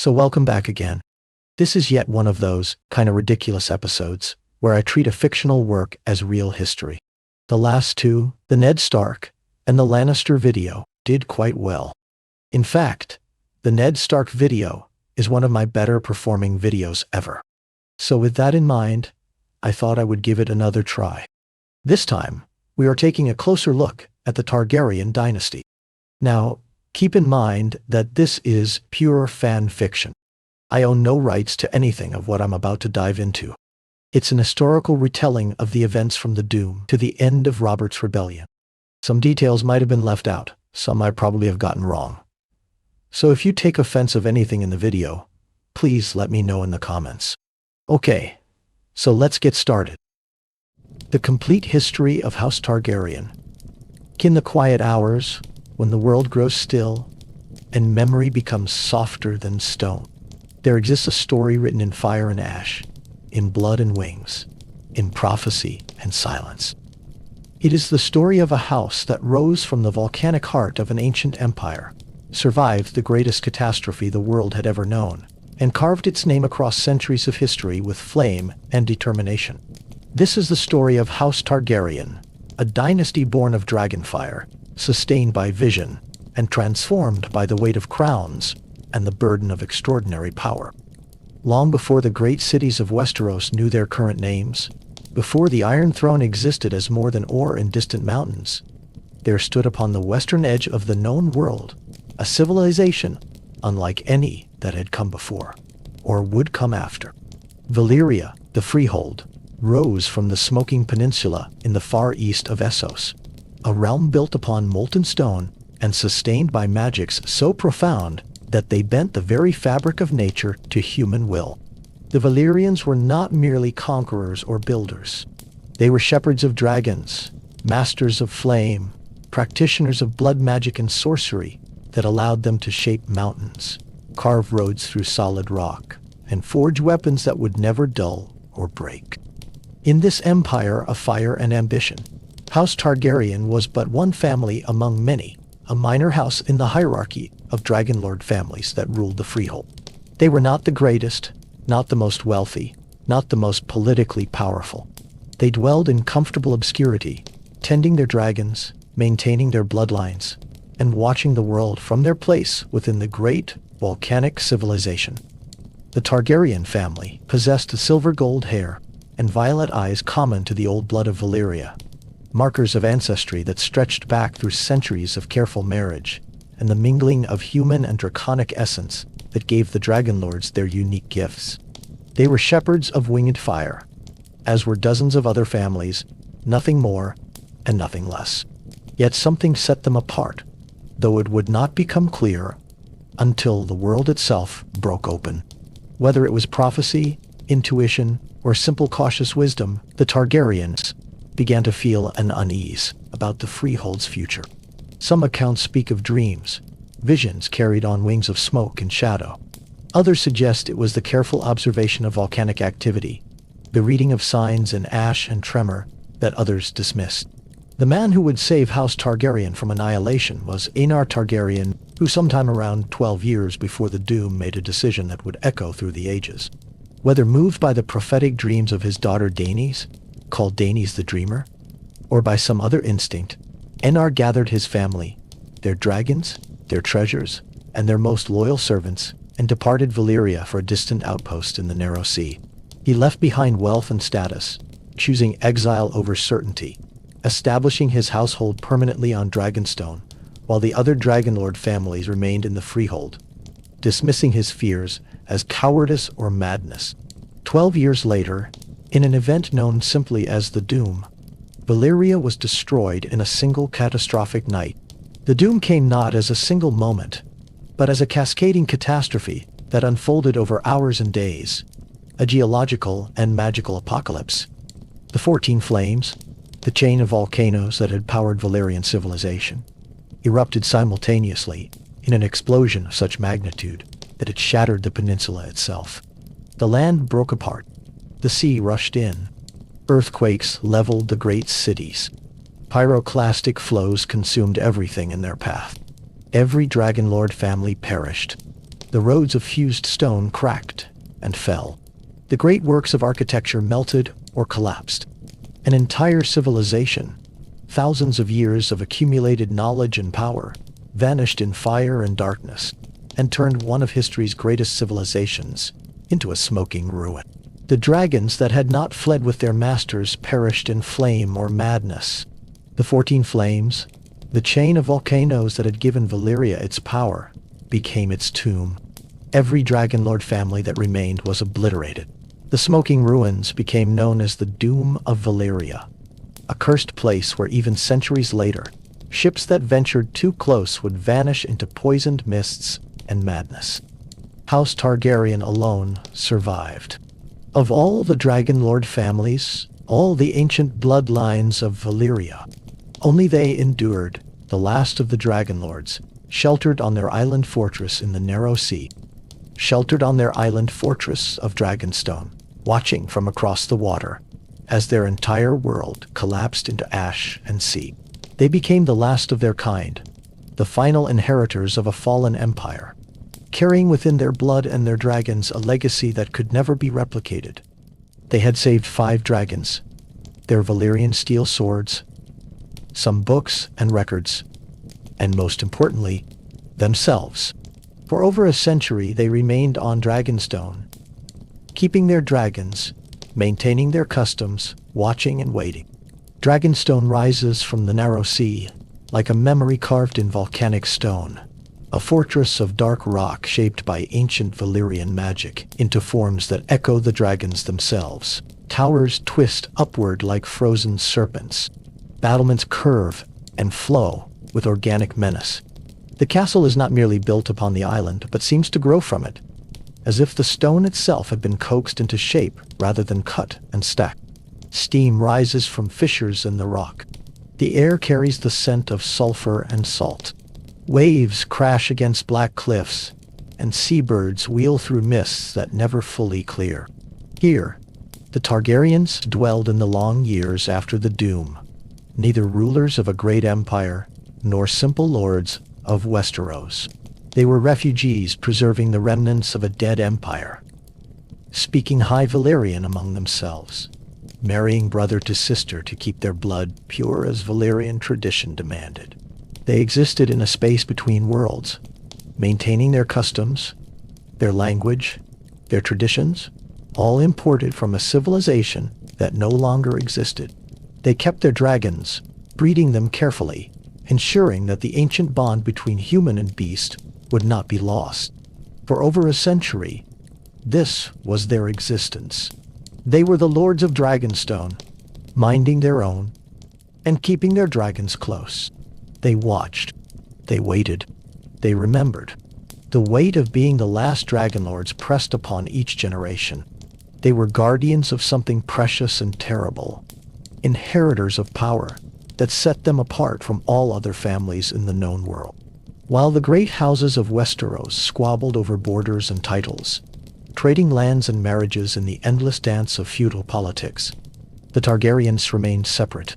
So welcome back again. This is yet one of those kind of ridiculous episodes where I treat a fictional work as real history. The last two, the Ned Stark and the Lannister video, did quite well. In fact, the Ned Stark video is one of my better performing videos ever. So with that in mind, I thought I would give it another try. This time, we are taking a closer look at the Targaryen dynasty. Now, keep in mind that this is pure fan fiction. I own no rights to anything of what I'm about to dive into. It's an historical retelling of the events from the Doom to the end of Robert's Rebellion. Some details might have been left out, some I probably have gotten wrong. So if you take offense of anything in the video, please let me know in the comments. Okay, so let's get started. The complete history of House Targaryen. In the quiet hours, when the world grows still, and memory becomes softer than stone, there exists a story written in fire and ash, in blood and wings, in prophecy and silence. It is the story of a house that rose from the volcanic heart of an ancient empire, survived the greatest catastrophe the world had ever known, and carved its name across centuries of history with flame and determination. This is the story of House Targaryen, a dynasty born of dragonfire, sustained by vision, and transformed by the weight of crowns and the burden of extraordinary power. Long before the great cities of Westeros knew their current names, before the Iron Throne existed as more than ore in distant mountains, there stood upon the western edge of the known world a civilization unlike any that had come before, or would come after. Valyria, the Freehold, rose from the smoking peninsula in the far east of Essos, a realm built upon molten stone and sustained by magics so profound that they bent the very fabric of nature to human will. The Valyrians were not merely conquerors or builders. They were shepherds of dragons, masters of flame, practitioners of blood magic and sorcery that allowed them to shape mountains, carve roads through solid rock, and forge weapons that would never dull or break. In this empire of fire and ambition, House Targaryen was but one family among many, a minor house in the hierarchy of dragonlord families that ruled the Freehold. They were not the greatest, not the most wealthy, not the most politically powerful. They dwelled in comfortable obscurity, tending their dragons, maintaining their bloodlines, and watching the world from their place within the great volcanic civilization. The Targaryen family possessed the silver gold hair and violet eyes common to the old blood of Valyria, markers of ancestry that stretched back through centuries of careful marriage and the mingling of human and draconic essence that gave the dragonlords their unique gifts. They were shepherds of winged fire, as were dozens of other families, nothing more and nothing less. Yet something set them apart, though it would not become clear until the world itself broke open. Whether it was prophecy, intuition, or simple cautious wisdom, the Targaryens began to feel an unease about the Freehold's future. Some accounts speak of dreams, visions carried on wings of smoke and shadow. Others suggest it was the careful observation of volcanic activity, the reading of signs in ash and tremor that others dismissed. The man who would save House Targaryen from annihilation was Aegon Targaryen, who sometime around 12 years before the Doom made a decision that would echo through the ages. Whether moved by the prophetic dreams of his daughter Daenerys, called Daenerys the Dreamer, or by some other instinct, Aegon gathered his family, their dragons, their treasures, and their most loyal servants, and departed Valyria for a distant outpost in the narrow sea. He left behind wealth and status, choosing exile over certainty, establishing his household permanently on Dragonstone, while the other dragonlord families remained in the Freehold, dismissing his fears as cowardice or madness. 12 years later, in an event known simply as the Doom, Valyria was destroyed in a single catastrophic night. The Doom came not as a single moment, but as a cascading catastrophe that unfolded over hours and days, a geological and magical apocalypse. The 14 flames, the chain of volcanoes that had powered Valyrian civilization, erupted simultaneously in an explosion of such magnitude that it shattered the peninsula itself. The land broke apart. The sea rushed in. Earthquakes leveled the great cities. Pyroclastic flows consumed everything in their path. Every dragonlord family perished. The roads of fused stone cracked and fell. The great works of architecture melted or collapsed. An entire civilization, thousands of years of accumulated knowledge and power, vanished in fire and darkness, and turned one of history's greatest civilizations into a smoking ruin. The dragons that had not fled with their masters perished in flame or madness. The 14 flames, the chain of volcanoes that had given Valyria its power, became its tomb. Every dragonlord family that remained was obliterated. The smoking ruins became known as the Doom of Valyria, a cursed place where even centuries later, ships that ventured too close would vanish into poisoned mists and madness. House Targaryen alone survived. Of all the dragonlord families, all the ancient bloodlines of Valyria, only they endured, the last of the dragonlords, sheltered on their island fortress in the narrow sea. Sheltered on their island fortress of Dragonstone, watching from across the water, as their entire world collapsed into ash and sea. They became the last of their kind, the final inheritors of a fallen empire, carrying within their blood and their dragons a legacy that could never be replicated. They had saved 5 dragons, their Valyrian steel swords, some books and records, and most importantly, themselves. For over a century they remained on Dragonstone, keeping their dragons, maintaining their customs, watching and waiting. Dragonstone rises from the narrow sea, like a memory carved in volcanic stone, a fortress of dark rock shaped by ancient Valyrian magic into forms that echo the dragons themselves. Towers twist upward like frozen serpents. Battlements curve and flow with organic menace. The castle is not merely built upon the island, but seems to grow from it, as if the stone itself had been coaxed into shape rather than cut and stacked. Steam rises from fissures in the rock. The air carries the scent of sulfur and salt. Waves crash against black cliffs, and seabirds wheel through mists that never fully clear. Here, the Targaryens dwelled in the long years after the Doom, neither rulers of a great empire, nor simple lords of Westeros. They were refugees preserving the remnants of a dead empire, speaking High Valyrian among themselves, marrying brother to sister to keep their blood pure as Valyrian tradition demanded. They existed in a space between worlds, maintaining their customs, their language, their traditions, all imported from a civilization that no longer existed. They kept their dragons, breeding them carefully, ensuring that the ancient bond between human and beast would not be lost. For over a century, this was their existence. They were the lords of Dragonstone, minding their own, and keeping their dragons close. They watched, they waited, they remembered. The weight of being the last dragonlords pressed upon each generation. They were guardians of something precious and terrible, inheritors of power that set them apart from all other families in the known world. While the great houses of Westeros squabbled over borders and titles, trading lands and marriages in the endless dance of feudal politics, the Targaryens remained separate,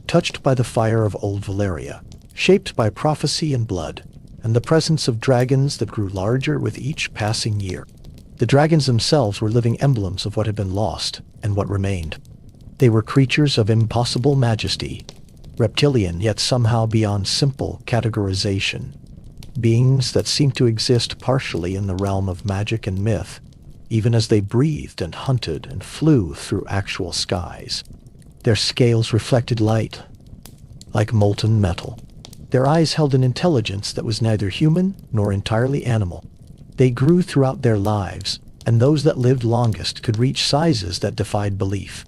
touched by the fire of old Valyria, shaped by prophecy and blood, and the presence of dragons that grew larger with each passing year. The dragons themselves were living emblems of what had been lost and what remained. They were creatures of impossible majesty, reptilian yet somehow beyond simple categorization, beings that seemed to exist partially in the realm of magic and myth, even as they breathed and hunted and flew through actual skies. Their scales reflected light, like molten metal. Their eyes held an intelligence that was neither human nor entirely animal. They grew throughout their lives, and those that lived longest could reach sizes that defied belief,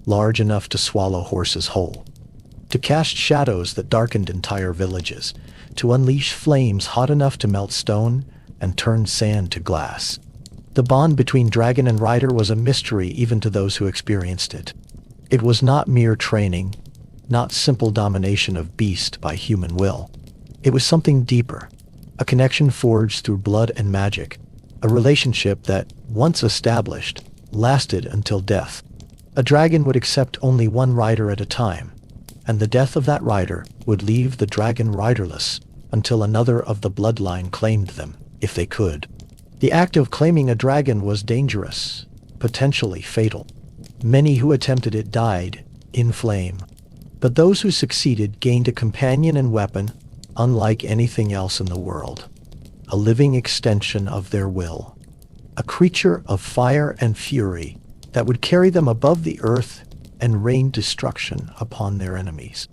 large enough to swallow horses whole, to cast shadows that darkened entire villages, to unleash flames hot enough to melt stone and turn sand to glass. The bond between dragon and rider was a mystery even to those who experienced it. It was not mere training, not simple domination of beast by human will. It was something deeper, a connection forged through blood and magic, a relationship that, once established, lasted until death. A dragon would accept only one rider at a time, and the death of that rider would leave the dragon riderless until another of the bloodline claimed them, if they could. The act of claiming a dragon was dangerous, potentially fatal. Many who attempted it died in flame. But those who succeeded gained a companion and weapon unlike anything else in the world. A living extension of their will. A creature of fire and fury that would carry them above the earth and rain destruction upon their enemies.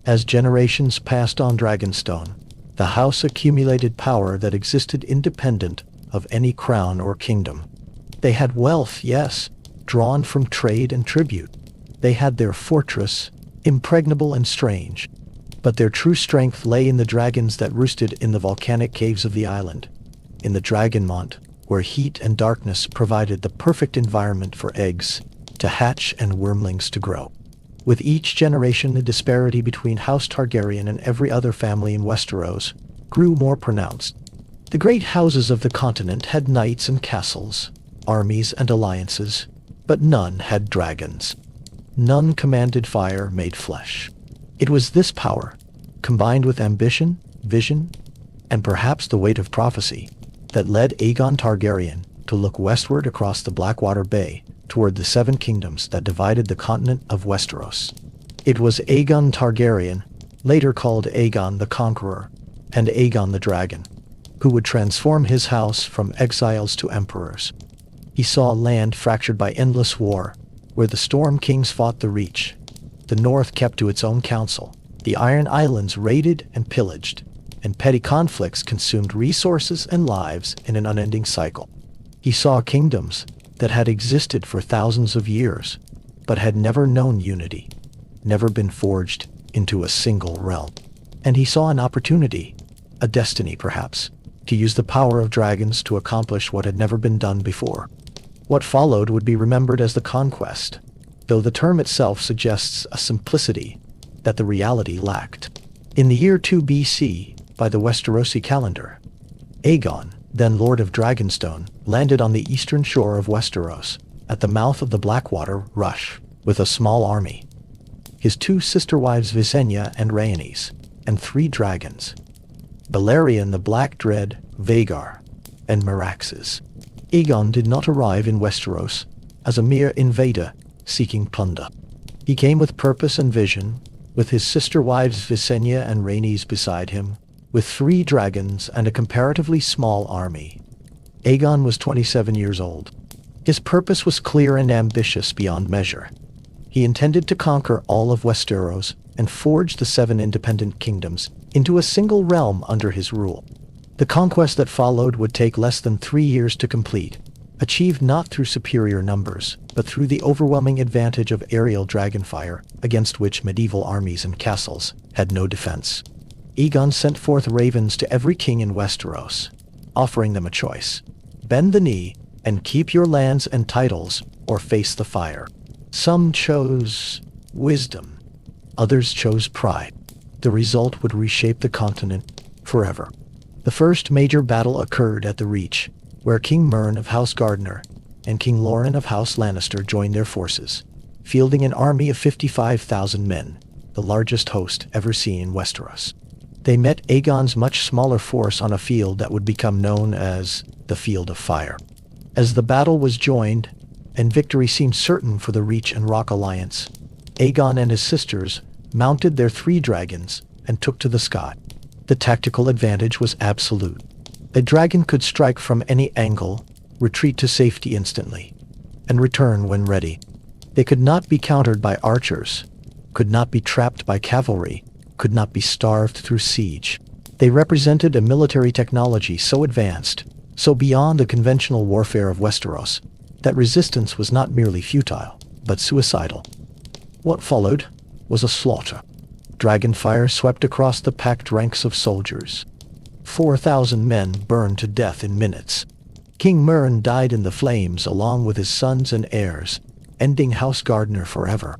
As generations passed on Dragonstone, the house accumulated power that existed independent of any crown or kingdom. They had wealth, yes, drawn from trade and tribute. They had their fortress, impregnable and strange. But their true strength lay in the dragons that roosted in the volcanic caves of the island, in the Dragonmont, where heat and darkness provided the perfect environment for eggs to hatch and wormlings to grow. With each generation, the disparity between House Targaryen and every other family in Westeros grew more pronounced. The great houses of the continent had knights and castles, armies and alliances, but none had dragons. None commanded fire made flesh. It was this power, combined with ambition, vision, and perhaps the weight of prophecy, that led Aegon Targaryen to look westward across the Blackwater Bay toward the seven kingdoms that divided the continent of Westeros. It was Aegon Targaryen, later called Aegon the Conqueror, and Aegon the Dragon, who would transform his house from exiles to emperors. He saw land fractured by endless war, where the Storm Kings fought the Reach. The North kept to its own counsel. The Iron Islands raided and pillaged, and petty conflicts consumed resources and lives in an unending cycle. He saw kingdoms that had existed for thousands of years, but had never known unity, never been forged into a single realm. And he saw an opportunity, a destiny perhaps, to use the power of dragons to accomplish what had never been done before. What followed would be remembered as the Conquest, though the term itself suggests a simplicity that the reality lacked. In the year 2 BC, by the Westerosi calendar, Aegon, then Lord of Dragonstone, landed on the eastern shore of Westeros, at the mouth of the Blackwater Rush, with a small army. His two sister wives Visenya and Rhaenys, and 3 dragons, Balerion the Black Dread, Vhagar, and Meraxes. Aegon did not arrive in Westeros as a mere invader seeking plunder. He came with purpose and vision, with his sister wives Visenya and Rhaenys beside him, with 3 dragons and a comparatively small army. Aegon was 27 years old. His purpose was clear and ambitious beyond measure. He intended to conquer all of Westeros and forge the 7 independent kingdoms into a single realm under his rule. The conquest that followed would take less than 3 years to complete, achieved not through superior numbers, but through the overwhelming advantage of aerial dragonfire, against which medieval armies and castles had no defense. Aegon sent forth ravens to every king in Westeros, offering them a choice: bend the knee and keep your lands and titles, or face the fire. Some chose wisdom, others chose pride. The result would reshape the continent forever. The first major battle occurred at the Reach, where King Mern of House Gardner and King Loren of House Lannister joined their forces, fielding an army of 55,000 men, the largest host ever seen in Westeros. They met Aegon's much smaller force on a field that would become known as the Field of Fire. As the battle was joined, and victory seemed certain for the Reach and Rock Alliance, Aegon and his sisters mounted their 3 dragons and took to the sky. The tactical advantage was absolute. A dragon could strike from any angle, retreat to safety instantly, and return when ready. They could not be countered by archers, could not be trapped by cavalry, could not be starved through siege. They represented a military technology so advanced, so beyond the conventional warfare of Westeros, that resistance was not merely futile, but suicidal. What followed was a slaughter. Dragonfire swept across the packed ranks of soldiers. 4,000 men burned to death in minutes. King Mern died in the flames along with his sons and heirs, ending House Gardner forever.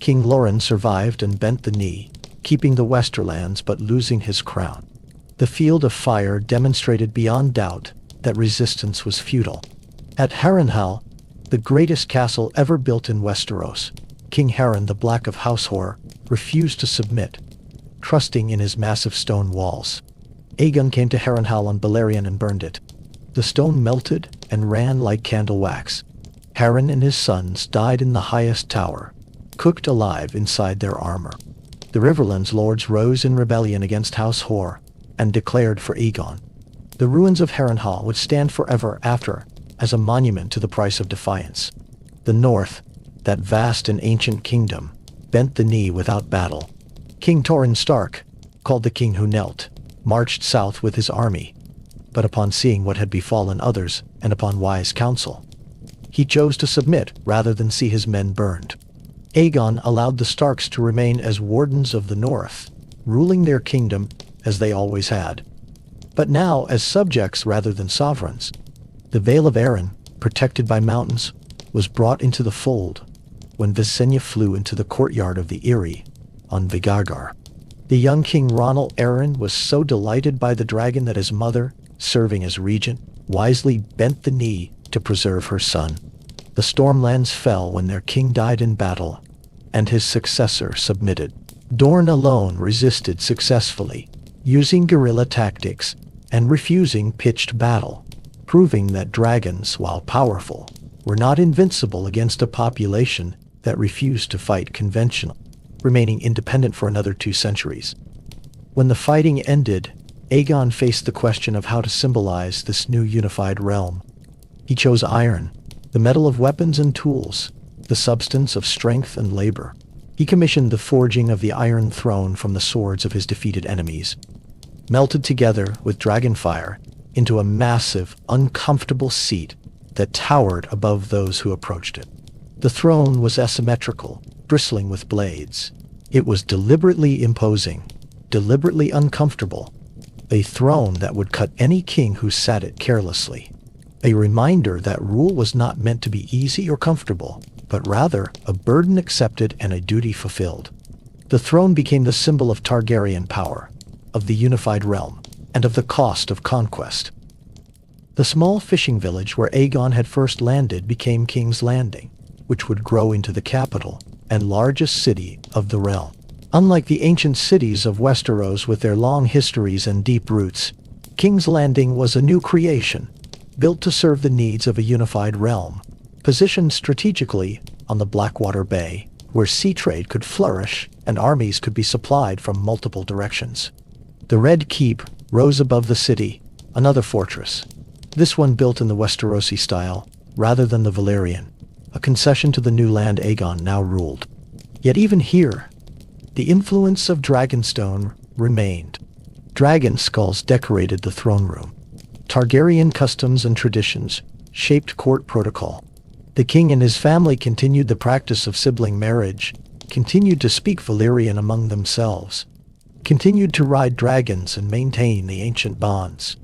King Loren survived and bent the knee, keeping the Westerlands but losing his crown. The Field of Fire demonstrated beyond doubt that resistance was futile. At Harrenhal, the greatest castle ever built in Westeros, King Harren the Black of House Horror refused to submit, trusting in his massive stone walls. Aegon came to Harrenhal on Balerion and burned it. The stone melted and ran like candle wax. Harren and his sons died in the highest tower, cooked alive inside their armor. The Riverlands lords rose in rebellion against House Hor and declared for Aegon. The ruins of Harrenhal would stand forever after as a monument to the price of defiance. The North, that vast and ancient kingdom, bent the knee without battle. King Torrhen Stark, called the King Who Knelt, marched south with his army. But upon seeing what had befallen others, and upon wise counsel, he chose to submit rather than see his men burned. Aegon allowed the Starks to remain as wardens of the North, ruling their kingdom as they always had, but now as subjects rather than sovereigns. The Vale of Arryn, protected by mountains, was brought into the fold when Visenya flew into the courtyard of the Eyrie on Vigargar. The young King Ronald Arryn was so delighted by the dragon that his mother, serving as regent, wisely bent the knee to preserve her son. The Stormlands fell when their king died in battle, and his successor submitted. Dorne alone resisted successfully, using guerrilla tactics and refusing pitched battle, proving that dragons, while powerful, were not invincible against a population that refused to fight conventional, remaining independent for another 2 centuries. When the fighting ended, Aegon faced the question of how to symbolize this new unified realm. He chose iron, the metal of weapons and tools, the substance of strength and labor. He commissioned the forging of the Iron Throne from the swords of his defeated enemies, melted together with dragonfire into a massive, uncomfortable seat that towered above those who approached it. The throne was asymmetrical, bristling with blades. It was deliberately imposing, deliberately uncomfortable, a throne that would cut any king who sat it carelessly. A reminder that rule was not meant to be easy or comfortable, but rather a burden accepted and a duty fulfilled. The throne became the symbol of Targaryen power, of the unified realm, and of the cost of conquest. The small fishing village where Aegon had first landed became King's Landing, which would grow into the capital and largest city of the realm. Unlike the ancient cities of Westeros with their long histories and deep roots, King's Landing was a new creation, built to serve the needs of a unified realm, positioned strategically on the Blackwater Bay, where sea trade could flourish and armies could be supplied from multiple directions. The Red Keep rose above the city, another fortress, this one built in the Westerosi style rather than the Valyrian, a concession to the new land Aegon now ruled. Yet even here, the influence of Dragonstone remained. Dragon skulls decorated the throne room. Targaryen customs and traditions shaped court protocol. The king and his family continued the practice of sibling marriage, continued to speak Valyrian among themselves, continued to ride dragons and maintain the ancient bonds.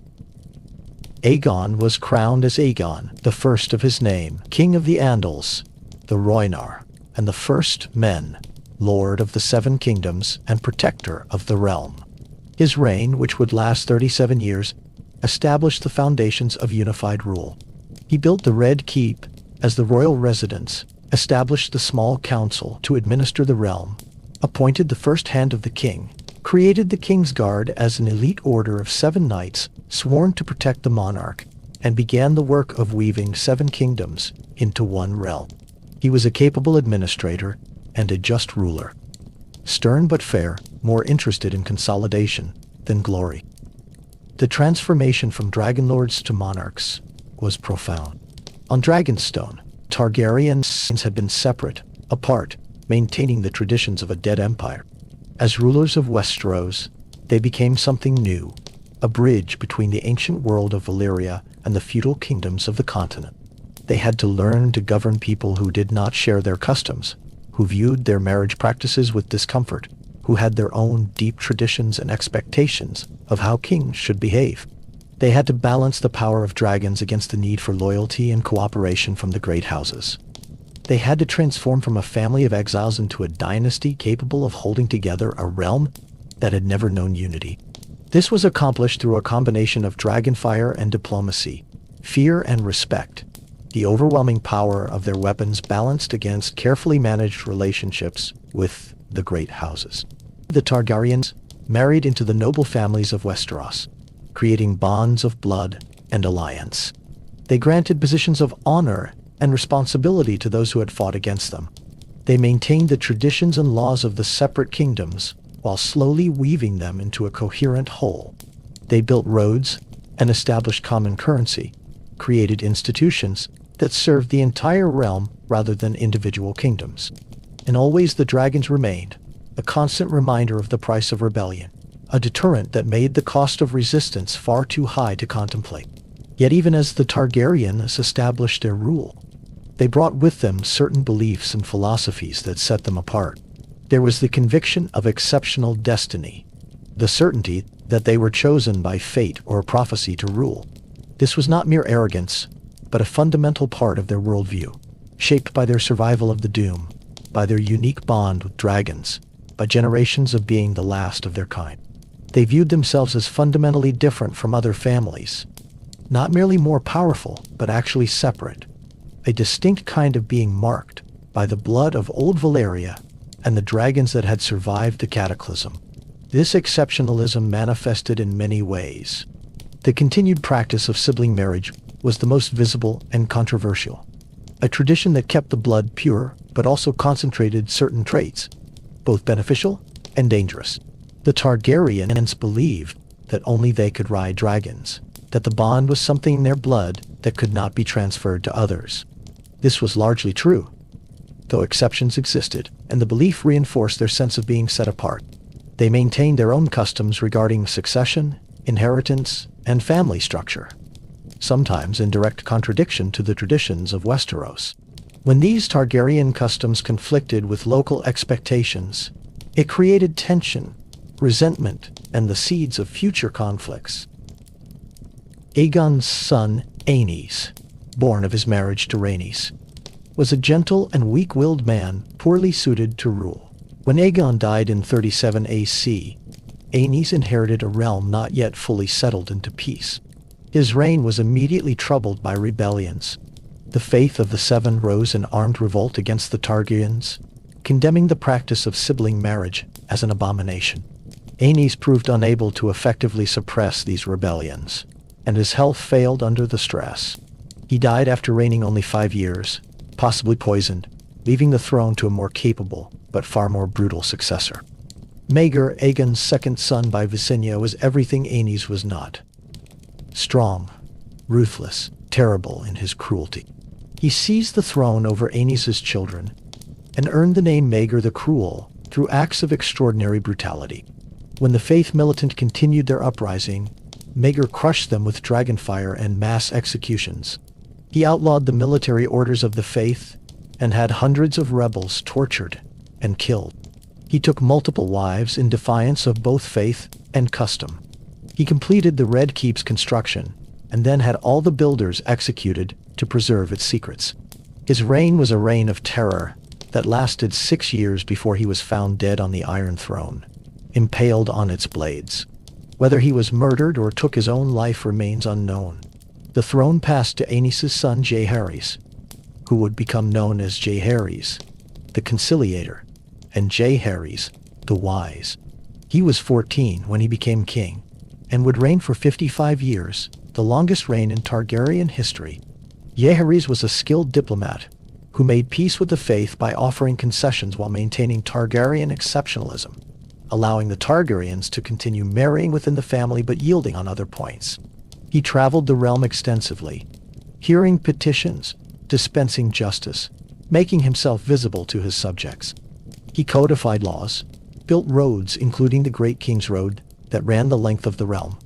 Aegon was crowned as Aegon, the first of his name, King of the Andals, the Rhoynar, and the first men, Lord of the Seven Kingdoms and Protector of the Realm. His reign, which would last 37 years, established the foundations of unified rule. He built the Red Keep as the royal residence, established the small council to administer the realm, appointed the first hand of the king, created the King's Guard as an elite order of 7 knights sworn to protect the monarch, and began the work of weaving 7 kingdoms into one realm. He was a capable administrator and a just ruler, stern but fair, more interested in consolidation than glory. The transformation from dragonlords to monarchs was profound. On Dragonstone, Targaryens had been separate, apart, maintaining the traditions of a dead empire. As rulers of Westeros, they became something new, a bridge between the ancient world of Valyria and the feudal kingdoms of the continent. They had to learn to govern people who did not share their customs, who viewed their marriage practices with discomfort, who had their own deep traditions and expectations of how kings should behave. They had to balance the power of dragons against the need for loyalty and cooperation from the great houses. They had to transform from a family of exiles into a dynasty capable of holding together a realm that had never known unity. This was accomplished through a combination of dragonfire and diplomacy, fear and respect, the overwhelming power of their weapons balanced against carefully managed relationships with the great houses. The Targaryens married into the noble families of Westeros, creating bonds of blood and alliance. They granted positions of honor and responsibility to those who had fought against them. They maintained the traditions and laws of the separate kingdoms while slowly weaving them into a coherent whole. They built roads and established common currency, created institutions that served the entire realm rather than individual kingdoms. And always the dragons remained, a constant reminder of the price of rebellion, a deterrent that made the cost of resistance far too high to contemplate. Yet even as the Targaryens established their rule, they brought with them certain beliefs and philosophies that set them apart. There was the conviction of exceptional destiny, the certainty that they were chosen by fate or prophecy to rule. This was not mere arrogance, but a fundamental part of their worldview, shaped by their survival of the doom, by their unique bond with dragons, by generations of being the last of their kind. They viewed themselves as fundamentally different from other families, not merely more powerful, but actually separate, a distinct kind of being marked by the blood of old Valyria and the dragons that had survived the cataclysm. This exceptionalism manifested in many ways. The continued practice of sibling marriage was the most visible and controversial, a tradition that kept the blood pure but also concentrated certain traits, both beneficial and dangerous. The Targaryens believed that only they could ride dragons, that the bond was something in their blood that could not be transferred to others. This was largely true, though exceptions existed, and the belief reinforced their sense of being set apart. They maintained their own customs regarding succession, inheritance, and family structure, sometimes in direct contradiction to the traditions of Westeros. When these Targaryen customs conflicted with local expectations, it created tension, resentment, and the seeds of future conflicts. Aegon's son, Aerys, born of his marriage to Rhaenys, was a gentle and weak-willed man poorly suited to rule. When Aegon died in 37 AC, Aerys inherited a realm not yet fully settled into peace. His reign was immediately troubled by rebellions. The Faith of the Seven rose in armed revolt against the Targaryens, condemning the practice of sibling marriage as an abomination. Aerys proved unable to effectively suppress these rebellions, and his health failed under the stress. He died after reigning only 5 years, possibly poisoned, leaving the throne to a more capable but far more brutal successor. Maegor, Aegon's second son by Visenya, was everything Aerys was not. Strong, ruthless, terrible in his cruelty. He seized the throne over Aerys' children and earned the name Maegor the Cruel through acts of extraordinary brutality. When the Faith militant continued their uprising, Maegor crushed them with dragonfire and mass executions. He outlawed the military orders of the Faith and had hundreds of rebels tortured and killed. He took multiple wives in defiance of both faith and custom. He completed the Red Keep's construction and then had all the builders executed to preserve its secrets. His reign was a reign of terror that lasted 6 years before he was found dead on the Iron Throne, impaled on its blades. Whether he was murdered or took his own life remains unknown. The throne passed to Aerys' son Jaehaerys, who would become known as Jaehaerys, the Conciliator, and Jaehaerys, the Wise. He was 14 when he became king, and would reign for 55 years, the longest reign in Targaryen history. Jaehaerys was a skilled diplomat who made peace with the Faith by offering concessions while maintaining Targaryen exceptionalism, allowing the Targaryens to continue marrying within the family but yielding on other points. He traveled the realm extensively, hearing petitions, dispensing justice, making himself visible to his subjects. He codified laws, built roads including the Great King's Road that ran the length of the realm,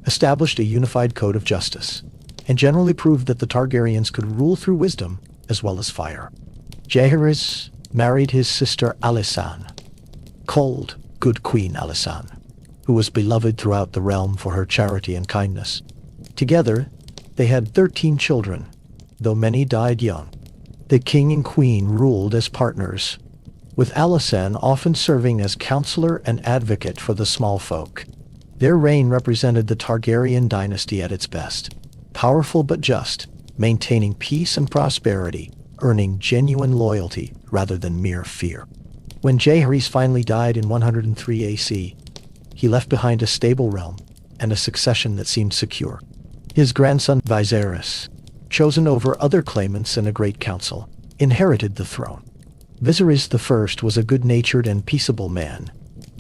established a unified code of justice, and generally proved that the Targaryens could rule through wisdom as well as fire. Jaehaerys married his sister Alysanne, called Good Queen Alysanne, who was beloved throughout the realm for her charity and kindness. Together, they had 13 children, though many died young. The king and queen ruled as partners, with Alysanne often serving as counselor and advocate for the small folk. Their reign represented the Targaryen dynasty at its best, powerful but just, maintaining peace and prosperity, earning genuine loyalty rather than mere fear. When Jaehaerys finally died in 103 AC, he left behind a stable realm and a succession that seemed secure. His grandson Viserys, chosen over other claimants in a great council, inherited the throne. Viserys I was a good-natured and peaceable man,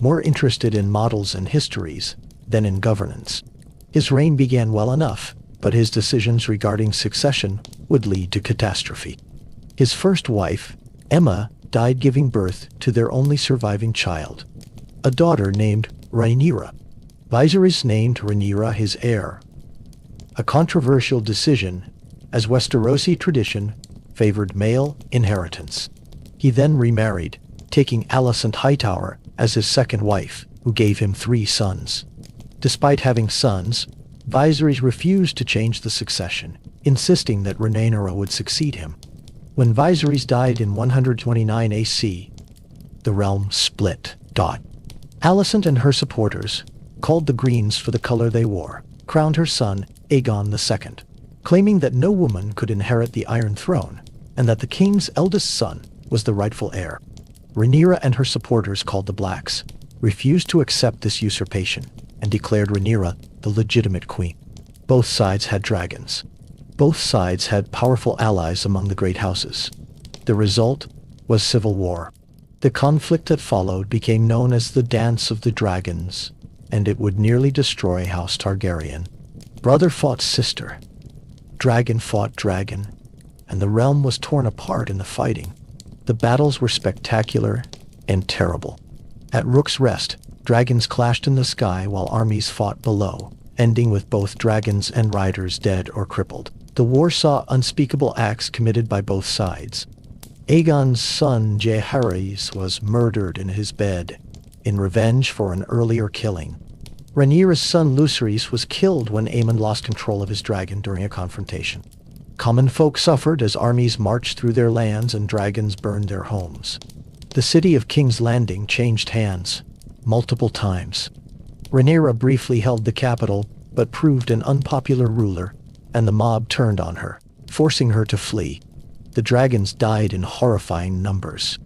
more interested in models and histories than in governance. His reign began well enough, but his decisions regarding succession would lead to catastrophe. His first wife, Aemma, died giving birth to their only surviving child, a daughter named Rhaenyra. Viserys named Rhaenyra his heir, a controversial decision, as Westerosi tradition favored male inheritance. He then remarried, taking Alicent Hightower as his second wife, who gave him 3 sons. Despite having sons, Viserys refused to change the succession, insisting that Rhaenyra would succeed him. When died in 129 AC, the realm split. Alicent and her supporters, called the Greens for the color they wore, crowned her son, Aegon II, claiming that no woman could inherit the Iron Throne, and that the king's eldest son was the rightful heir. Rhaenyra and her supporters, called the Blacks, refused to accept this usurpation, and declared Rhaenyra the legitimate queen. Both sides had dragons. Both sides had powerful allies among the great houses. The result was civil war. The conflict that followed became known as the Dance of the Dragons, and it would nearly destroy House Targaryen. Brother fought sister. Dragon fought dragon, and the realm was torn apart in the fighting. The battles were spectacular and terrible. At Rook's Rest, dragons clashed in the sky while armies fought below, ending with both dragons and riders dead or crippled. The war saw unspeakable acts committed by both sides. Aegon's son Jaehaerys was murdered in his bed, in revenge for an earlier killing. Rhaenyra's son Lucerys was killed when Aemon lost control of his dragon during a confrontation. Common folk suffered as armies marched through their lands and dragons burned their homes. The city of King's Landing changed hands multiple times. Rhaenyra briefly held the capital, but proved an unpopular ruler, and the mob turned on her, forcing her to flee. The dragons died in horrifying numbers.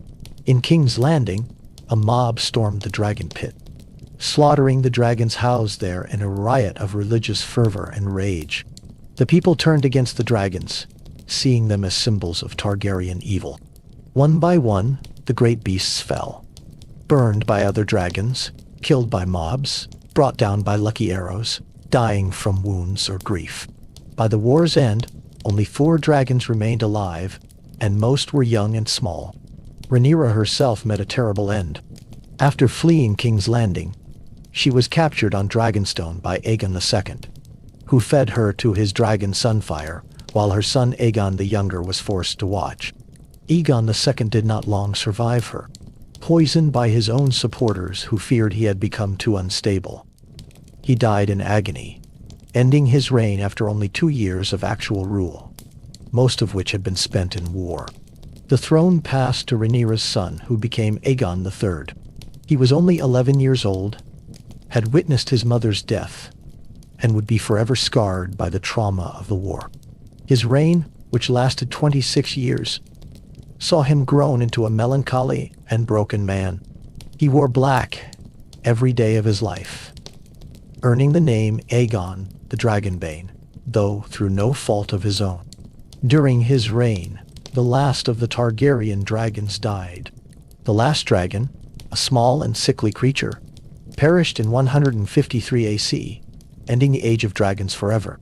In King's Landing, a mob stormed the dragon pit, slaughtering the dragons housed there in a riot of religious fervor and rage. The people turned against the dragons, seeing them as symbols of Targaryen evil. One by one, the great beasts fell, burned by other dragons, killed by mobs, brought down by lucky arrows, dying from wounds or grief. By the war's end, only 4 dragons remained alive, and most were young and small. Rhaenyra herself met a terrible end. After fleeing King's Landing, she was captured on Dragonstone by Aegon II, who fed her to his dragon Sunfire, while her son Aegon the Younger was forced to watch. Aegon II did not long survive her, poisoned by his own supporters who feared he had become too unstable. He died in agony, ending his reign after only 2 years of actual rule, most of which had been spent in war. The throne passed to Rhaenyra's son, who became Aegon III. He was only 11 years old, had witnessed his mother's death, and would be forever scarred by the trauma of the war. His reign, which lasted 26 years, saw him grown into a melancholy and broken man. He wore black every day of his life, earning the name Aegon the Dragonbane, though through no fault of his own. During his reign, the last of the Targaryen dragons died. The last dragon, a small and sickly creature, perished in 153 AC, ending the Age of Dragons forever.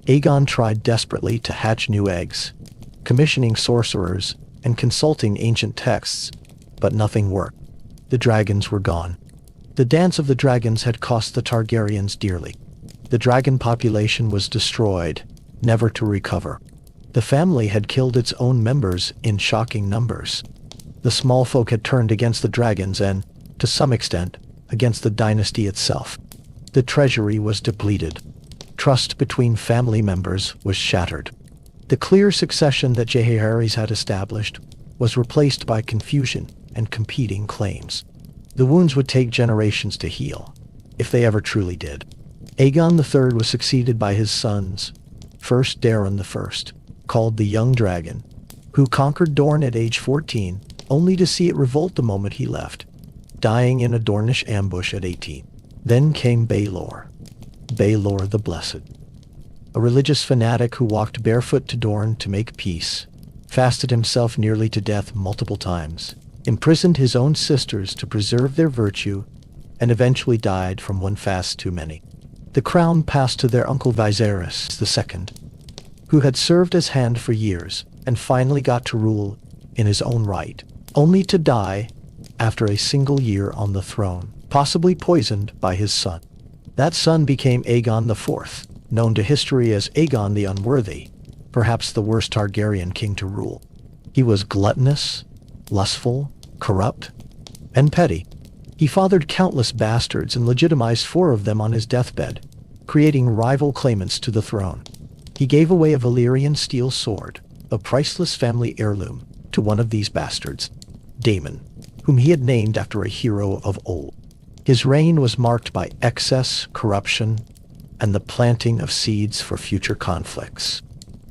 Aegon tried desperately to hatch new eggs, commissioning sorcerers and consulting ancient texts, but nothing worked. The dragons were gone. The Dance of the Dragons had cost the Targaryens dearly. The dragon population was destroyed, never to recover. The family had killed its own members in shocking numbers. The small folk had turned against the dragons and, to some extent, against the dynasty itself. The treasury was depleted. Trust between family members was shattered. The clear succession that Jaehaerys had established was replaced by confusion and competing claims. The wounds would take generations to heal, if they ever truly did. Aegon III was succeeded by his sons, first Daeron I, called the Young Dragon, who conquered Dorne at age 14, only to see it revolt the moment he left, dying in a Dornish ambush at 18. Then came Baelor the Blessed, a religious fanatic who walked barefoot to Dorne to make peace, fasted himself nearly to death multiple times, imprisoned his own sisters to preserve their virtue, and eventually died from one fast too many. The crown passed to their uncle Viserys II, who had served as Hand for years and finally got to rule in his own right, only to die after a single year on the throne, possibly poisoned by his son. That son became Aegon IV, known to history as Aegon the Unworthy, perhaps the worst Targaryen king to rule. He was gluttonous, lustful, corrupt, and petty. He fathered countless bastards and legitimized 4 of them on his deathbed, creating rival claimants to the throne. He gave away a Valyrian steel sword, a priceless family heirloom, to one of these bastards, Daemon, whom he had named after a hero of old. His reign was marked by excess, corruption, and the planting of seeds for future conflicts.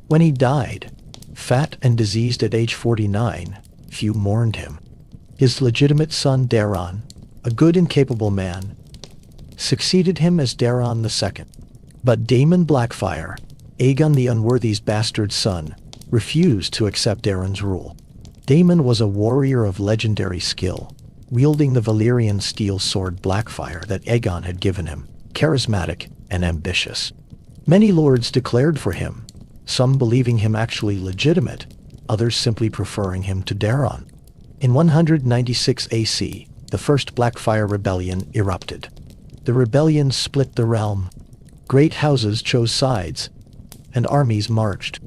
When he died, fat and diseased at age 49, few mourned him. His legitimate son Daeron, a good and capable man, succeeded him as Daeron II. But Daemon Blackfyre, Aegon the Unworthy's bastard son, refused to accept Daeron's rule. Daemon was a warrior of legendary skill, wielding the Valyrian steel sword Blackfyre that Aegon had given him, charismatic and ambitious. Many lords declared for him, some believing him actually legitimate, others simply preferring him to Daeron. In 196 AC, the First Blackfyre Rebellion erupted. The rebellion split the realm. Great houses chose sides, and armies marched.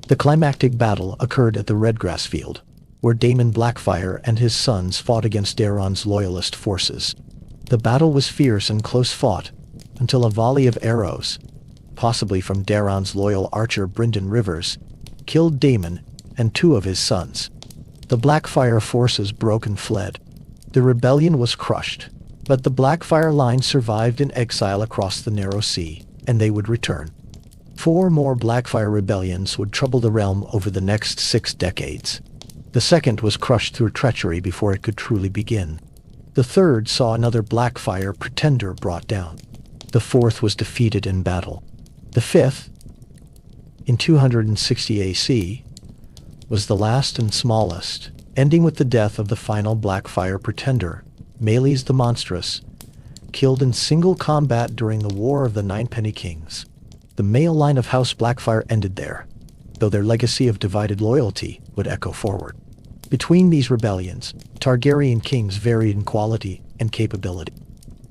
The climactic battle occurred at the Redgrass Field, where Daemon Blackfyre and his sons fought against Daeron's loyalist forces. The battle was fierce and close-fought, until a volley of arrows, possibly from Daeron's loyal archer Brynden Rivers, killed Daemon and 2 of his sons. The Blackfyre forces broke and fled. The rebellion was crushed, but the Blackfyre line survived in exile across the Narrow Sea, and they would return. 4 more Blackfyre rebellions would trouble the realm over the next 6 decades. The second was crushed through treachery before it could truly begin. The third saw another Blackfyre pretender brought down. The fourth was defeated in battle. The fifth, in 260 AC, was the last and smallest, ending with the death of the final Blackfyre pretender, Meleys the Monstrous, killed in single combat during the War of the Ninepenny Kings. The male line of House Blackfyre ended there, though their legacy of divided loyalty would echo forward. Between these rebellions, Targaryen kings varied in quality and capability.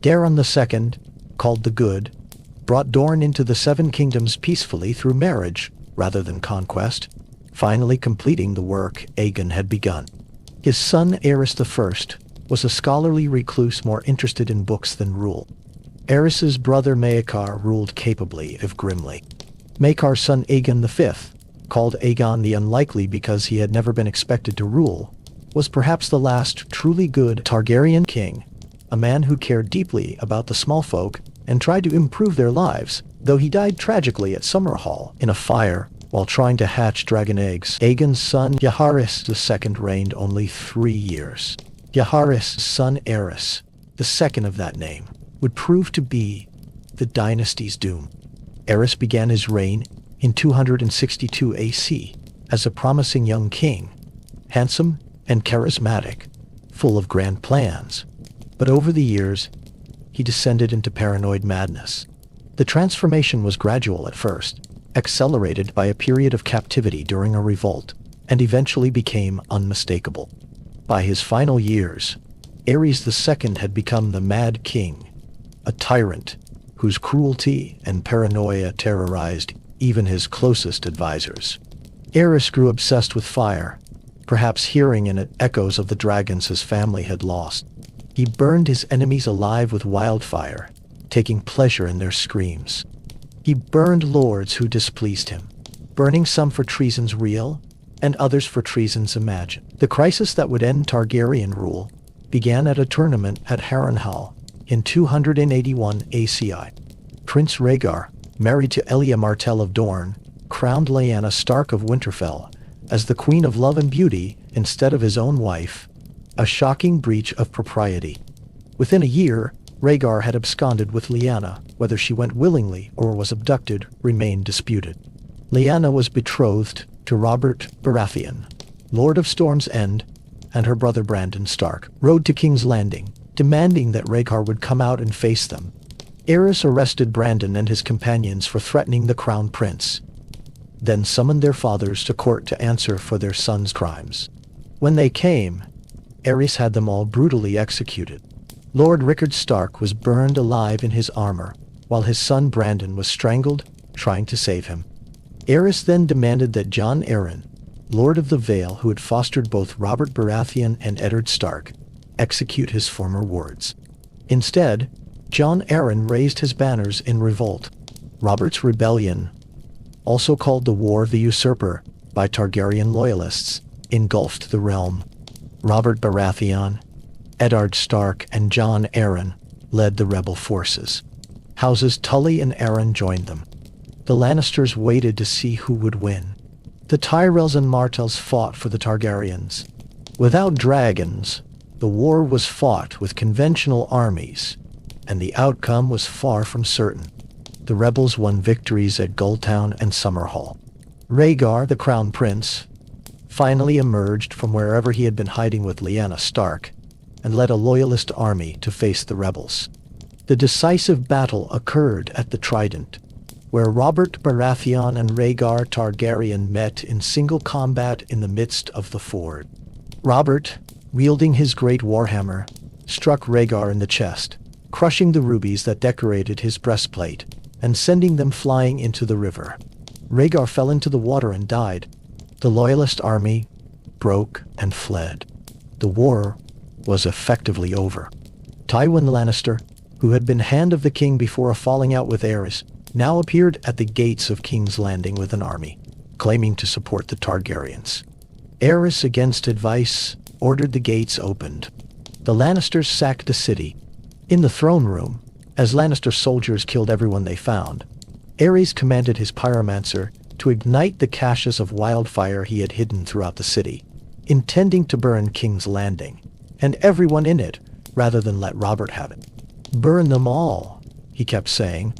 Daeron II, called the Good, brought Dorne into the 7 kingdoms peacefully through marriage rather than conquest, finally completing the work Aegon had begun. His son Aerys I was a scholarly recluse more interested in books than rule. Aerys's brother Maekar ruled capably if grimly. Maekar's son Aegon V, called Aegon the Unlikely because he had never been expected to rule, was perhaps the last truly good Targaryen king, a man who cared deeply about the small folk and tried to improve their lives, though he died tragically at Summerhall in a fire while trying to hatch dragon eggs. Aegon's son Jaehaerys II reigned only 3 years. Jaehaerys' son Aerys, the second of that name, would prove to be the dynasty's doom. Aerys began his reign in 262 AC as a promising young king, handsome and charismatic, full of grand plans. But over the years, he descended into paranoid madness. The transformation was gradual at first, accelerated by a period of captivity during a revolt, and eventually became unmistakable. By his final years, Aerys II had become the Mad King, a tyrant whose cruelty and paranoia terrorized even his closest advisors. Aerys grew obsessed with fire, perhaps hearing in it echoes of the dragons his family had lost. He burned his enemies alive with wildfire, taking pleasure in their screams. He burned lords who displeased him, burning some for treasons real and others for treasons imagined. The crisis that would end Targaryen rule began at a tournament at Harrenhal in 281 ACI. Prince Rhaegar, married to Elia Martell of Dorne, crowned Lyanna Stark of Winterfell as the Queen of Love and Beauty instead of his own wife, a shocking breach of propriety. Within a year, Rhaegar had absconded with Lyanna. Whether she went willingly or was abducted remained disputed. Lyanna was betrothed to Robert Baratheon, Lord of Storm's End, and her brother Brandon Stark rode to King's Landing, demanding that Rhaegar would come out and face them. Aerys arrested Brandon and his companions for threatening the crown prince, then summoned their fathers to court to answer for their sons' crimes. When they came, Aerys had them all brutally executed. Lord Rickard Stark was burned alive in his armor, while his son Brandon was strangled, trying to save him. Aerys then demanded that Jon Arryn, Lord of the Vale who had fostered both Robert Baratheon and Eddard Stark, execute his former wards. Instead, Jon Arryn raised his banners in revolt. Robert's rebellion, also called the War of the Usurper by Targaryen loyalists, engulfed the realm. Robert Baratheon, Eddard Stark, and Jon Arryn led the rebel forces. Houses Tully and Arryn joined them. The Lannisters waited to see who would win. The Tyrells and Martells fought for the Targaryens. Without dragons, the war was fought with conventional armies, and the outcome was far from certain. The rebels won victories at Gulltown and Summerhall. Rhaegar, the Crown Prince, finally emerged from wherever he had been hiding with Lyanna Stark, and led a loyalist army to face the rebels. The decisive battle occurred at the Trident, where Robert Baratheon and Rhaegar Targaryen met in single combat in the midst of the ford. Robert, wielding his great warhammer, struck Rhaegar in the chest, crushing the rubies that decorated his breastplate, and sending them flying into the river. Rhaegar fell into the water and died. The loyalist army broke and fled. The war was effectively over. Tywin Lannister, who had been Hand of the King before a falling out with Aerys, now appeared at the gates of King's Landing with an army, claiming to support the Targaryens. Aerys, against advice, ordered the gates opened. The Lannisters sacked the city. In the throne room, as Lannister soldiers killed everyone they found, Aerys commanded his pyromancer to ignite the caches of wildfire he had hidden throughout the city, intending to burn King's Landing and everyone in it, rather than let Robert have it. "Burn them all," he kept saying.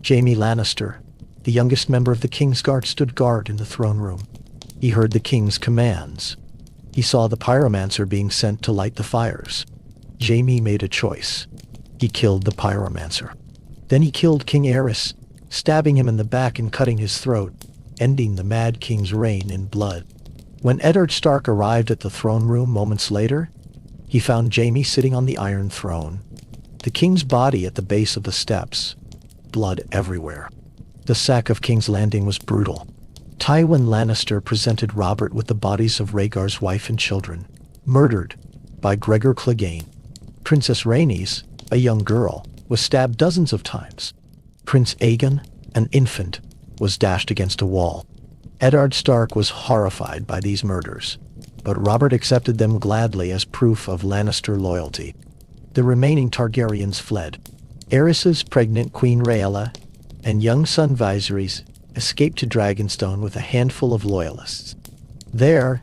Jaime Lannister, the youngest member of the Kingsguard, stood guard in the throne room. He heard the king's commands. He saw the pyromancer being sent to light the fires. Jaime made a choice. He killed the pyromancer. Then he killed King Aerys, stabbing him in the back and cutting his throat, ending the Mad King's reign in blood. When Eddard Stark arrived at the throne room moments later, he found Jaime sitting on the Iron Throne, the king's body at the base of the steps, blood everywhere. The sack of King's Landing was brutal. Tywin Lannister presented Robert with the bodies of Rhaegar's wife and children, murdered by Gregor Clegane. Princess Rhaenys, a young girl, was stabbed dozens of times. Prince Aegon, an infant, was dashed against a wall. Eddard Stark was horrified by these murders, but Robert accepted them gladly as proof of Lannister loyalty. The remaining Targaryens fled. Aerys's pregnant Queen Rhaella and young son Viserys escaped to Dragonstone with a handful of loyalists. There,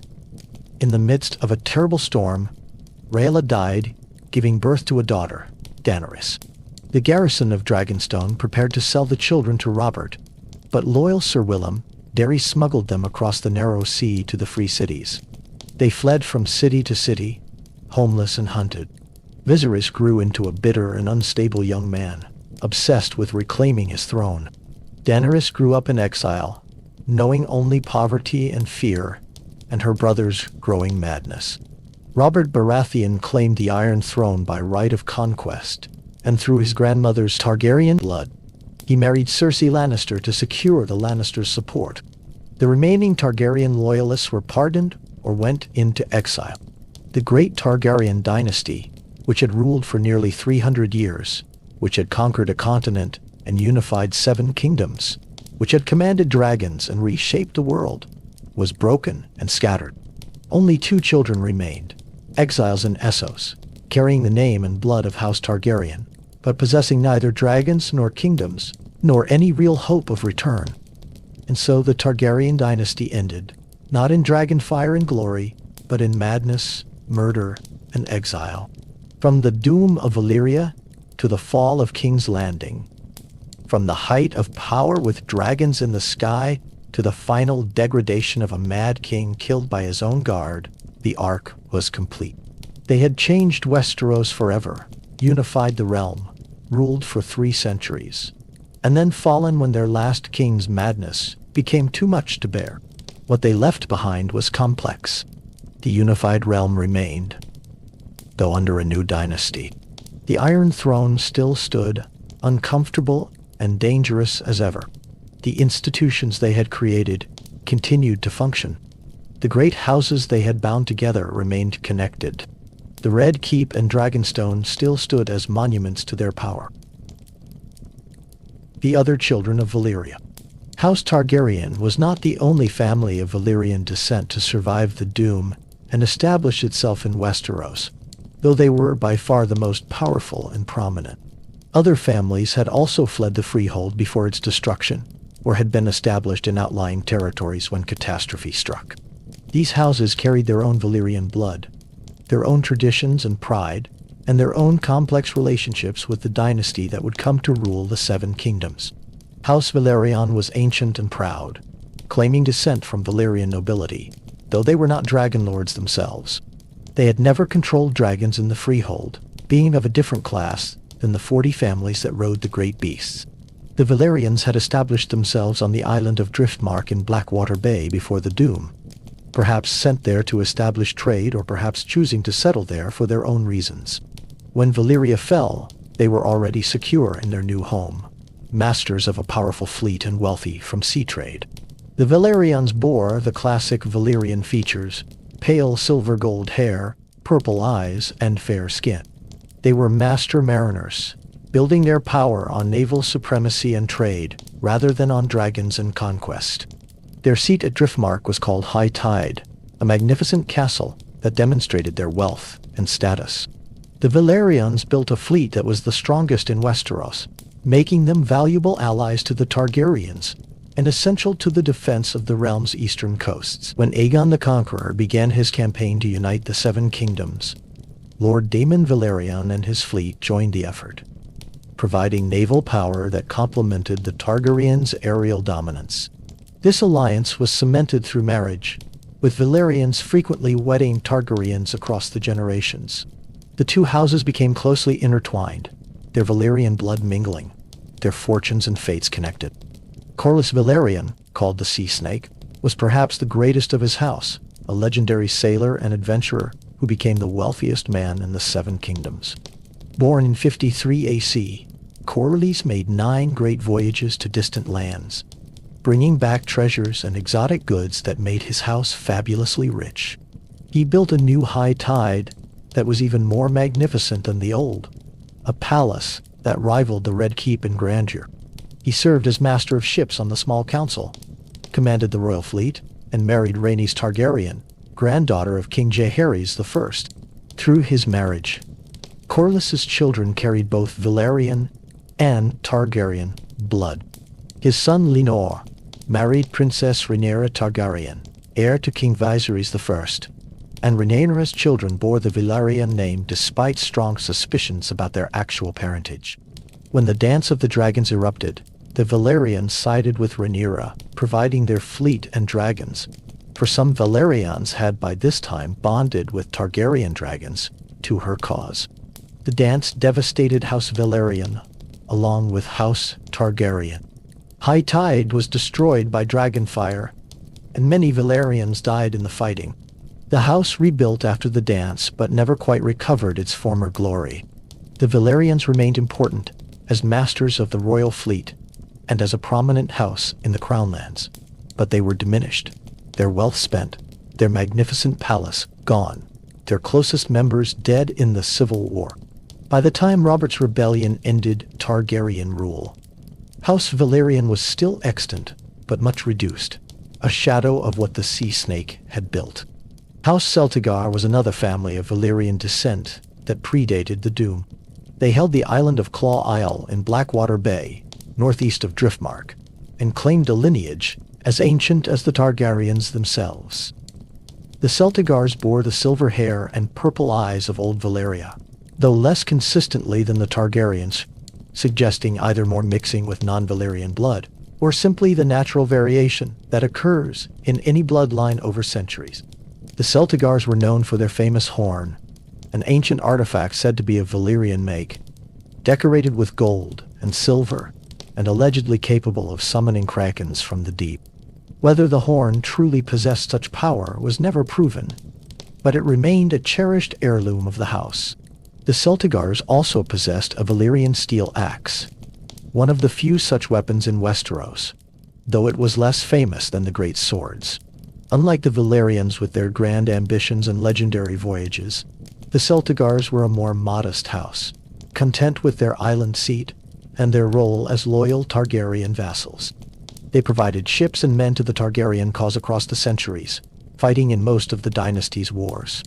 in the midst of a terrible storm, Rhaella died, giving birth to a daughter, Daenerys. The garrison of Dragonstone prepared to sell the children to Robert, but loyal Sir Willem Darry smuggled them across the narrow sea to the free cities. They fled from city to city, homeless and hunted. Viserys grew into a bitter and unstable young man, obsessed with reclaiming his throne. Daenerys grew up in exile, knowing only poverty and fear, and her brother's growing madness. Robert Baratheon claimed the Iron Throne by right of conquest, and through his grandmother's Targaryen blood. He married Cersei Lannister to secure the Lannisters' support. The remaining Targaryen loyalists were pardoned or went into exile. The great Targaryen dynasty, which had ruled for nearly 300 years, which had conquered a continent and unified 7 kingdoms, which had commanded dragons and reshaped the world, was broken and scattered. Only 2 children remained, exiles in Essos, carrying the name and blood of House Targaryen, but possessing neither dragons nor kingdoms, nor any real hope of return. And so the Targaryen dynasty ended, not in dragonfire and glory, but in madness, murder, and exile. From the doom of Valyria to the fall of King's Landing. From the height of power with dragons in the sky to the final degradation of a mad king killed by his own guard, the arc was complete. They had changed Westeros forever, unified the realm, ruled for 3 centuries, and then fallen when their last king's madness became too much to bear. What they left behind was complex. The unified realm remained, though under a new dynasty. The Iron Throne still stood, uncomfortable and dangerous as ever. The institutions they had created continued to function. The great houses they had bound together remained connected. The Red Keep and Dragonstone still stood as monuments to their power. The other children of Valyria. House Targaryen was not the only family of Valyrian descent to survive the Doom and establish itself in Westeros, though they were by far the most powerful and prominent. Other families had also fled the Freehold before its destruction, or had been established in outlying territories when catastrophe struck. These houses carried their own Valyrian blood, their own traditions and pride, and their own complex relationships with the dynasty that would come to rule the 7 kingdoms. House Velaryon was ancient and proud, claiming descent from Valyrian nobility, though they were not dragonlords themselves. They had never controlled dragons in the Freehold, being of a different class than the 40 families that rode the great beasts. The Valyrians had established themselves on the island of Driftmark in Blackwater Bay before the Doom, perhaps sent there to establish trade or perhaps choosing to settle there for their own reasons. When Valyria fell, they were already secure in their new home, masters of a powerful fleet and wealthy from sea trade. The Valyrians bore the classic Valyrian features: pale silver-gold hair, purple eyes, and fair skin. They were master mariners, building their power on naval supremacy and trade, rather than on dragons and conquest. Their seat at Driftmark was called High Tide, a magnificent castle that demonstrated their wealth and status. The Valyrians built a fleet that was the strongest in Westeros, making them valuable allies to the Targaryens, and essential to the defense of the realm's eastern coasts. When Aegon the Conqueror began his campaign to unite the 7 kingdoms, Lord Daemon Valyrian and his fleet joined the effort, providing naval power that complemented the Targaryens' aerial dominance. This alliance was cemented through marriage, with Valyrians frequently wedding Targaryens across the generations. The 2 houses became closely intertwined, their Valyrian blood mingling, their fortunes and fates connected. Corlys Velaryon, called the Sea Snake, was perhaps the greatest of his house, a legendary sailor and adventurer who became the wealthiest man in the 7 kingdoms. Born in 53 AC, Corlys made 9 great voyages to distant lands, bringing back treasures and exotic goods that made his house fabulously rich. He built a new High Tide that was even more magnificent than the old, a palace that rivaled the Red Keep in grandeur. He served as master of ships on the Small Council, commanded the royal fleet, and married Rhaenys Targaryen, granddaughter of King Jaehaerys I. Through his marriage, Corlys's children carried both Valyrian and Targaryen blood. His son Lenor married Princess Rhaenyra Targaryen, heir to King Viserys I, and Rhaenyra's children bore the Valyrian name despite strong suspicions about their actual parentage. When the Dance of the Dragons erupted, the Valyrians sided with Rhaenyra, providing their fleet and dragons, for some Valyrians had by this time bonded with Targaryen dragons to her cause. The dance devastated House Valyrian, along with House Targaryen. High Tide was destroyed by dragonfire, and many Valyrians died in the fighting. The house rebuilt after the dance but never quite recovered its former glory. The Valyrians remained important as masters of the royal fleet and as a prominent house in the Crownlands, but they were diminished, their wealth spent, their magnificent palace gone, their closest members dead in the Civil War. By the time Robert's rebellion ended Targaryen rule, House Valyrian was still extant, but much reduced, a shadow of what the Sea Snake had built. House Celtigar was another family of Valyrian descent that predated the Doom. They held the island of Claw Isle in Blackwater Bay, northeast of Driftmark, and claimed a lineage as ancient as the Targaryens themselves. The Celtigars bore the silver hair and purple eyes of old Valyria, though less consistently than the Targaryens, suggesting either more mixing with non-Valyrian blood, or simply the natural variation that occurs in any bloodline over centuries. The Celtigars were known for their famous horn, an ancient artifact said to be of Valyrian make, decorated with gold and silver, and allegedly capable of summoning krakens from the deep. Whether the horn truly possessed such power was never proven, but it remained a cherished heirloom of the house. The Celtigars also possessed a Valyrian steel axe, one of the few such weapons in Westeros, though it was less famous than the great swords. Unlike the Valyrians with their grand ambitions and legendary voyages, the Celtigars were a more modest house, content with their island seat and their role as loyal Targaryen vassals. They provided ships and men to the Targaryen cause across the centuries, fighting in most of the dynasty's wars.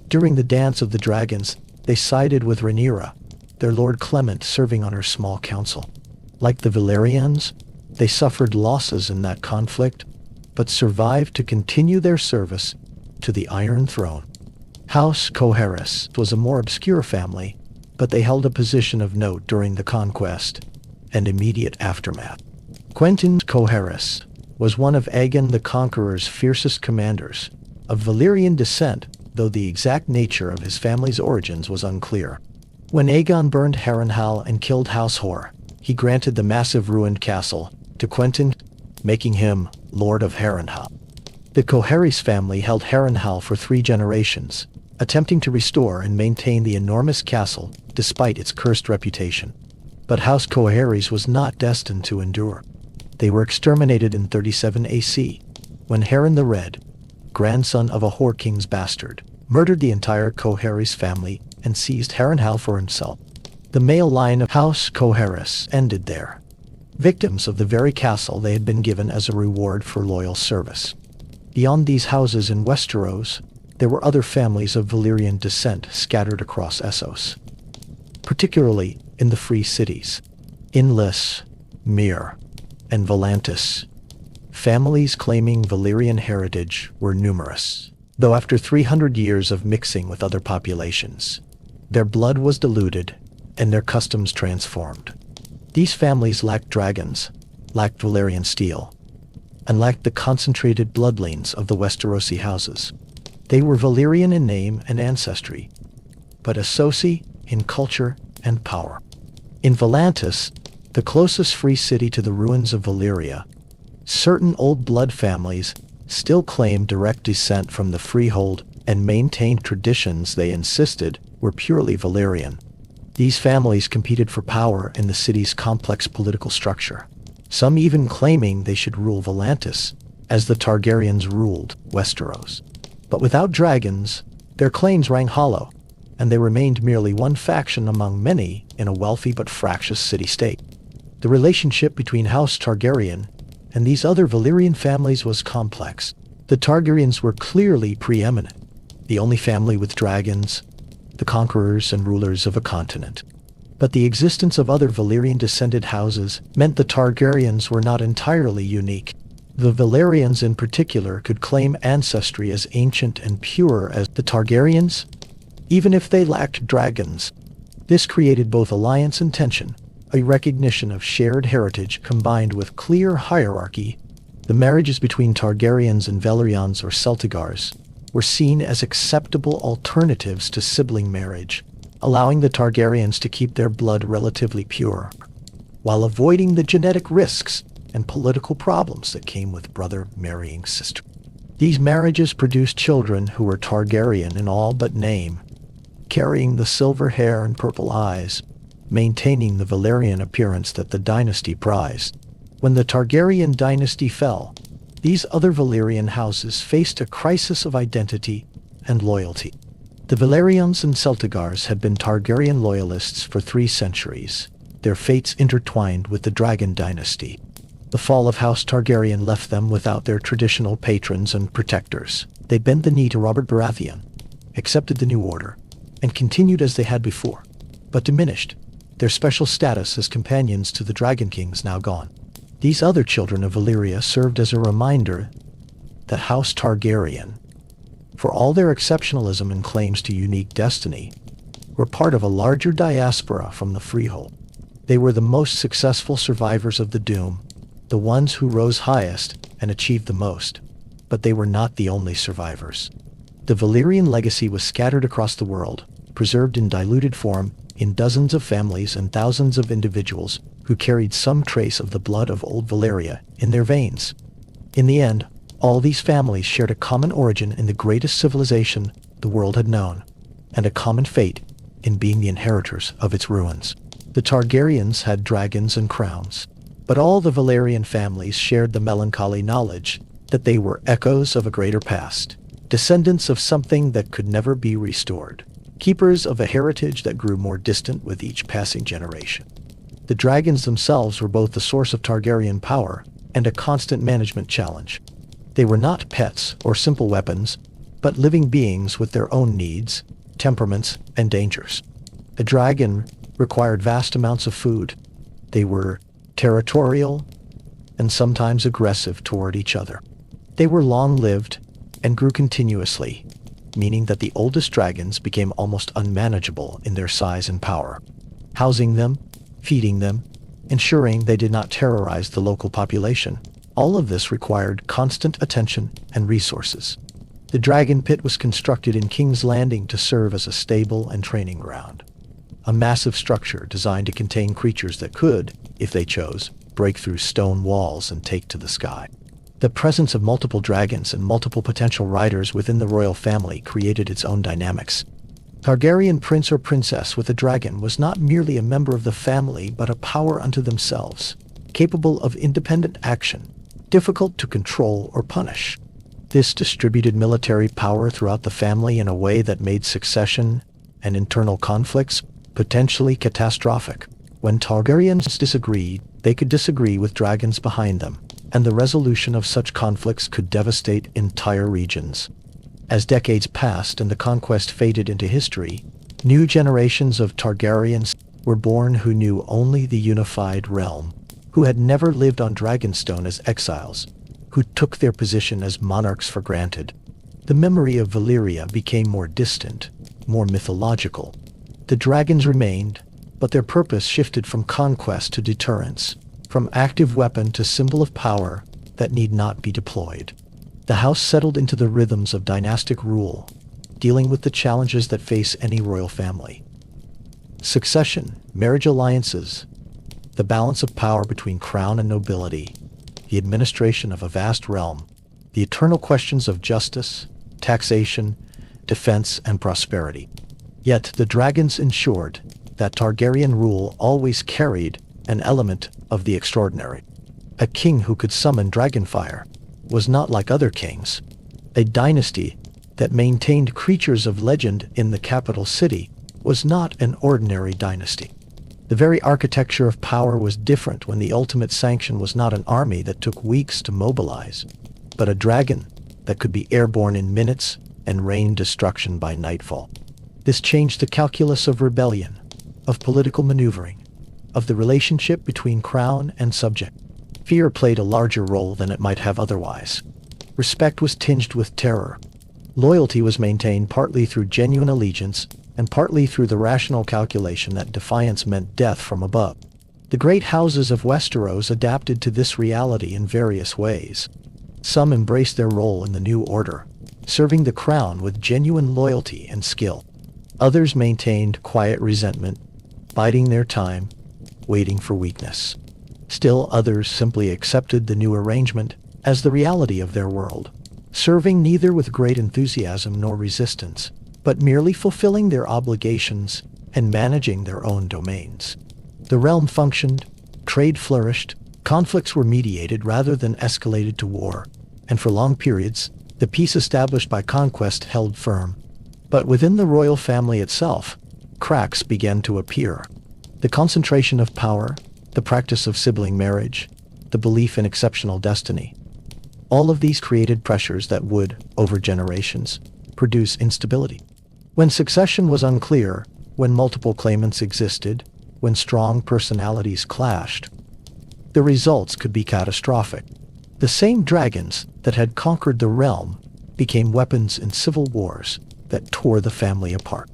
During the Dance of the Dragons, they sided with Rhaenyra, their Lord Clement serving on her small council. Like the Valyrians, they suffered losses in that conflict, but survived to continue their service to the Iron Throne. House Targaryen was a more obscure family, but they held a position of note during the Conquest and immediate aftermath. Quentyn Targaryen was one of Aegon the Conqueror's fiercest commanders, of Valyrian descent, though the exact nature of his family's origins was unclear. When Aegon burned Harrenhal and killed House Hor, he granted the massive ruined castle to Quentyn, making him Lord of Harrenhal. The Targaryen family held Harrenhal for 3 generations, attempting to restore and maintain the enormous castle despite its cursed reputation. But House Targaryen was not destined to endure. They were exterminated in 37 AC, when Harren the Red, grandson of a Hor king's bastard, murdered the entire Targaryen family and seized Harrenhal for himself. The male line of House Targaryen ended there, victims of the very castle they had been given as a reward for loyal service. Beyond these houses in Westeros, there were other families of Valyrian descent scattered across Essos, particularly in the Free Cities, Inlis, Myr, and Volantis. Families claiming Valyrian heritage were numerous, though after 300 years of mixing with other populations, their blood was diluted and their customs transformed. These families lacked dragons, lacked Valyrian steel, and lacked the concentrated bloodlines of the Westerosi houses. They were Valyrian in name and ancestry, but Essosi in culture and power. In Volantis, the closest free city to the ruins of Valyria, certain old blood families still claimed direct descent from the Freehold and maintained traditions they insisted were purely Valyrian. These families competed for power in the city's complex political structure, some even claiming they should rule Volantis as the Targaryens ruled Westeros. But without dragons, their claims rang hollow, and they remained merely one faction among many in a wealthy but fractious city-state. The relationship between House Targaryen and these other Valyrian families was complex. The Targaryens were clearly preeminent, the only family with dragons, the conquerors and rulers of a continent. But the existence of other Valyrian-descended houses meant the Targaryens were not entirely unique. The Valyrians in particular could claim ancestry as ancient and pure as the Targaryens, even if they lacked dragons. This created both alliance and tension, a recognition of shared heritage combined with clear hierarchy. The marriages between Targaryens and Valyrians or Celtigars were seen as acceptable alternatives to sibling marriage, allowing the Targaryens to keep their blood relatively pure, while avoiding the genetic risks and political problems that came with brother marrying sister. These marriages produced children who were Targaryen in all but name, carrying the silver hair and purple eyes, maintaining the Valyrian appearance that the dynasty prized. When the Targaryen dynasty fell, these other Valyrian houses faced a crisis of identity and loyalty. The Valyrians and Celtigars had been Targaryen loyalists for 3 centuries, their fates intertwined with the Dragon dynasty. The fall of House Targaryen left them without their traditional patrons and protectors. They bent the knee to Robert Baratheon, accepted the new order, and continued as they had before, but diminished their special status as companions to the Dragon Kings now gone. These other children of Valyria served as a reminder that House Targaryen, for all their exceptionalism and claims to unique destiny, were part of a larger diaspora from the Freehold. They were the most successful survivors of the Doom, the ones who rose highest and achieved the most. But they were not the only survivors. The Valyrian legacy was scattered across the world, preserved in diluted form in dozens of families and thousands of individuals who carried some trace of the blood of old Valyria in their veins. In the end, all these families shared a common origin in the greatest civilization the world had known, and a common fate in being the inheritors of its ruins. The Targaryens had dragons and crowns, but all the Valyrian families shared the melancholy knowledge that they were echoes of a greater past, descendants of something that could never be restored, keepers of a heritage that grew more distant with each passing generation. The dragons themselves were both the source of Targaryen power and a constant management challenge. They were not pets or simple weapons, but living beings with their own needs, temperaments, and dangers. A dragon required vast amounts of food. They were territorial and sometimes aggressive toward each other. They were long-lived and grew continuously, meaning that the oldest dragons became almost unmanageable in their size and power. Housing them, feeding them, ensuring they did not terrorize the local population, all of this required constant attention and resources. The dragon pit was constructed in King's Landing to serve as a stable and training ground. A massive structure designed to contain creatures that could, if they chose, break through stone walls and take to the sky. The presence of multiple dragons and multiple potential riders within the royal family created its own dynamics. Targaryen prince or princess with a dragon was not merely a member of the family but a power unto themselves, capable of independent action, difficult to control or punish. This distributed military power throughout the family in a way that made succession and internal conflicts potentially catastrophic. When Targaryens disagreed, they could disagree with dragons behind them, and the resolution of such conflicts could devastate entire regions. As decades passed and the conquest faded into history, new generations of Targaryens were born who knew only the unified realm, who had never lived on Dragonstone as exiles, who took their position as monarchs for granted. The memory of Valyria became more distant, more mythological. The dragons remained, but their purpose shifted from conquest to deterrence, from active weapon to symbol of power that need not be deployed. The house settled into the rhythms of dynastic rule, dealing with the challenges that face any royal family. Succession, marriage alliances, the balance of power between crown and nobility, the administration of a vast realm, the eternal questions of justice, taxation, defense, and prosperity. Yet the dragons ensured that Targaryen rule always carried an element of the extraordinary. A king who could summon dragonfire was not like other kings. A dynasty that maintained creatures of legend in the capital city was not an ordinary dynasty. The very architecture of power was different when the ultimate sanction was not an army that took weeks to mobilize, but a dragon that could be airborne in minutes and rain destruction by nightfall. This changed the calculus of rebellion, of political maneuvering, of the relationship between crown and subject. Fear played a larger role than it might have otherwise. Respect was tinged with terror. Loyalty was maintained partly through genuine allegiance and partly through the rational calculation that defiance meant death from above. The great houses of Westeros adapted to this reality in various ways. Some embraced their role in the new order, serving the crown with genuine loyalty and skill. Others maintained quiet resentment, biding their time, waiting for weakness. Still others simply accepted the new arrangement as the reality of their world, serving neither with great enthusiasm nor resistance, but merely fulfilling their obligations and managing their own domains. The realm functioned, trade flourished, conflicts were mediated rather than escalated to war, and for long periods, the peace established by conquest held firm. But within the royal family itself, cracks began to appear. The concentration of power, the practice of sibling marriage, the belief in exceptional destiny. All of these created pressures that would, over generations, produce instability. When succession was unclear, when multiple claimants existed, when strong personalities clashed, the results could be catastrophic. The same dragons that had conquered the realm became weapons in civil wars that tore the family apart.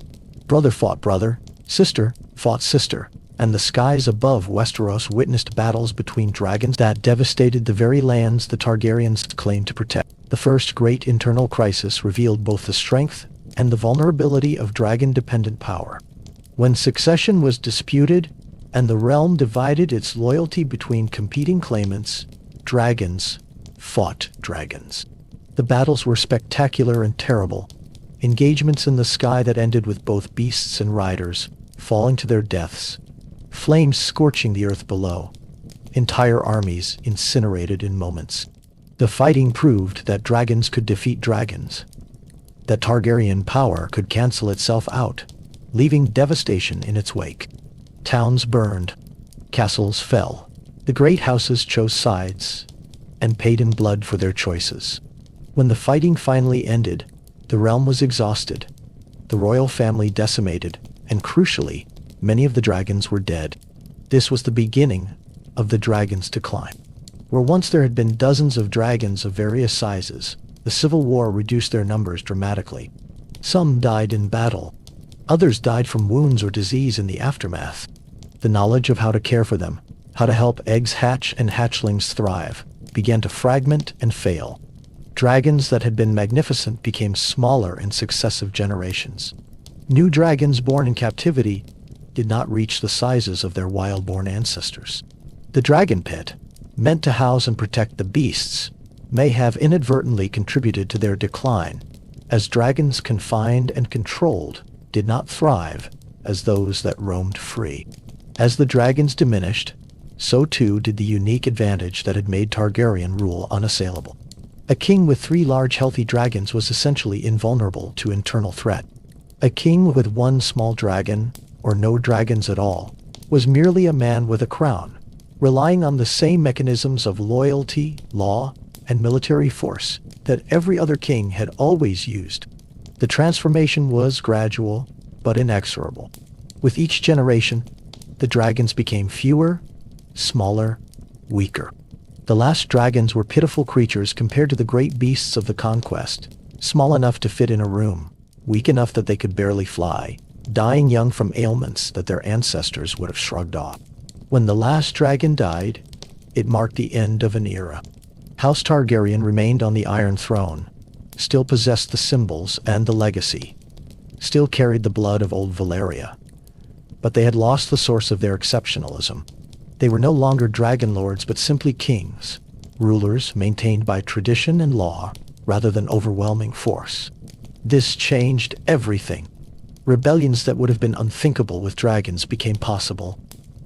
Brother fought brother, sister fought sister, and the skies above Westeros witnessed battles between dragons that devastated the very lands the Targaryens claimed to protect. The first great internal crisis revealed both the strength and the vulnerability of dragon-dependent power. When succession was disputed, and the realm divided its loyalty between competing claimants, dragons fought dragons. The battles were spectacular and terrible. Engagements in the sky that ended with both beasts and riders falling to their deaths, flames scorching the earth below, entire armies incinerated in moments. The fighting proved that dragons could defeat dragons, that Targaryen power could cancel itself out, leaving devastation in its wake. Towns burned, castles fell. The great houses chose sides and paid in blood for their choices. When the fighting finally ended, the realm was exhausted, the royal family decimated, and crucially, many of the dragons were dead. This was the beginning of the dragon's decline. Where once there had been dozens of dragons of various sizes, the civil war reduced their numbers dramatically. Some died in battle. Others died from wounds or disease in the aftermath. The knowledge of how to care for them, how to help eggs hatch and hatchlings thrive, began to fragment and fail. Dragons that had been magnificent became smaller in successive generations. New dragons born in captivity did not reach the sizes of their wild-born ancestors. The dragon pit, meant to house and protect the beasts, may have inadvertently contributed to their decline, as dragons confined and controlled did not thrive as those that roamed free. As the dragons diminished, so too did the unique advantage that had made Targaryen rule unassailable. A king with 3 large healthy dragons was essentially invulnerable to internal threat. A king with 1 small dragon, or no dragons at all, was merely a man with a crown, relying on the same mechanisms of loyalty, law, and military force that every other king had always used. The transformation was gradual, but inexorable. With each generation, the dragons became fewer, smaller, weaker. The last dragons were pitiful creatures compared to the great beasts of the Conquest, small enough to fit in a room, weak enough that they could barely fly, dying young from ailments that their ancestors would have shrugged off. When the last dragon died, it marked the end of an era. House Targaryen remained on the Iron Throne, still possessed the symbols and the legacy, still carried the blood of old Valyria. But they had lost the source of their exceptionalism. They were no longer dragonlords but simply kings, rulers maintained by tradition and law rather than overwhelming force. This changed everything. Rebellions that would have been unthinkable with dragons became possible.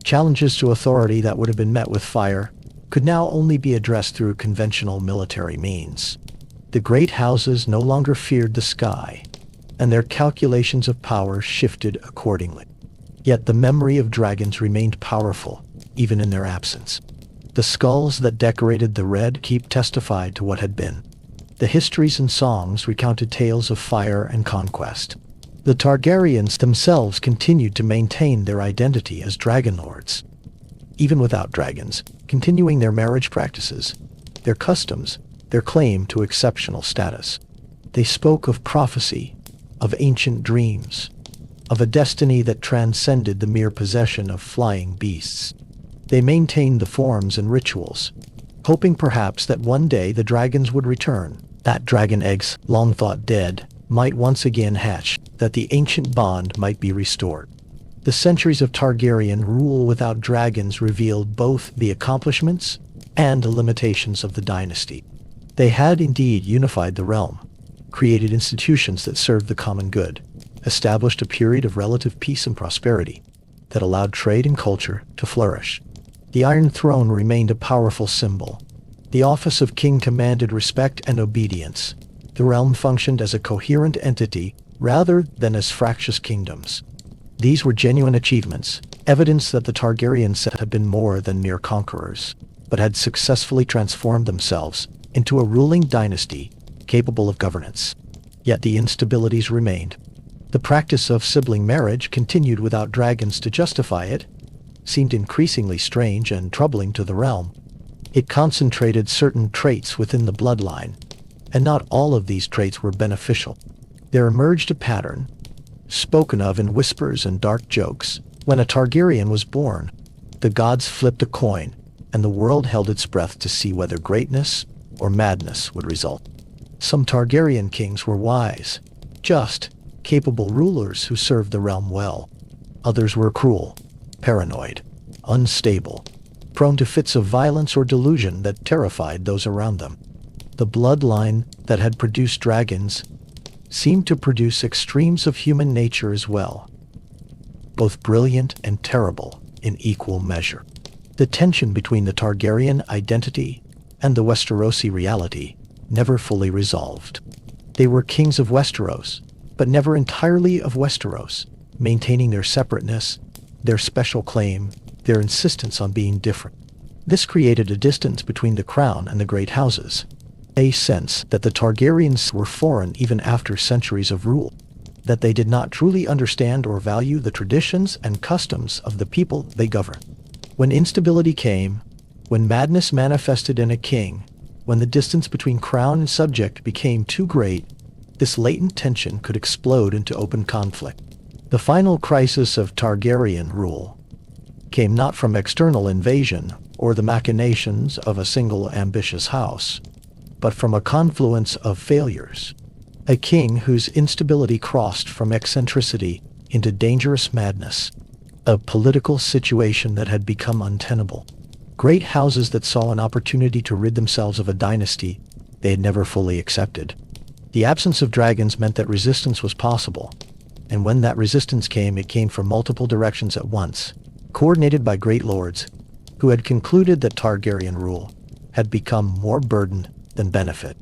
Challenges to authority that would have been met with fire could now only be addressed through conventional military means. The great houses no longer feared the sky, and their calculations of power shifted accordingly. Yet the memory of dragons remained powerful, even in their absence. The skulls that decorated the Red Keep testified to what had been. The histories and songs recounted tales of fire and conquest. The Targaryens themselves continued to maintain their identity as dragonlords, even without dragons, continuing their marriage practices, their customs, their claim to exceptional status. They spoke of prophecy, of ancient dreams, of a destiny that transcended the mere possession of flying beasts. They maintained the forms and rituals, hoping perhaps that one day the dragons would return, that dragon eggs, long thought dead, might once again hatch, that the ancient bond might be restored. The centuries of Targaryen rule without dragons revealed both the accomplishments and the limitations of the dynasty. They had indeed unified the realm, created institutions that served the common good, established a period of relative peace and prosperity that allowed trade and culture to flourish. The Iron Throne remained a powerful symbol. The office of king commanded respect and obedience. The realm functioned as a coherent entity rather than as fractious kingdoms. These were genuine achievements, evidence that the Targaryens had been more than mere conquerors, but had successfully transformed themselves into a ruling dynasty capable of governance. Yet the instabilities remained. The practice of sibling marriage continued without dragons to justify it, seemed increasingly strange and troubling to the realm. It concentrated certain traits within the bloodline, and not all of these traits were beneficial. There emerged a pattern. spoken of in whispers and dark jokes. When a Targaryen was born, the gods flipped a coin, and the world held its breath to see whether greatness or madness would result. Some Targaryen kings were wise, just, capable rulers who served the realm well. Others were cruel, paranoid, unstable, prone to fits of violence or delusion that terrified those around them. The bloodline that had produced dragons seemed to produce extremes of human nature as well, both brilliant and terrible in equal measure. The tension between the Targaryen identity and the Westerosi reality never fully resolved. They were kings of Westeros, but never entirely of Westeros, maintaining their separateness, their special claim, their insistence on being different. This created a distance between the crown and the great houses, a sense that the Targaryens were foreign even after centuries of rule, that they did not truly understand or value the traditions and customs of the people they governed. When instability came, when madness manifested in a king, when the distance between crown and subject became too great, this latent tension could explode into open conflict. The final crisis of Targaryen rule came not from external invasion or the machinations of a single ambitious house, but from a confluence of failures. A king whose instability crossed from eccentricity into dangerous madness, a political situation that had become untenable. Great houses that saw an opportunity to rid themselves of a dynasty they had never fully accepted. The absence of dragons meant that resistance was possible, and when that resistance came, it came from multiple directions at once, coordinated by great lords who had concluded that Targaryen rule had become more burden than benefit.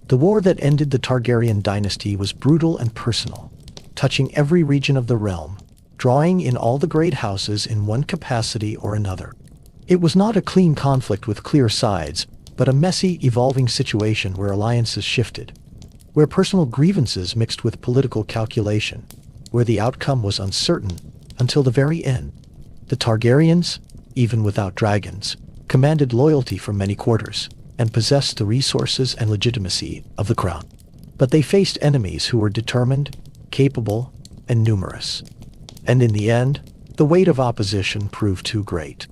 The war that ended the Targaryen dynasty was brutal and personal, touching every region of the realm, drawing in all the great houses in one capacity or another. It was not a clean conflict with clear sides, but a messy, evolving situation where alliances shifted, where personal grievances mixed with political calculation, where the outcome was uncertain until the very end. The Targaryens, even without dragons, commanded loyalty from many quarters and possessed the resources and legitimacy of the crown. But they faced enemies who were determined, capable, and numerous. And in the end, the weight of opposition proved too great.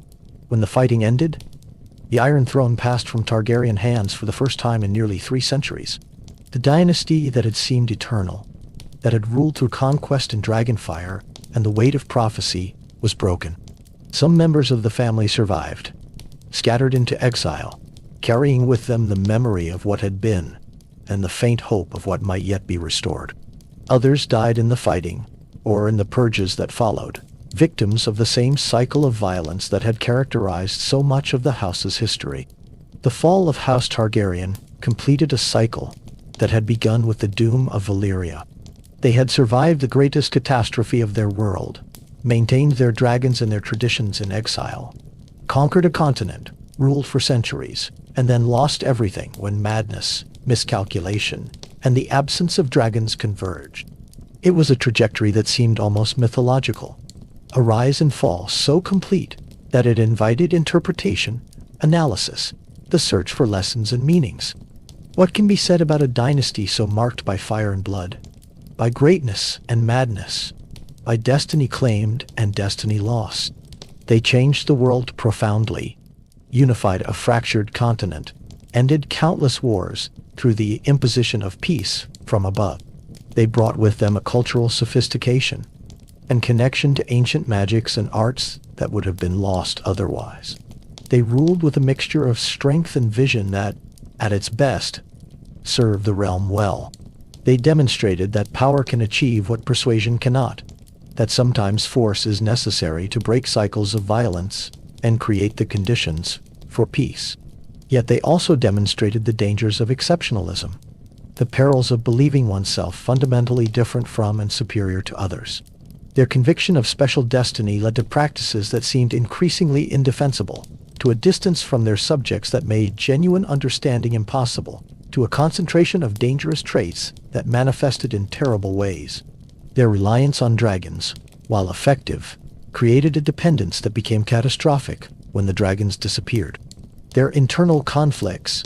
When the fighting ended, the Iron Throne passed from Targaryen hands for the first time in nearly 3 centuries. The dynasty that had seemed eternal, that had ruled through conquest and dragonfire and the weight of prophecy, was broken. Some members of the family survived, scattered into exile, carrying with them the memory of what had been and the faint hope of what might yet be restored. Others died in the fighting, or in the purges that followed, victims of the same cycle of violence that had characterized so much of the house's history. The fall of House Targaryen completed a cycle that had begun with the doom of Valyria. They had survived the greatest catastrophe of their world, maintained their dragons and their traditions in exile, conquered a continent, ruled for centuries, and then lost everything when madness, miscalculation, and the absence of dragons converged. It was a trajectory that seemed almost mythological, a rise and fall so complete that it invited interpretation, analysis, the search for lessons and meanings. What can be said about a dynasty so marked by fire and blood, by greatness and madness, by destiny claimed and destiny lost? They changed the world profoundly, unified a fractured continent, ended countless wars through the imposition of peace from above. They brought with them a cultural sophistication and connection to ancient magics and arts that would have been lost otherwise. They ruled with a mixture of strength and vision that, at its best, served the realm well. They demonstrated that power can achieve what persuasion cannot, that sometimes force is necessary to break cycles of violence and create the conditions for peace. Yet they also demonstrated the dangers of exceptionalism, the perils of believing oneself fundamentally different from and superior to others. Their conviction of special destiny led to practices that seemed increasingly indefensible, to a distance from their subjects that made genuine understanding impossible, to a concentration of dangerous traits that manifested in terrible ways. Their reliance on dragons, while effective, created a dependence that became catastrophic when the dragons disappeared. Their internal conflicts,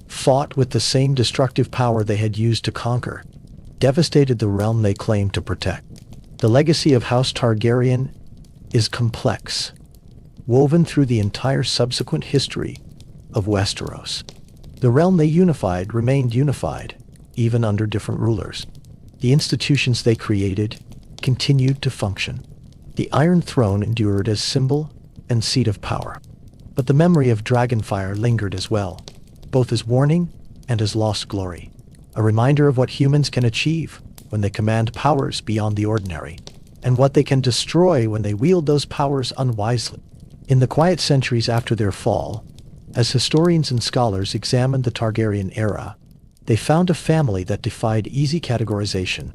fought with the same destructive power they had used to conquer, devastated the realm they claimed to protect. The legacy of House Targaryen is complex, woven through the entire subsequent history of Westeros. The realm they unified remained unified, even under different rulers. The institutions they created continued to function. The Iron Throne endured as symbol and seat of power. But the memory of Dragonfire lingered as well, both as warning and as lost glory, a reminder of what humans can achieve when they command powers beyond the ordinary, and what they can destroy when they wield those powers unwisely. In the quiet centuries after their fall, as historians and scholars examined the Targaryen era, they found a family that defied easy categorization.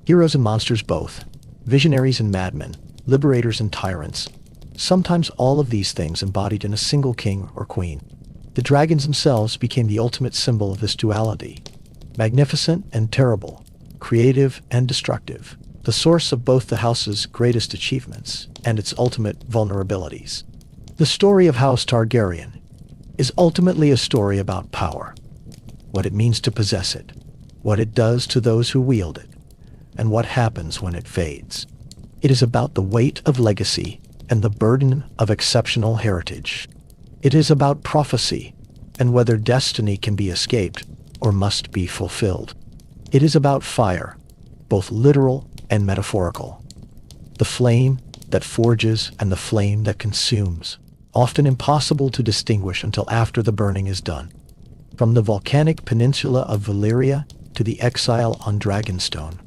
Heroes and monsters both, visionaries and madmen, liberators and tyrants, sometimes all of these things embodied in a single king or queen. The dragons themselves became the ultimate symbol of this duality, magnificent and terrible, creative and destructive, the source of both the house's greatest achievements and its ultimate vulnerabilities. The story of House Targaryen is ultimately a story about power, what it means to possess it, what it does to those who wield it, and what happens when it fades. It is about the weight of legacy and the burden of exceptional heritage. It is about prophecy and whether destiny can be escaped or must be fulfilled. It is about fire, both literal and metaphorical. The flame that forges and the flame that consumes, often impossible to distinguish until after the burning is done. From the volcanic peninsula of Valyria to the exile on Dragonstone,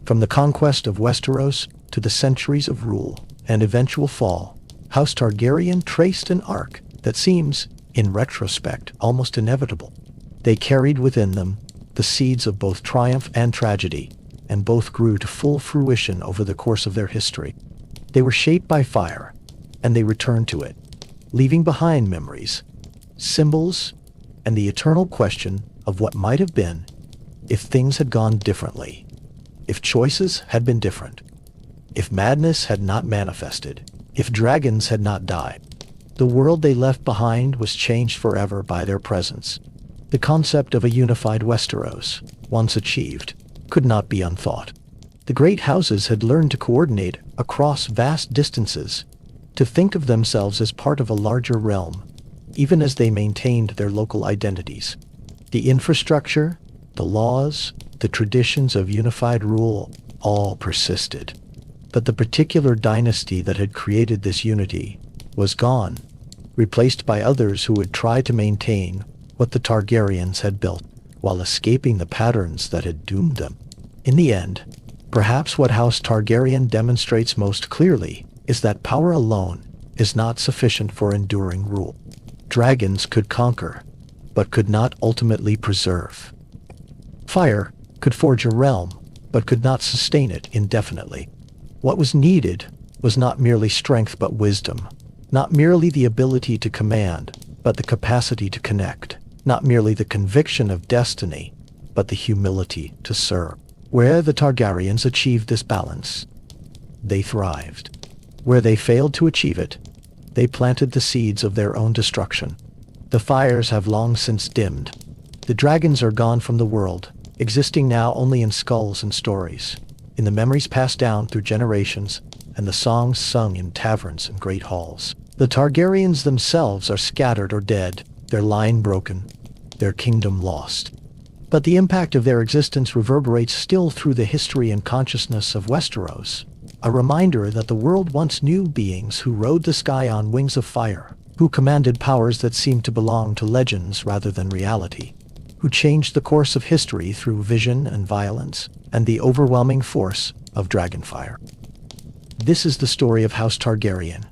from the conquest of Westeros to the centuries of rule and eventual fall, House Targaryen traced an arc that seems, in retrospect, almost inevitable. They carried within them the seeds of both triumph and tragedy, and both grew to full fruition over the course of their history. They were shaped by fire, and they returned to it, leaving behind memories, symbols, and the eternal question of what might have been if things had gone differently, if choices had been different, if madness had not manifested, if dragons had not died. The world they left behind was changed forever by their presence. The concept of a unified Westeros, once achieved, could not be unthought. The great houses had learned to coordinate across vast distances, to think of themselves as part of a larger realm, even as they maintained their local identities. The infrastructure, the laws, the traditions of unified rule all persisted. But the particular dynasty that had created this unity was gone, replaced by others who would try to maintain what the Targaryens had built, while escaping the patterns that had doomed them. In the end, perhaps what House Targaryen demonstrates most clearly is that power alone is not sufficient for enduring rule. Dragons could conquer, but could not ultimately preserve. Fire could forge a realm, but could not sustain it indefinitely. What was needed was not merely strength but wisdom, not merely the ability to command, but the capacity to connect, not merely the conviction of destiny, but the humility to serve. Where the Targaryens achieved this balance, they thrived. Where they failed to achieve it, they planted the seeds of their own destruction. The fires have long since dimmed. The dragons are gone from the world, existing now only in skulls and stories, in the memories passed down through generations, and the songs sung in taverns and great halls. The Targaryens themselves are scattered or dead, their line broken, their kingdom lost. But the impact of their existence reverberates still through the history and consciousness of Westeros, a reminder that the world once knew beings who rode the sky on wings of fire, who commanded powers that seemed to belong to legends rather than reality, who changed the course of history through vision and violence, and the overwhelming force of dragonfire. This is the story of House Targaryen,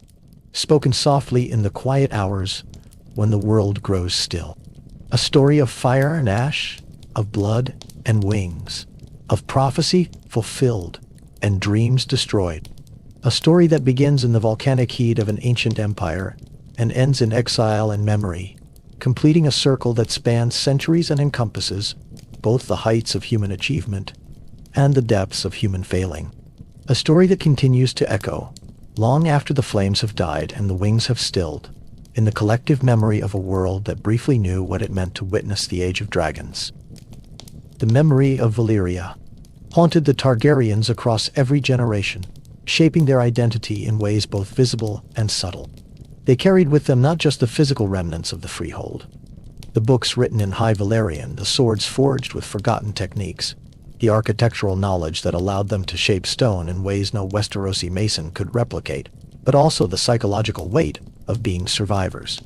spoken softly in the quiet hours when the world grows still. A story of fire and ash, of blood and wings, of prophecy fulfilled and dreams destroyed. A story that begins in the volcanic heat of an ancient empire and ends in exile and memory, completing a circle that spans centuries and encompasses both the heights of human achievement and the depths of human failing. A story that continues to echo, long after the flames have died and the wings have stilled, in the collective memory of a world that briefly knew what it meant to witness the Age of Dragons. The memory of Valyria, haunted the Targaryens across every generation, shaping their identity in ways both visible and subtle. They carried with them not just the physical remnants of the Freehold, the books written in High Valyrian, the swords forged with forgotten techniques, the architectural knowledge that allowed them to shape stone in ways no Westerosi mason could replicate, but also the psychological weight of being survivors.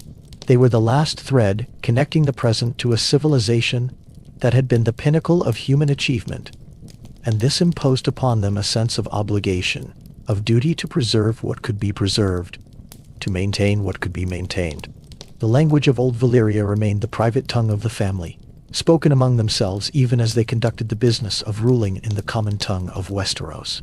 They were the last thread connecting the present to a civilization that had been the pinnacle of human achievement, and this imposed upon them a sense of obligation, of duty to preserve what could be preserved, to maintain what could be maintained. The language of Old Valyria remained the private tongue of the family, spoken among themselves even as they conducted the business of ruling in the common tongue of Westeros.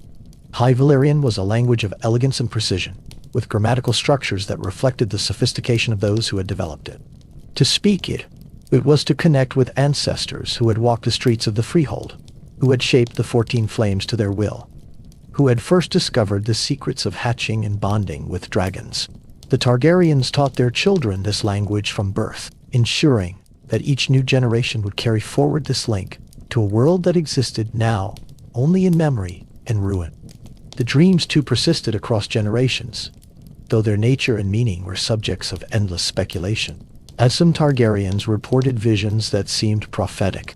High Valyrian was a language of elegance and precision, with grammatical structures that reflected the sophistication of those who had developed it. To speak it was to connect with ancestors who had walked the streets of the Freehold, who had shaped the 14 flames to their will, who had first discovered the secrets of hatching and bonding with dragons. The Targaryens taught their children this language from birth, ensuring that each new generation would carry forward this link to a world that existed now only in memory and ruin. The dreams too persisted across generations, though their nature and meaning were subjects of endless speculation. As some Targaryens reported visions that seemed prophetic,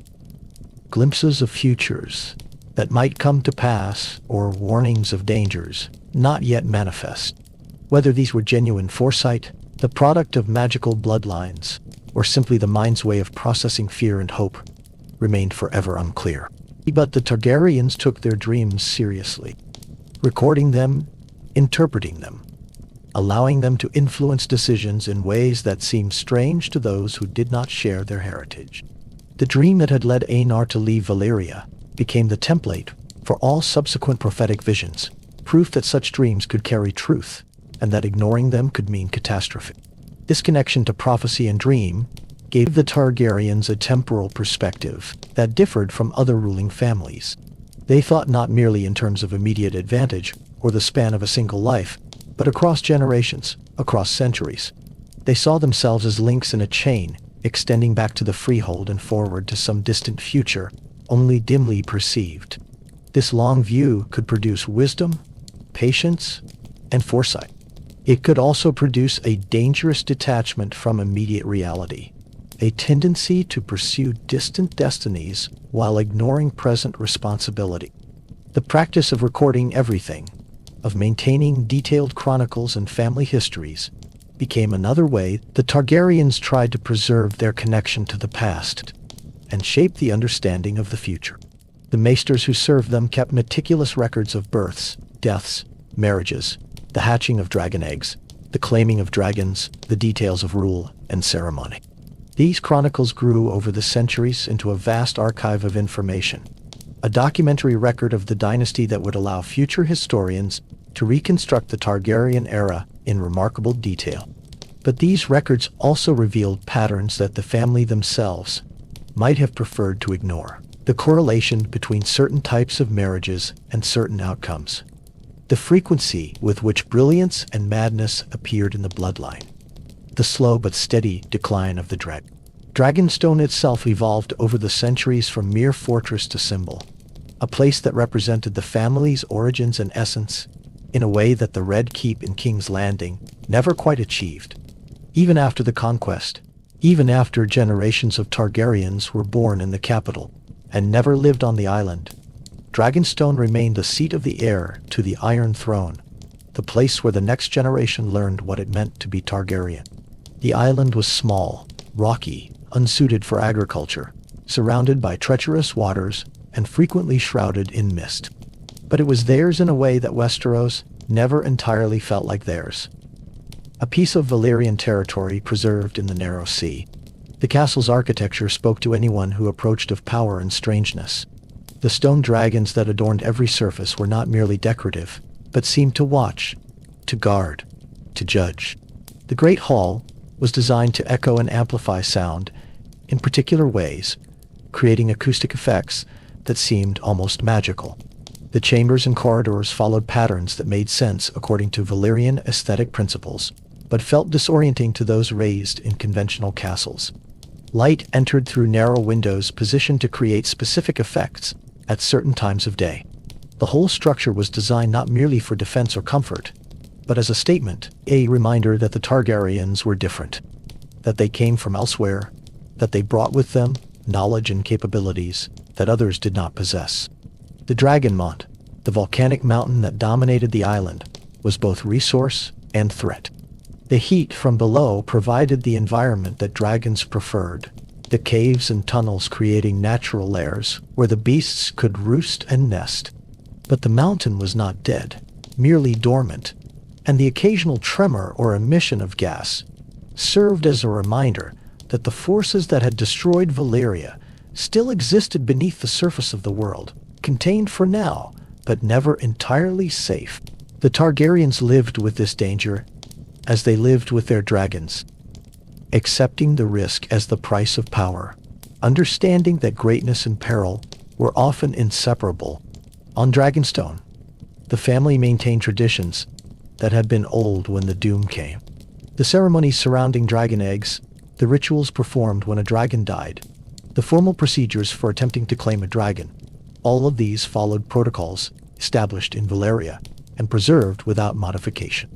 glimpses of futures that might come to pass, or warnings of dangers not yet manifest. Whether these were genuine foresight, the product of magical bloodlines, or simply the mind's way of processing fear and hope, remained forever unclear. But the Targaryens took their dreams seriously, recording them, interpreting them, allowing them to influence decisions in ways that seemed strange to those who did not share their heritage. The dream that had led Aenar to leave Valyria became the template for all subsequent prophetic visions, proof that such dreams could carry truth, and that ignoring them could mean catastrophe. This connection to prophecy and dream gave the Targaryens a temporal perspective that differed from other ruling families. They thought not merely in terms of immediate advantage or the span of a single life, but across generations, across centuries. They saw themselves as links in a chain, extending back to the Freehold and forward to some distant future, only dimly perceived. This long view could produce wisdom, patience, and foresight. It could also produce a dangerous detachment from immediate reality, a tendency to pursue distant destinies while ignoring present responsibility. The practice of recording everything, of maintaining detailed chronicles and family histories, became another way the Targaryens tried to preserve their connection to the past and shape the understanding of the future. The maesters who served them kept meticulous records of births, deaths, marriages, the hatching of dragon eggs, the claiming of dragons, the details of rule and ceremony. These chronicles grew over the centuries into a vast archive of information, a documentary record of the dynasty that would allow future historians to reconstruct the Targaryen era in remarkable detail. But these records also revealed patterns that the family themselves might have preferred to ignore. The correlation between certain types of marriages and certain outcomes. The frequency with which brilliance and madness appeared in the bloodline. The slow but steady decline of the dragon. Dragonstone itself evolved over the centuries from mere fortress to symbol, a place that represented the family's origins and essence, in a way that the Red Keep in King's Landing never quite achieved. Even after the Conquest, even after generations of Targaryens were born in the capital and never lived on the island, Dragonstone remained the seat of the heir to the Iron Throne, the place where the next generation learned what it meant to be Targaryen. The island was small, rocky, unsuited for agriculture, surrounded by treacherous waters and frequently shrouded in mist. But it was theirs in a way that Westeros never entirely felt like theirs. A piece of Valyrian territory preserved in the narrow sea. The castle's architecture spoke to anyone who approached of power and strangeness. The stone dragons that adorned every surface were not merely decorative, but seemed to watch, to guard, to judge. The Great Hall was designed to echo and amplify sound in particular ways, creating acoustic effects that seemed almost magical. The chambers and corridors followed patterns that made sense according to Valyrian aesthetic principles, but felt disorienting to those raised in conventional castles. Light entered through narrow windows positioned to create specific effects, at certain times of day. The whole structure was designed not merely for defense or comfort, but as a statement, a reminder that the Targaryens were different, that they came from elsewhere, that they brought with them knowledge and capabilities that others did not possess. The Dragonmont, the volcanic mountain that dominated the island, was both resource and threat. The heat from below provided the environment that dragons preferred, the caves and tunnels creating natural lairs where the beasts could roost and nest. But the mountain was not dead, merely dormant, and the occasional tremor or emission of gas served as a reminder that the forces that had destroyed Valyria still existed beneath the surface of the world, contained for now, but never entirely safe. The Targaryens lived with this danger as they lived with their dragons, accepting the risk as the price of power, understanding that greatness and peril were often inseparable. On Dragonstone, the family maintained traditions that had been old when the doom came. The ceremonies surrounding dragon eggs, the rituals performed when a dragon died, the formal procedures for attempting to claim a dragon, all of these followed protocols established in Valyria and preserved without modification.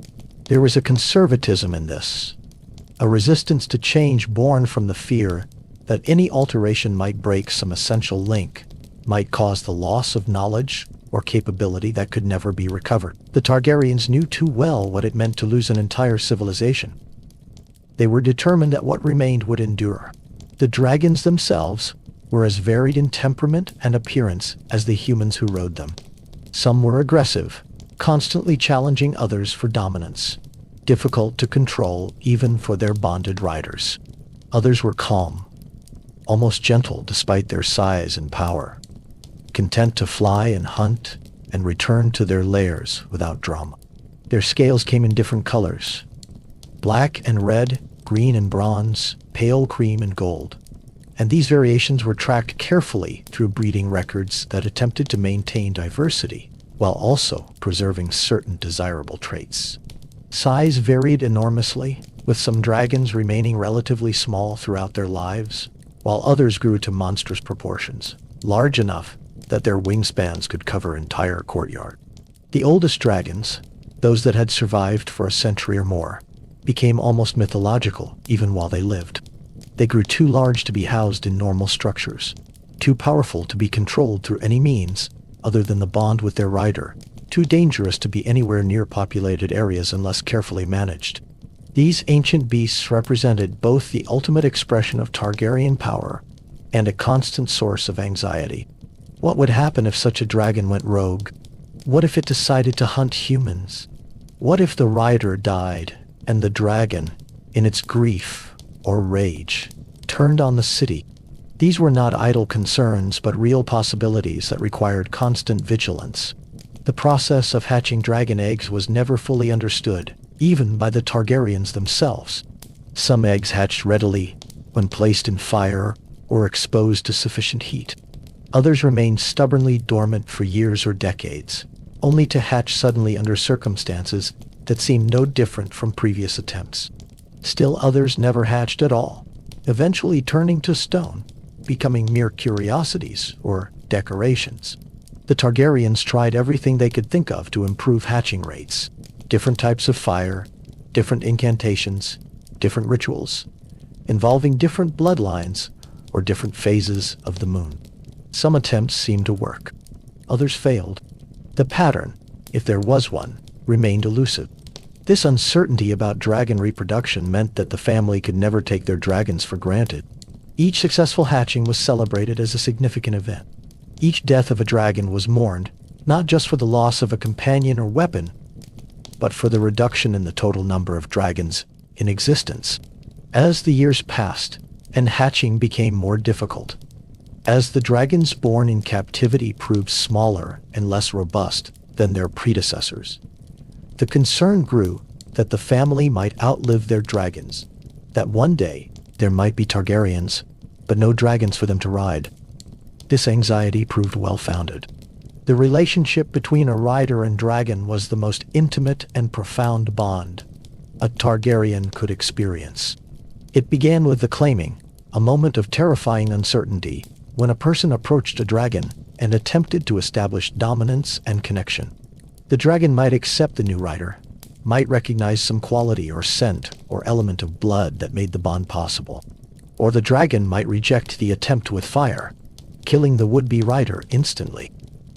There was a conservatism in this, a resistance to change born from the fear that any alteration might break some essential link, might cause the loss of knowledge or capability that could never be recovered. The Targaryens knew too well what it meant to lose an entire civilization. They were determined that what remained would endure. The dragons themselves were as varied in temperament and appearance as the humans who rode them. Some were aggressive, constantly challenging others for dominance, difficult to control even for their bonded riders. Others were calm, almost gentle despite their size and power, content to fly and hunt and return to their lairs without drama. Their scales came in different colors: black and red, green and bronze, pale cream and gold. And these variations were tracked carefully through breeding records that attempted to maintain diversity while also preserving certain desirable traits. Size varied enormously, with some dragons remaining relatively small throughout their lives, while others grew to monstrous proportions, large enough that their wingspans could cover an entire courtyard. The oldest dragons, those that had survived for a century or more, became almost mythological even while they lived. They grew too large to be housed in normal structures, too powerful to be controlled through any means other than the bond with their rider, too dangerous to be anywhere near populated areas unless carefully managed. These ancient beasts represented both the ultimate expression of Targaryen power and a constant source of anxiety. What would happen if such a dragon went rogue? What if it decided to hunt humans? What if the rider died and the dragon, in its grief or rage, turned on the city? These were not idle concerns but real possibilities that required constant vigilance. The process of hatching dragon eggs was never fully understood, even by the Targaryens themselves. Some eggs hatched readily when placed in fire or exposed to sufficient heat. Others remained stubbornly dormant for years or decades, only to hatch suddenly under circumstances that seemed no different from previous attempts. Still others never hatched at all, eventually turning to stone, becoming mere curiosities or decorations. The Targaryens tried everything they could think of to improve hatching rates. Different types of fire, different incantations, different rituals, involving different bloodlines or different phases of the moon. Some attempts seemed to work. Others failed. The pattern, if there was one, remained elusive. This uncertainty about dragon reproduction meant that the family could never take their dragons for granted. Each successful hatching was celebrated as a significant event. Each death of a dragon was mourned, not just for the loss of a companion or weapon, but for the reduction in the total number of dragons in existence. As the years passed, and hatching became more difficult, as the dragons born in captivity proved smaller and less robust than their predecessors, the concern grew that the family might outlive their dragons, that one day there might be Targaryens, but no dragons for them to ride. This anxiety proved well-founded. The relationship between a rider and dragon was the most intimate and profound bond a Targaryen could experience. It began with the claiming, a moment of terrifying uncertainty, when a person approached a dragon and attempted to establish dominance and connection. The dragon might accept the new rider, might recognize some quality or scent or element of blood that made the bond possible. Or the dragon might reject the attempt with fire, killing the would-be rider instantly.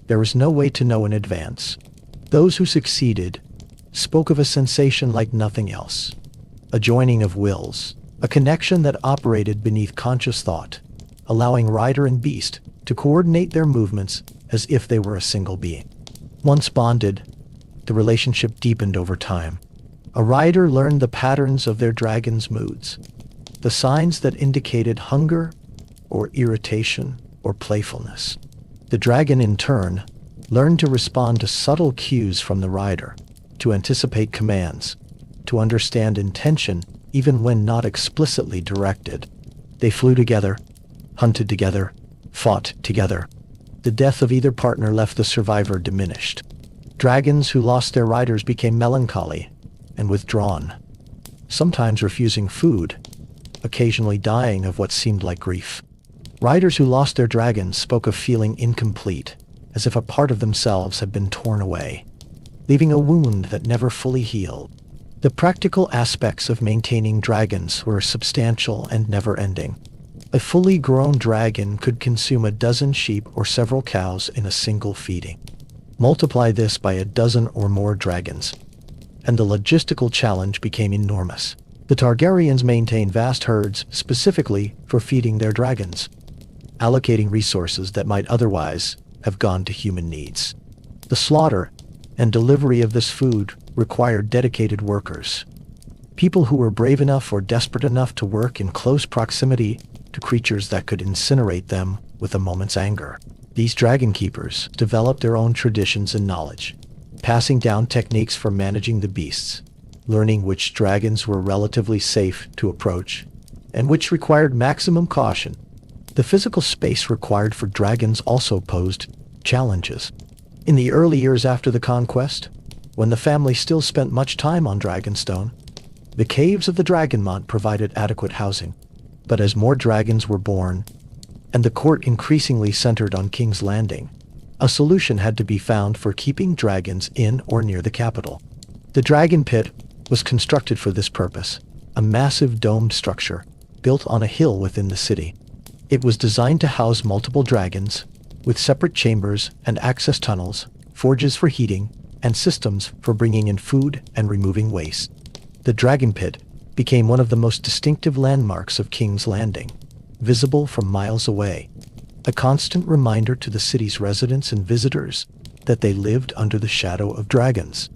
There was no way to know in advance. Those who succeeded spoke of a sensation like nothing else. A joining of wills, a connection that operated beneath conscious thought, allowing rider and beast to coordinate their movements as if they were a single being. Once bonded, the relationship deepened over time. A rider learned the patterns of their dragon's moods, the signs that indicated hunger or irritation or playfulness. The dragon, in turn, learned to respond to subtle cues from the rider, to anticipate commands, to understand intention even when not explicitly directed. They flew together, hunted together, fought together. The death of either partner left the survivor diminished. Dragons who lost their riders became melancholy and withdrawn, sometimes refusing food, occasionally dying of what seemed like grief. Riders who lost their dragons spoke of feeling incomplete, as if a part of themselves had been torn away, leaving a wound that never fully healed. The practical aspects of maintaining dragons were substantial and never-ending. A fully grown dragon could consume a dozen sheep or several cows in a single feeding. Multiply this by a dozen or more dragons, and the logistical challenge became enormous. The Targaryens maintained vast herds specifically for feeding their dragons, allocating resources that might otherwise have gone to human needs. The slaughter and delivery of this food required dedicated workers, people who were brave enough or desperate enough to work in close proximity to creatures that could incinerate them with a moment's anger. These dragon keepers developed their own traditions and knowledge, passing down techniques for managing the beasts, learning which dragons were relatively safe to approach, and which required maximum caution. The physical space required for dragons also posed challenges. In the early years after the conquest, when the family still spent much time on Dragonstone, the caves of the Dragonmont provided adequate housing. But as more dragons were born, and the court increasingly centered on King's Landing, a solution had to be found for keeping dragons in or near the capital. The Dragon Pit was constructed for this purpose, a massive domed structure built on a hill within the city. It was designed to house multiple dragons, with separate chambers and access tunnels, forges for heating, and systems for bringing in food and removing waste. The Dragon Pit became one of the most distinctive landmarks of King's Landing, visible from miles away, a constant reminder to the city's residents and visitors that they lived under the shadow of dragons.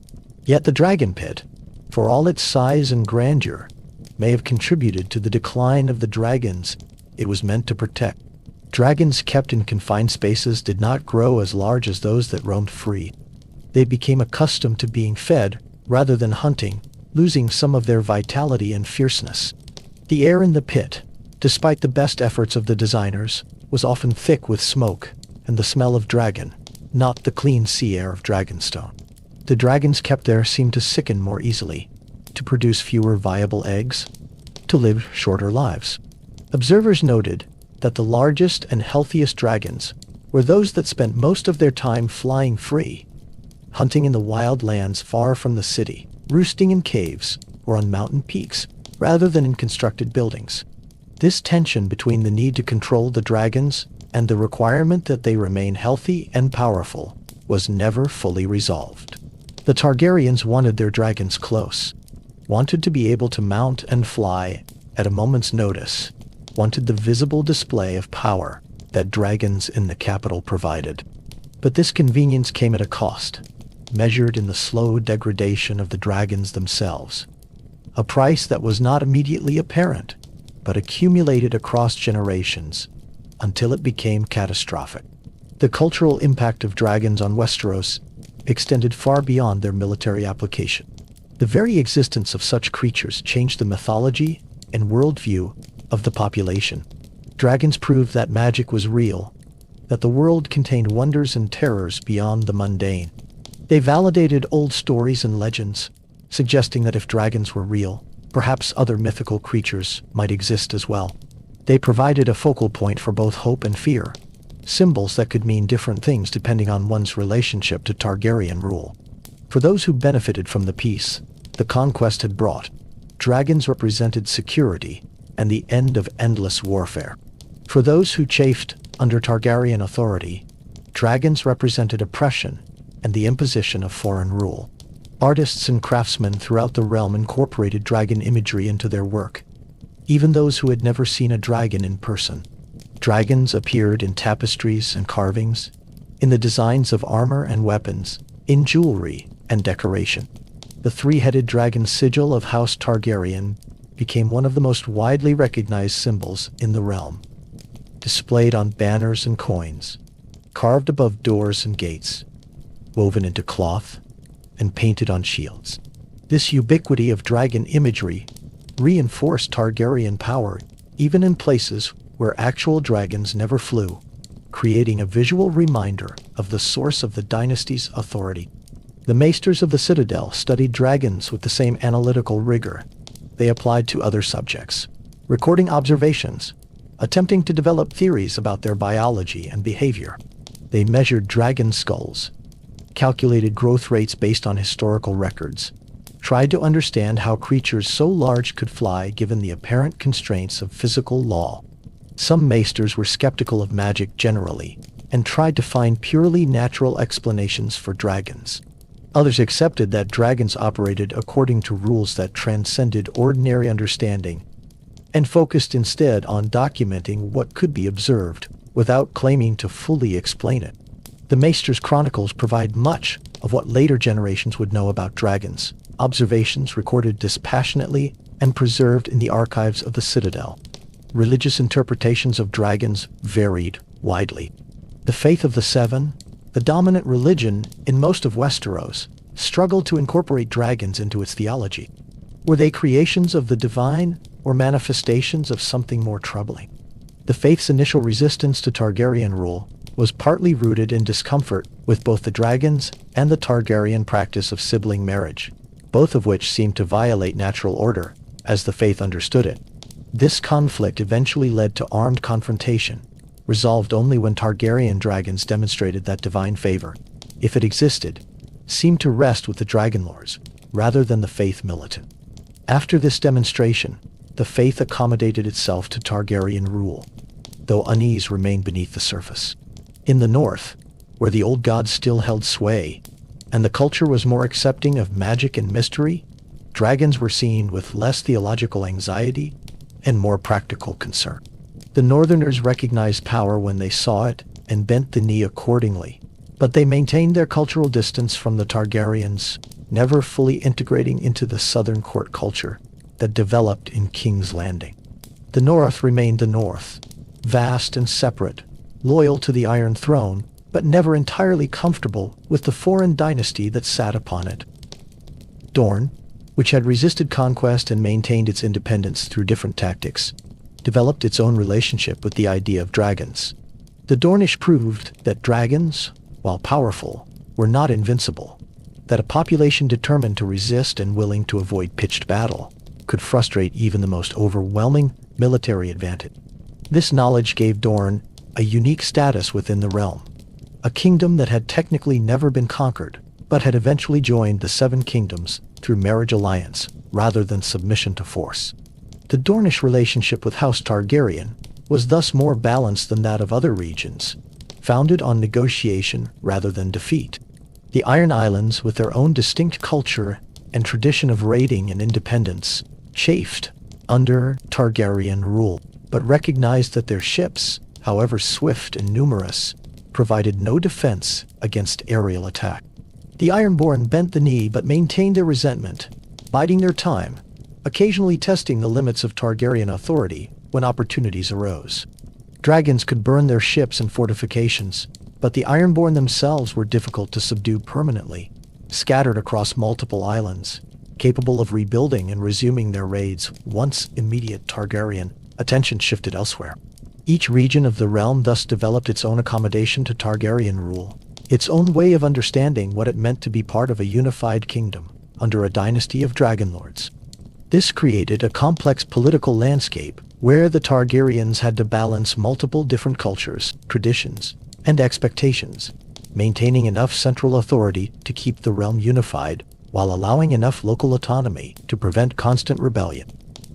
Yet the Dragon Pit, for all its size and grandeur, may have contributed to the decline of the dragons it was meant to protect. Dragons kept in confined spaces did not grow as large as those that roamed free. They became accustomed to being fed rather than hunting, losing some of their vitality and fierceness. The air in the pit, despite the best efforts of the designers, was often thick with smoke and the smell of dragon, not the clean sea air of Dragonstone. The dragons kept there seemed to sicken more easily, to produce fewer viable eggs, to live shorter lives. Observers noted that the largest and healthiest dragons were those that spent most of their time flying free, hunting in the wild lands far from the city, roosting in caves or on mountain peaks, rather than in constructed buildings. This tension between the need to control the dragons and the requirement that they remain healthy and powerful was never fully resolved. The Targaryens wanted their dragons close, wanted to be able to mount and fly at a moment's notice, wanted the visible display of power that dragons in the capital provided. But this convenience came at a cost, measured in the slow degradation of the dragons themselves, a price that was not immediately apparent, but accumulated across generations until it became catastrophic. The cultural impact of dragons on Westeros extended far beyond their military application. The very existence of such creatures changed the mythology and worldview of the population. Dragons proved that magic was real, that the world contained wonders and terrors beyond the mundane. They validated old stories and legends, suggesting that if dragons were real, perhaps other mythical creatures might exist as well. They provided a focal point for both hope and fear, symbols that could mean different things depending on one's relationship to Targaryen rule. For those who benefited from the peace the conquest had brought, dragons represented security and the end of endless warfare. For those who chafed under Targaryen authority, dragons represented oppression and the imposition of foreign rule. Artists and craftsmen throughout the realm incorporated dragon imagery into their work, even those who had never seen a dragon in person. Dragons appeared in tapestries and carvings, in the designs of armor and weapons, in jewelry and decoration. The three-headed dragon sigil of House Targaryen became one of the most widely recognized symbols in the realm. Displayed on banners and coins, carved above doors and gates, woven into cloth, and painted on shields. This ubiquity of dragon imagery reinforced Targaryen power even in places where actual dragons never flew, creating a visual reminder of the source of the dynasty's authority. The maesters of the Citadel studied dragons with the same analytical rigor they applied to other subjects, recording observations, attempting to develop theories about their biology and behavior. They measured dragon skulls, calculated growth rates based on historical records, tried to understand how creatures so large could fly given the apparent constraints of physical law. Some maesters were skeptical of magic generally and tried to find purely natural explanations for dragons. Others accepted that dragons operated according to rules that transcended ordinary understanding and focused instead on documenting what could be observed without claiming to fully explain it. The Maesters' chronicles provide much of what later generations would know about dragons, observations recorded dispassionately and preserved in the archives of the Citadel. Religious interpretations of dragons varied widely. The faith of the Seven, the dominant religion in most of Westeros, struggled to incorporate dragons into its theology. Were they creations of the divine or manifestations of something more troubling? The faith's initial resistance to Targaryen rule was partly rooted in discomfort with both the dragons and the Targaryen practice of sibling marriage, both of which seemed to violate natural order, as the faith understood it. This conflict eventually led to armed confrontation, resolved only when Targaryen dragons demonstrated that divine favor, if it existed, seemed to rest with the dragonlords, rather than the faith militant. After this demonstration, the faith accommodated itself to Targaryen rule, though unease remained beneath the surface. In the north, where the old gods still held sway, and the culture was more accepting of magic and mystery, dragons were seen with less theological anxiety and more practical concern. The Northerners recognized power when they saw it and bent the knee accordingly, but they maintained their cultural distance from the Targaryens, never fully integrating into the Southern court culture that developed in King's Landing. The North remained the North, vast and separate, loyal to the Iron Throne, but never entirely comfortable with the foreign dynasty that sat upon it. Dorne, which had resisted conquest and maintained its independence through different tactics, developed its own relationship with the idea of dragons. The Dornish proved that dragons, while powerful, were not invincible, that a population determined to resist and willing to avoid pitched battle could frustrate even the most overwhelming military advantage. This knowledge gave Dorne a unique status within the realm, a kingdom that had technically never been conquered, but had eventually joined the Seven Kingdoms through marriage alliance rather than submission to force. The Dornish relationship with House Targaryen was thus more balanced than that of other regions, founded on negotiation rather than defeat. The Iron Islands, with their own distinct culture and tradition of raiding and independence, chafed under Targaryen rule, but recognized that their ships, however swift and numerous, provided no defense against aerial attack. The Ironborn bent the knee but maintained their resentment, biding their time, occasionally testing the limits of Targaryen authority when opportunities arose. Dragons could burn their ships and fortifications, but the Ironborn themselves were difficult to subdue permanently, scattered across multiple islands, capable of rebuilding and resuming their raids once immediate Targaryen attention shifted elsewhere. Each region of the realm thus developed its own accommodation to Targaryen rule, its own way of understanding what it meant to be part of a unified kingdom under a dynasty of dragonlords. This created a complex political landscape where the Targaryens had to balance multiple different cultures, traditions, and expectations, maintaining enough central authority to keep the realm unified while allowing enough local autonomy to prevent constant rebellion.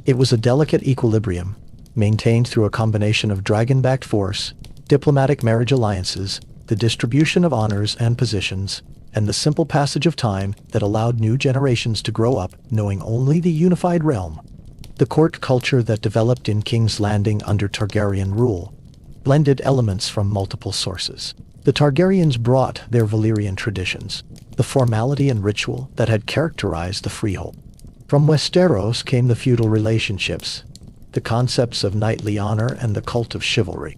It was a delicate equilibrium, maintained through a combination of dragon-backed force, diplomatic marriage alliances, the distribution of honors and positions, and the simple passage of time that allowed new generations to grow up knowing only the unified realm. The court culture that developed in King's Landing under Targaryen rule blended elements from multiple sources. The Targaryens brought their Valyrian traditions, the formality and ritual that had characterized the Freehold. From Westeros came the feudal relationships, the concepts of knightly honor and the cult of chivalry.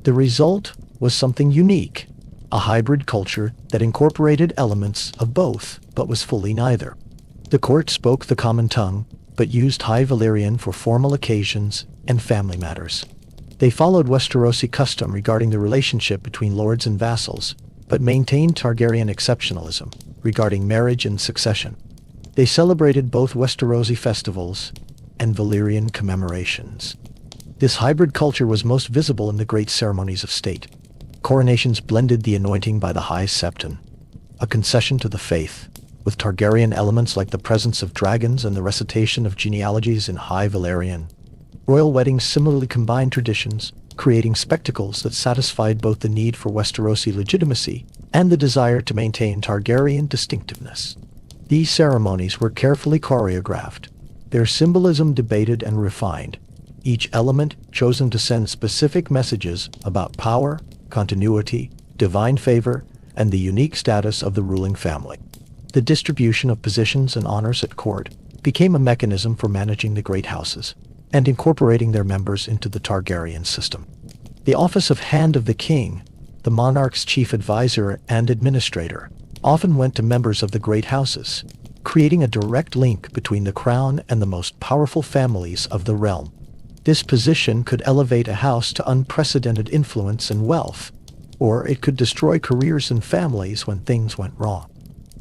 The result was something unique, a hybrid culture that incorporated elements of both but was fully neither. The court spoke the common tongue, but used High Valyrian for formal occasions and family matters. They followed Westerosi custom regarding the relationship between lords and vassals, but maintained Targaryen exceptionalism regarding marriage and succession. They celebrated both Westerosi festivals and Valyrian commemorations. This hybrid culture was most visible in the great ceremonies of state. Coronations blended the anointing by the High Septon, a concession to the faith, with Targaryen elements like the presence of dragons and the recitation of genealogies in High Valyrian. Royal weddings similarly combined traditions, creating spectacles that satisfied both the need for Westerosi legitimacy and the desire to maintain Targaryen distinctiveness. These ceremonies were carefully choreographed, their symbolism debated and refined, each element chosen to send specific messages about power, continuity, divine favor, and the unique status of the ruling family. The distribution of positions and honors at court became a mechanism for managing the great houses and incorporating their members into the Targaryen system. The office of Hand of the King, the monarch's chief advisor and administrator, often went to members of the great houses, creating a direct link between the crown and the most powerful families of the realm. This position could elevate a house to unprecedented influence and wealth, or it could destroy careers and families when things went wrong.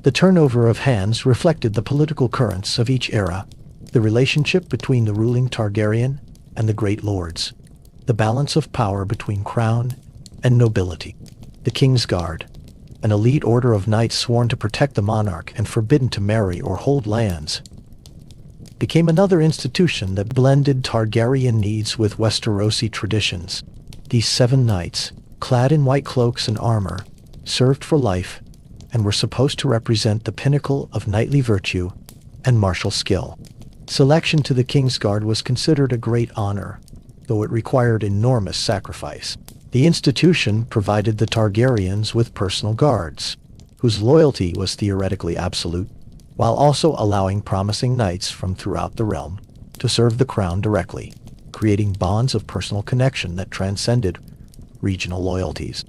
The turnover of hands reflected the political currents of each era, the relationship between the ruling Targaryen and the great lords, the balance of power between crown and nobility. The King's Guard, an elite order of knights sworn to protect the monarch and forbidden to marry or hold lands, became another institution that blended Targaryen needs with Westerosi traditions. These 7 knights, clad in white cloaks and armor, served for life and were supposed to represent the pinnacle of knightly virtue and martial skill. Selection to the King's Guard was considered a great honor, though it required enormous sacrifice. The institution provided the Targaryens with personal guards, whose loyalty was theoretically absolute, while also allowing promising knights from throughout the realm to serve the crown directly, creating bonds of personal connection that transcended regional loyalties.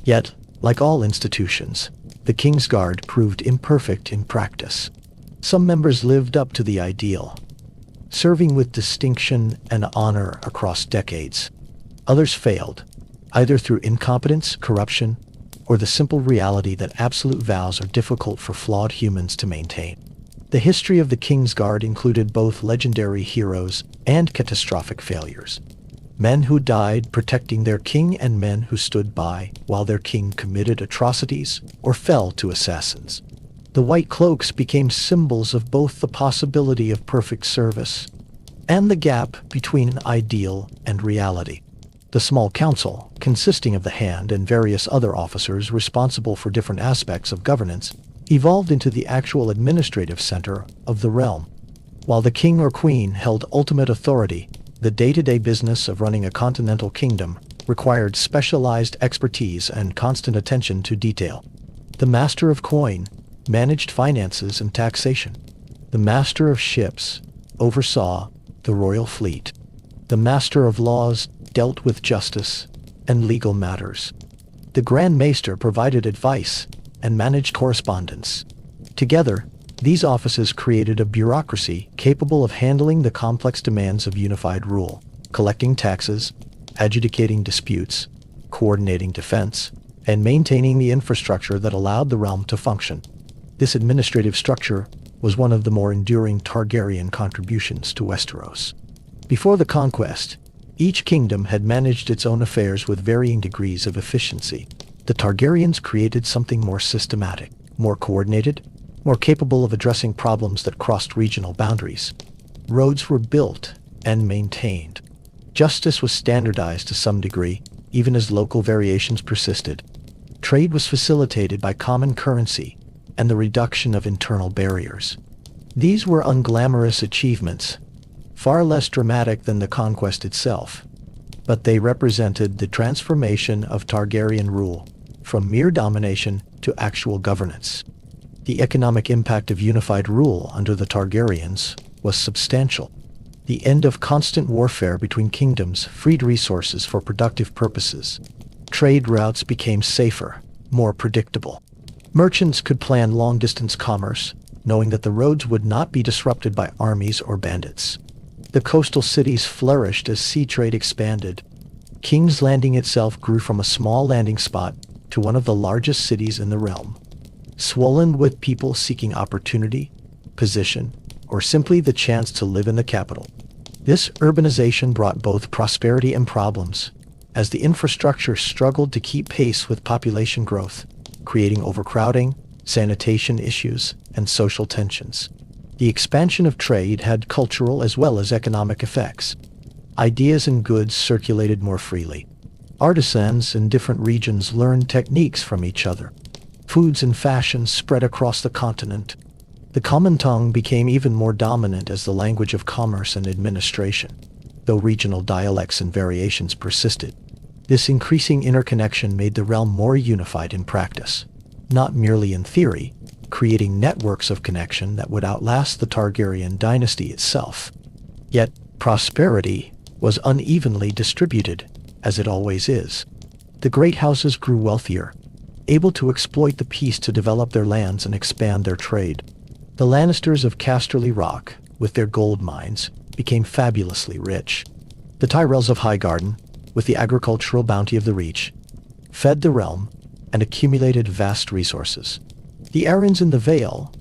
Yet, like all institutions, the King's Guard proved imperfect in practice. Some members lived up to the ideal, serving with distinction and honor across decades. Others failed, either through incompetence, corruption, or the simple reality that absolute vows are difficult for flawed humans to maintain. The history of the King's Guard included both legendary heroes and catastrophic failures. Men who died protecting their king and men who stood by while their king committed atrocities or fell to assassins. The white cloaks became symbols of both the possibility of perfect service and the gap between an ideal and reality. The small council, consisting of the Hand and various other officers responsible for different aspects of governance, evolved into the actual administrative center of the realm. While the king or queen held ultimate authority, the day-to-day business of running a continental kingdom required specialized expertise and constant attention to detail. The Master of Coin managed finances and taxation. The Master of Ships oversaw the royal fleet. The Master of Laws dealt with justice and legal matters. The Grand Maester provided advice and managed correspondence. Together, these offices created a bureaucracy capable of handling the complex demands of unified rule, collecting taxes, adjudicating disputes, coordinating defense, and maintaining the infrastructure that allowed the realm to function. This administrative structure was one of the more enduring Targaryen contributions to Westeros. Before the Conquest, Each kingdom had managed its own affairs with varying degrees of efficiency. The Targaryens created something more systematic, more coordinated, more capable of addressing problems that crossed regional boundaries. Roads were built and maintained. Justice was standardized to some degree, even as local variations persisted. Trade was facilitated by common currency and the reduction of internal barriers. These were unglamorous achievements, far less dramatic than the conquest itself, but they represented the transformation of Targaryen rule from mere domination to actual governance. The economic impact of unified rule under the Targaryens was substantial. The end of constant warfare between kingdoms freed resources for productive purposes. Trade routes became safer, more predictable. Merchants could plan long-distance commerce, knowing that the roads would not be disrupted by armies or bandits. The coastal cities flourished as sea trade expanded. King's Landing itself grew from a small landing spot to one of the largest cities in the realm, swollen with people seeking opportunity, position, or simply the chance to live in the capital. This urbanization brought both prosperity and problems, as the infrastructure struggled to keep pace with population growth, creating overcrowding, sanitation issues, and social tensions. The expansion of trade had cultural as well as economic effects. Ideas and goods circulated more freely. Artisans in different regions learned techniques from each other. Foods and fashions spread across the continent. The common tongue became even more dominant as the language of commerce and administration, though regional dialects and variations persisted. This increasing interconnection made the realm more unified in practice, not merely in theory, creating networks of connection that would outlast the Targaryen dynasty itself. Yet, prosperity was unevenly distributed, as it always is. The great houses grew wealthier, able to exploit the peace to develop their lands and expand their trade. The Lannisters of Casterly Rock, with their gold mines, became fabulously rich. The Tyrells of Highgarden, with the agricultural bounty of the Reach, fed the realm and accumulated vast resources. The Aryans in the Vale,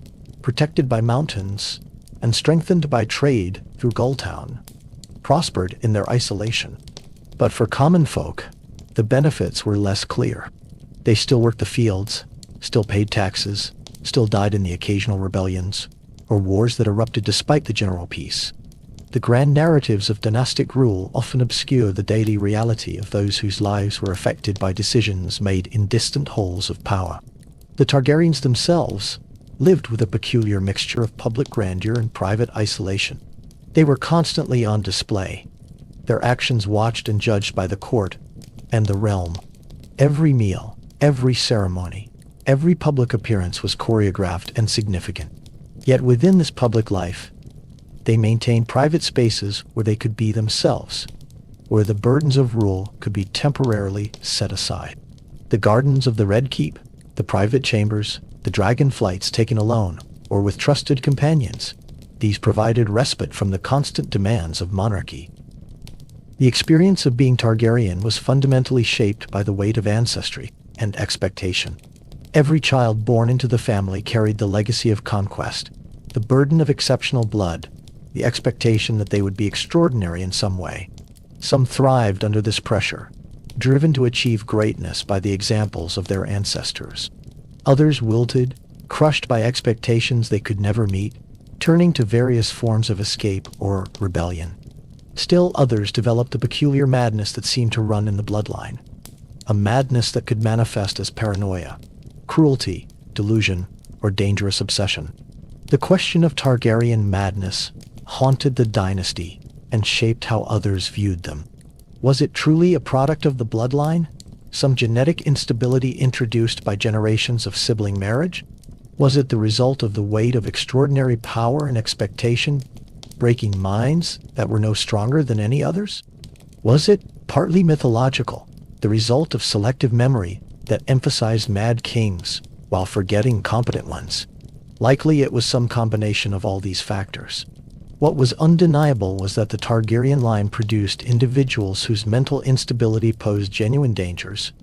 protected by mountains and strengthened by trade through Gulltown, prospered in their isolation. But for common folk, the benefits were less clear. They still worked the fields, still paid taxes, still died in the occasional rebellions or wars that erupted despite the general peace. The grand narratives of dynastic rule often obscure the daily reality of those whose lives were affected by decisions made in distant halls of power. The Targaryens themselves lived with a peculiar mixture of public grandeur and private isolation. They were constantly on display, their actions watched and judged by the court and the realm. Every meal, every ceremony, every public appearance was choreographed and significant. Yet within this public life, they maintained private spaces where they could be themselves, where the burdens of rule could be temporarily set aside. The gardens of the Red Keep, the private chambers, the dragon flights taken alone or with trusted companions, these provided respite from the constant demands of monarchy. The experience of being Targaryen was fundamentally shaped by the weight of ancestry and expectation. Every child born into the family carried the legacy of conquest, the burden of exceptional blood, the expectation that they would be extraordinary in some way. Some thrived under this pressure, driven to achieve greatness by the examples of their ancestors. Others wilted, crushed by expectations they could never meet, turning to various forms of escape or rebellion. Still others developed a peculiar madness that seemed to run in the bloodline, a madness that could manifest as paranoia, cruelty, delusion, or dangerous obsession. The question of Targaryen madness haunted the dynasty and shaped how others viewed them. Was it truly a product of the bloodline? Some genetic instability introduced by generations of sibling marriage? Was it the result of the weight of extraordinary power and expectation, breaking minds that were no stronger than any others? Was it, partly mythological, the result of selective memory that emphasized mad kings while forgetting competent ones? Likely it was some combination of all these factors. What was undeniable was that the Targaryen line produced individuals whose mental instability posed genuine dangers,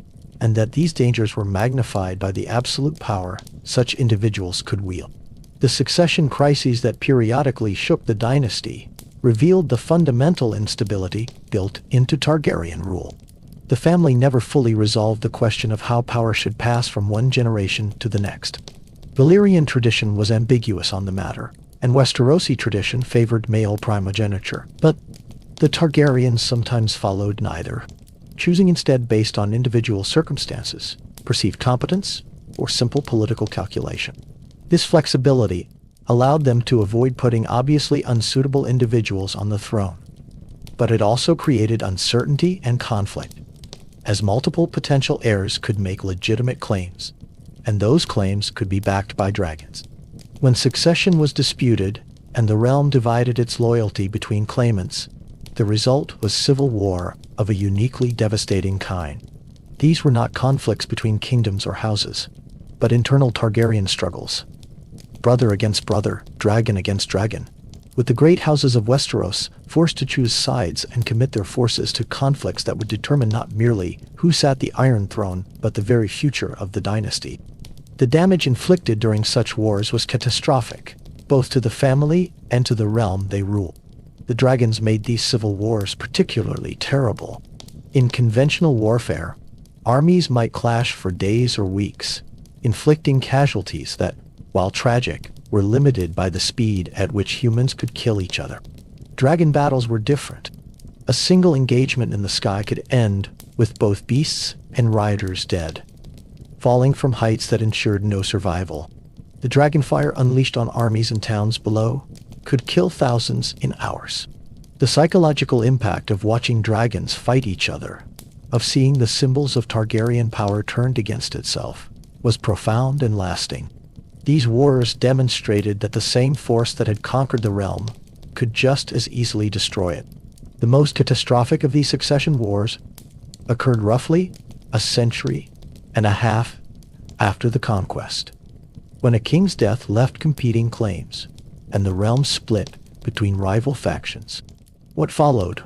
and that these dangers were magnified by the absolute power such individuals could wield. The succession crises that periodically shook the dynasty revealed the fundamental instability built into Targaryen rule. The family never fully resolved the question of how power should pass from one generation to the next. Valyrian tradition was ambiguous on the matter, and Westerosi tradition favored male primogeniture. But the Targaryens sometimes followed neither, choosing instead based on individual circumstances, perceived competence, or simple political calculation. This flexibility allowed them to avoid putting obviously unsuitable individuals on the throne. But it also created uncertainty and conflict, as multiple potential heirs could make legitimate claims, and those claims could be backed by dragons. When succession was disputed, and the realm divided its loyalty between claimants, the result was civil war of a uniquely devastating kind. These were not conflicts between kingdoms or houses, but internal Targaryen struggles. Brother against brother, dragon against dragon, with the great houses of Westeros forced to choose sides and commit their forces to conflicts that would determine not merely who sat the Iron Throne, but the very future of the dynasty. The damage inflicted during such wars was catastrophic, both to the family and to the realm they ruled. The dragons made these civil wars particularly terrible. In conventional warfare, armies might clash for days or weeks, inflicting casualties that, while tragic, were limited by the speed at which humans could kill each other. Dragon battles were different. A single engagement in the sky could end with both beasts and riders dead, falling from heights that ensured no survival. The dragonfire unleashed on armies and towns below could kill thousands in hours. The psychological impact of watching dragons fight each other, of seeing the symbols of Targaryen power turned against itself, was profound and lasting. These wars demonstrated that the same force that had conquered the realm could just as easily destroy it. The most catastrophic of these succession wars occurred roughly a century and a half after the Conquest, when a king's death left competing claims, and the realm split between rival factions. What followed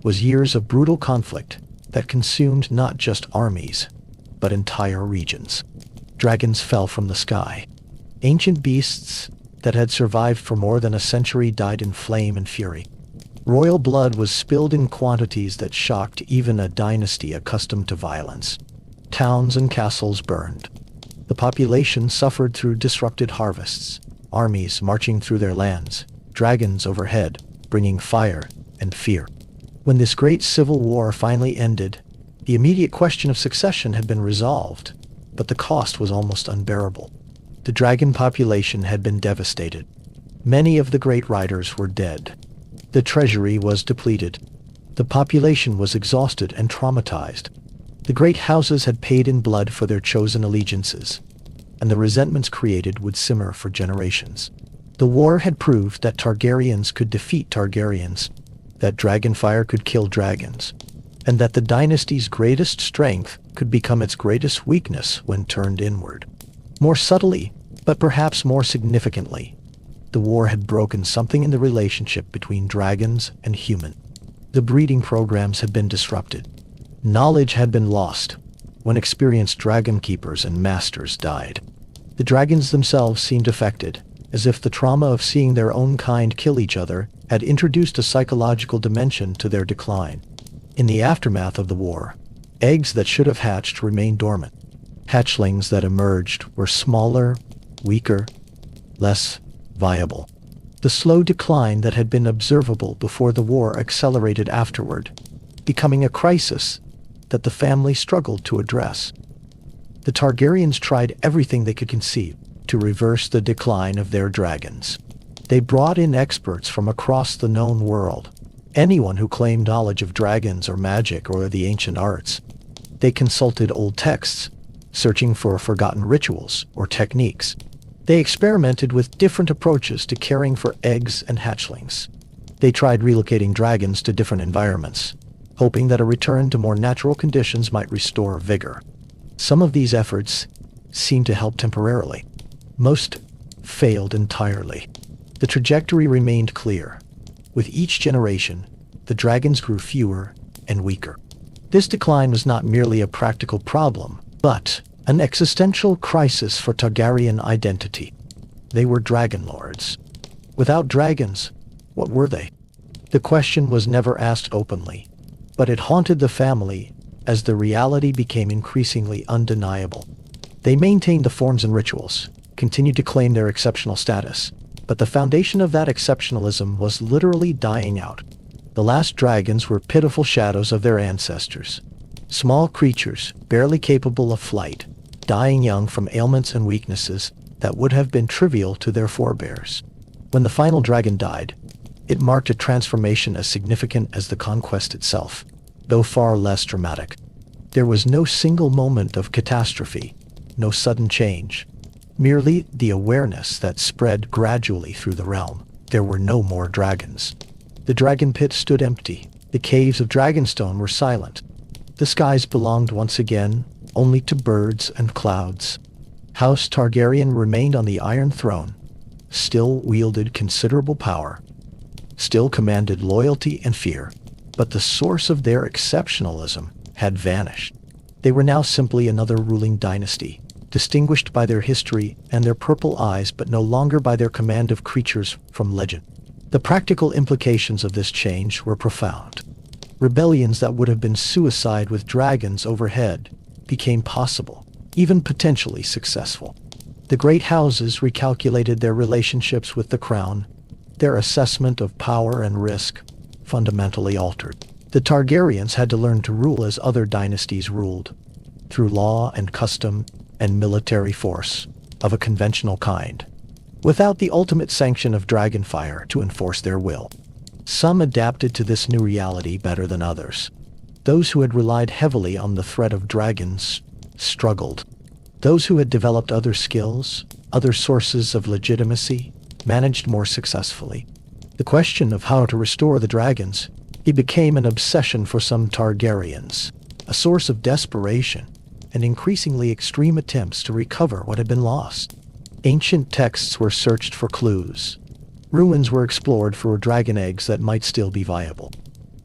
was years of brutal conflict that consumed not just armies, but entire regions. Dragons fell from the sky. Ancient beasts that had survived for more than a century died in flame and fury. Royal blood was spilled in quantities that shocked even a dynasty accustomed to violence. Towns and castles burned. The population suffered through disrupted harvests, armies marching through their lands, dragons overhead, bringing fire and fear. When this great civil war finally ended, the immediate question of succession had been resolved, but the cost was almost unbearable. The dragon population had been devastated. Many of the great riders were dead. The treasury was depleted. The population was exhausted and traumatized. The great houses had paid in blood for their chosen allegiances, and the resentments created would simmer for generations. The war had proved that Targaryens could defeat Targaryens, that dragonfire could kill dragons, and that the dynasty's greatest strength could become its greatest weakness when turned inward. More subtly, but perhaps more significantly, the war had broken something in the relationship between dragons and humans. The breeding programs had been disrupted. Knowledge had been lost when experienced dragon keepers and masters died. The dragons themselves seemed affected, as if the trauma of seeing their own kind kill each other had introduced a psychological dimension to their decline. In the aftermath of the war, eggs that should have hatched remained dormant. Hatchlings that emerged were smaller, weaker, less viable. The slow decline that had been observable before the war accelerated afterward, becoming a crisis that the family struggled to address. The Targaryens tried everything they could conceive to reverse the decline of their dragons. They brought in experts from across the known world, anyone who claimed knowledge of dragons or magic or the ancient arts. They consulted old texts, searching for forgotten rituals or techniques. They experimented with different approaches to caring for eggs and hatchlings. They tried relocating dragons to different environments, hoping that a return to more natural conditions might restore vigor. Some of these efforts seemed to help temporarily. Most failed entirely. The trajectory remained clear. With each generation, the dragons grew fewer and weaker. This decline was not merely a practical problem, but an existential crisis for Targaryen identity. They were dragonlords. Without dragons, what were they? The question was never asked openly, but it haunted the family as the reality became increasingly undeniable. They maintained the forms and rituals, continued to claim their exceptional status, but the foundation of that exceptionalism was literally dying out. The last dragons were pitiful shadows of their ancestors. Small creatures, barely capable of flight, dying young from ailments and weaknesses that would have been trivial to their forebears. When the final dragon died, it marked a transformation as significant as the conquest itself, though far less dramatic. There was no single moment of catastrophe, no sudden change, merely the awareness that spread gradually through the realm. There were no more dragons. The dragon pit stood empty. The caves of Dragonstone were silent. The skies belonged once again only to birds and clouds. House Targaryen remained on the Iron Throne, still wielded considerable power, still commanded loyalty and fear, but the source of their exceptionalism had vanished. They were now simply another ruling dynasty, distinguished by their history and their purple eyes, but no longer by their command of creatures from legend. The practical implications of this change were profound. Rebellions that would have been suicide with dragons overhead became possible, even potentially successful. The great houses recalculated their relationships with the crown, their assessment of power and risk fundamentally altered. The Targaryens had to learn to rule as other dynasties ruled, through law and custom and military force of a conventional kind, without the ultimate sanction of dragonfire to enforce their will. Some adapted to this new reality better than others. Those who had relied heavily on the threat of dragons struggled. Those who had developed other skills, other sources of legitimacy, managed more successfully. The question of how to restore the dragons, it became an obsession for some Targaryens, a source of desperation and increasingly extreme attempts to recover what had been lost. Ancient texts were searched for clues. Ruins were explored for dragon eggs that might still be viable.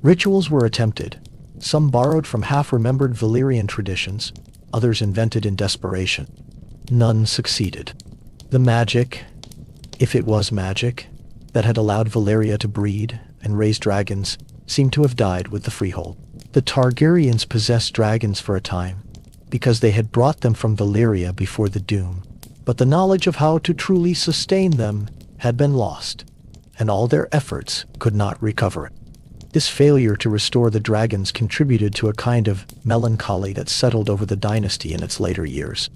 Rituals were attempted, some borrowed from half-remembered Valyrian traditions, others invented in desperation. None succeeded. The magic, if it was magic, that had allowed Valyria to breed and raise dragons seemed to have died with the Freehold. The Targaryens possessed dragons for a time, because they had brought them from Valyria before the Doom. But the knowledge of how to truly sustain them had been lost, and all their efforts could not recover it. This failure to restore the dragons contributed to a kind of melancholy that settled over the dynasty in its later years.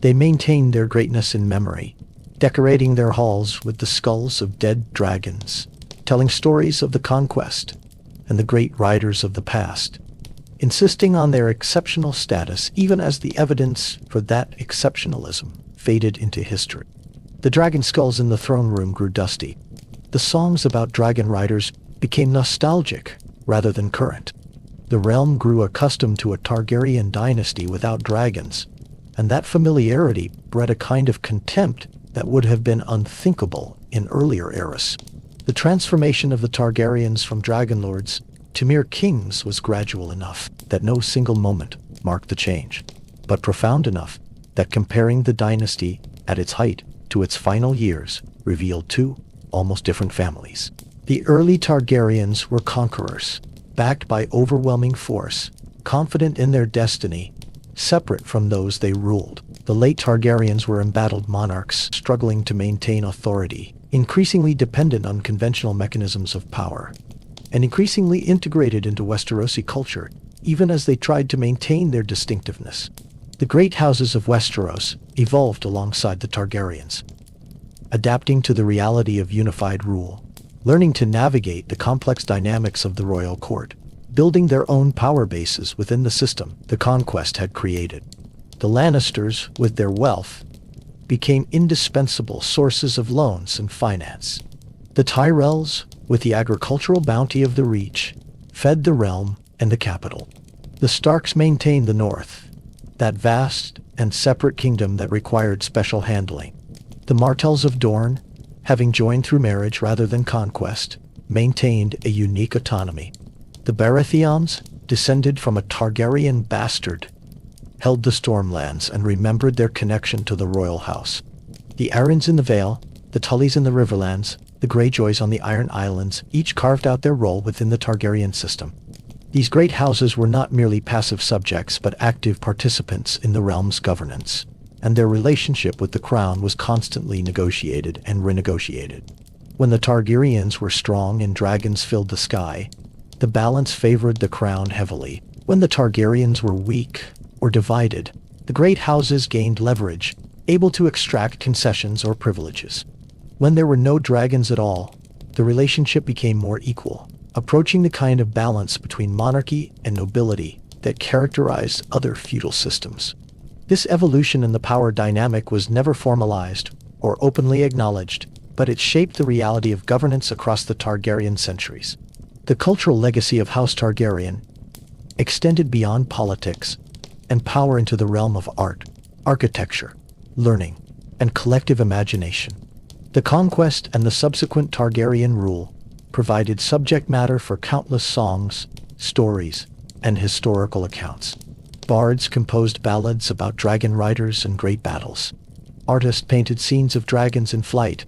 They maintained their greatness in memory, decorating their halls with the skulls of dead dragons, telling stories of the conquest and the great riders of the past, insisting on their exceptional status even as the evidence for that exceptionalism faded into history. The dragon skulls in the throne room grew dusty. The songs about dragon riders became nostalgic rather than current. The realm grew accustomed to a Targaryen dynasty without dragons, and that familiarity bred a kind of contempt that would have been unthinkable in earlier eras. The transformation of the Targaryens from dragonlords to mere kings was gradual enough that no single moment marked the change, but profound enough that comparing the dynasty at its height to its final years revealed two almost different families. The early Targaryens were conquerors, backed by overwhelming force, confident in their destiny, separate from those they ruled. The late Targaryens were embattled monarchs struggling to maintain authority, increasingly dependent on conventional mechanisms of power, and increasingly integrated into Westerosi culture, even as they tried to maintain their distinctiveness. The great houses of Westeros evolved alongside the Targaryens, adapting to the reality of unified rule, learning to navigate the complex dynamics of the royal court, building their own power bases within the system the Conquest had created. The Lannisters, with their wealth, became indispensable sources of loans and finance. The Tyrells, with the agricultural bounty of the Reach, fed the realm and the capital. The Starks maintained the North, that vast and separate kingdom that required special handling. The Martells of Dorne, having joined through marriage rather than conquest, maintained a unique autonomy. The Baratheons, descended from a Targaryen bastard, held the Stormlands and remembered their connection to the royal house. The Arryns in the Vale, The Tullys in the Riverlands, the Greyjoys on the Iron Islands, each carved out their role within the Targaryen system. These great houses were not merely passive subjects but active participants in the realm's governance, and their relationship with the crown was constantly negotiated and renegotiated. When the Targaryens were strong and dragons filled the sky, the balance favored the crown heavily. When the Targaryens were weak or divided, the great houses gained leverage, able to extract concessions or privileges. When there were no dragons at all, the relationship became more equal, approaching the kind of balance between monarchy and nobility that characterized other feudal systems. This evolution in the power dynamic was never formalized or openly acknowledged, but it shaped the reality of governance across the Targaryen centuries. The cultural legacy of House Targaryen extended beyond politics and power into the realm of art, architecture, learning, and collective imagination. The Conquest and the subsequent Targaryen rule provided subject matter for countless songs, stories, and historical accounts. Bards composed ballads about dragon riders and great battles. Artists painted scenes of dragons in flight.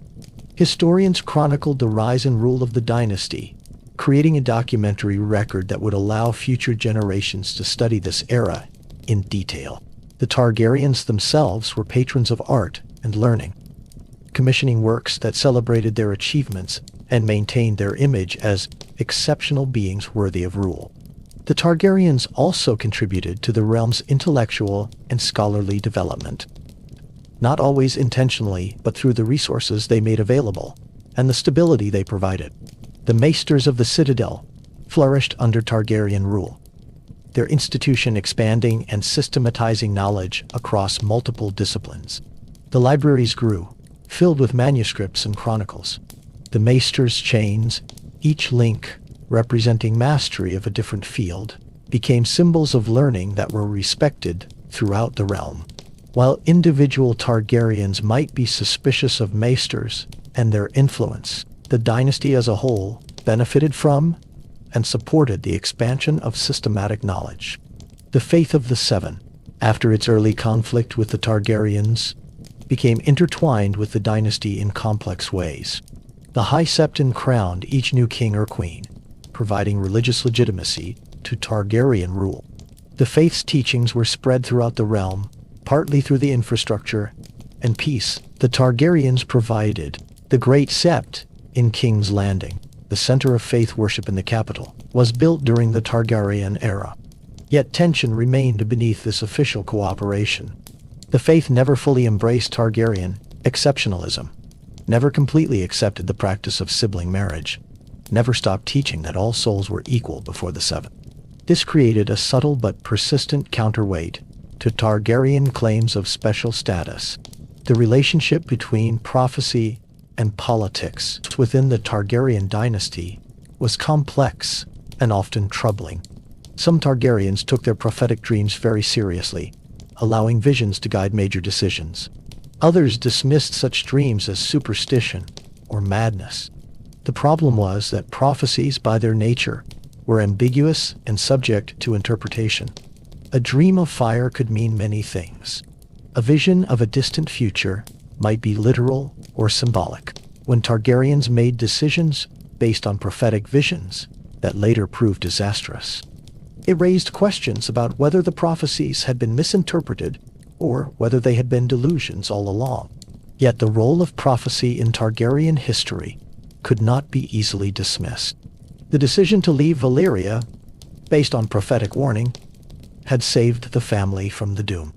Historians chronicled the rise and rule of the dynasty, creating a documentary record that would allow future generations to study this era in detail. The Targaryens themselves were patrons of art and learning, commissioning works that celebrated their achievements and maintained their image as exceptional beings worthy of rule. The Targaryens also contributed to the realm's intellectual and scholarly development, not always intentionally, but through the resources they made available and the stability they provided. The Maesters of the Citadel flourished under Targaryen rule, their institution expanding and systematizing knowledge across multiple disciplines. The libraries grew, filled with manuscripts and chronicles. The Maesters' chains, each link representing mastery of a different field, became symbols of learning that were respected throughout the realm. While individual Targaryens might be suspicious of Maesters and their influence, the dynasty as a whole benefited from and supported the expansion of systematic knowledge. The Faith of the Seven, after its early conflict with the Targaryens, became intertwined with the dynasty in complex ways. The High Septon crowned each new king or queen, providing religious legitimacy to Targaryen rule. The faith's teachings were spread throughout the realm, partly through the infrastructure and peace the Targaryens provided. The Great Sept in King's Landing, the center of faith worship in the capital, was built during the Targaryen era. Yet tension remained beneath this official cooperation. The faith never fully embraced Targaryen exceptionalism, never completely accepted the practice of sibling marriage, never stopped teaching that all souls were equal before the seven. This created a subtle but persistent counterweight to Targaryen claims of special status. The relationship between prophecy and politics within the Targaryen dynasty was complex and often troubling. Some Targaryens took their prophetic dreams very seriously, allowing visions to guide major decisions. Others dismissed such dreams as superstition or madness. The problem was that prophecies by their nature were ambiguous and subject to interpretation. A dream of fire could mean many things. A vision of a distant future might be literal or symbolic. When Targaryens made decisions based on prophetic visions that later proved disastrous, it raised questions about whether the prophecies had been misinterpreted or whether they had been delusions all along. Yet the role of prophecy in Targaryen history could not be easily dismissed. The decision to leave Valyria, based on prophetic warning, had saved the family from the doom.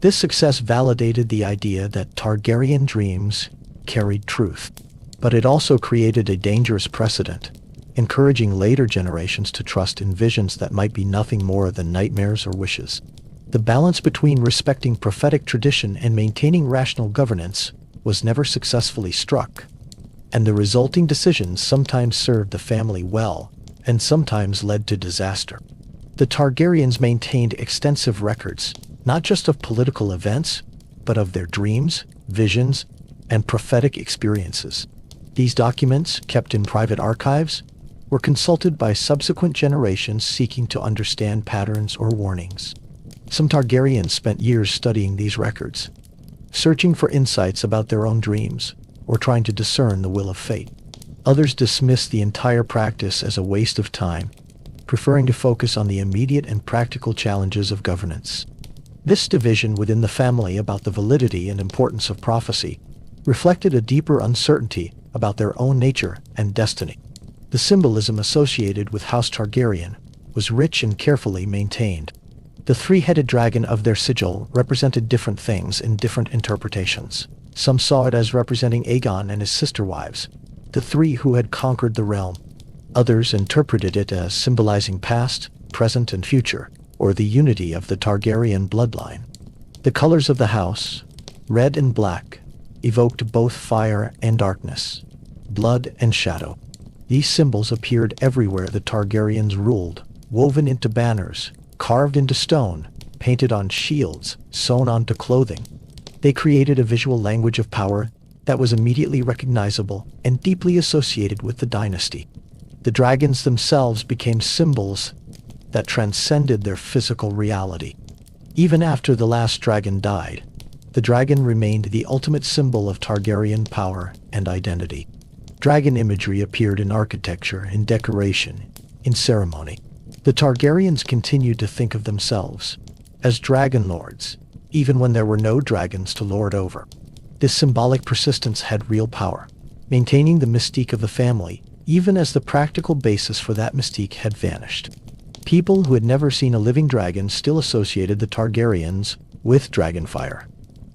This success validated the idea that Targaryen dreams carried truth, but it also created a dangerous precedent, encouraging later generations to trust in visions that might be nothing more than nightmares or wishes. The balance between respecting prophetic tradition and maintaining rational governance was never successfully struck, and the resulting decisions sometimes served the family well and sometimes led to disaster. The Targaryens maintained extensive records, not just of political events, but of their dreams, visions, and prophetic experiences. These documents, kept in private archives, were consulted by subsequent generations seeking to understand patterns or warnings. Some Targaryens spent years studying these records, searching for insights about their own dreams, or trying to discern the will of fate. Others dismissed the entire practice as a waste of time, preferring to focus on the immediate and practical challenges of governance. This division within the family about the validity and importance of prophecy reflected a deeper uncertainty about their own nature and destiny. The symbolism associated with House Targaryen was rich and carefully maintained. The three-headed dragon of their sigil represented different things in different interpretations. Some saw it as representing Aegon and his sister wives, the three who had conquered the realm. Others interpreted it as symbolizing past, present, and future, or the unity of the Targaryen bloodline. The colors of the house, red and black, evoked both fire and darkness, blood and shadow. These symbols appeared everywhere the Targaryens ruled, woven into banners, carved into stone, painted on shields, sewn onto clothing. They created a visual language of power that was immediately recognizable and deeply associated with the dynasty. The dragons themselves became symbols that transcended their physical reality. Even after the last dragon died, the dragon remained the ultimate symbol of Targaryen power and identity. Dragon imagery appeared in architecture, in decoration, in ceremony. The Targaryens continued to think of themselves as dragonlords, even when there were no dragons to lord over. This symbolic persistence had real power, maintaining the mystique of the family, even as the practical basis for that mystique had vanished. People who had never seen a living dragon still associated the Targaryens with dragonfire,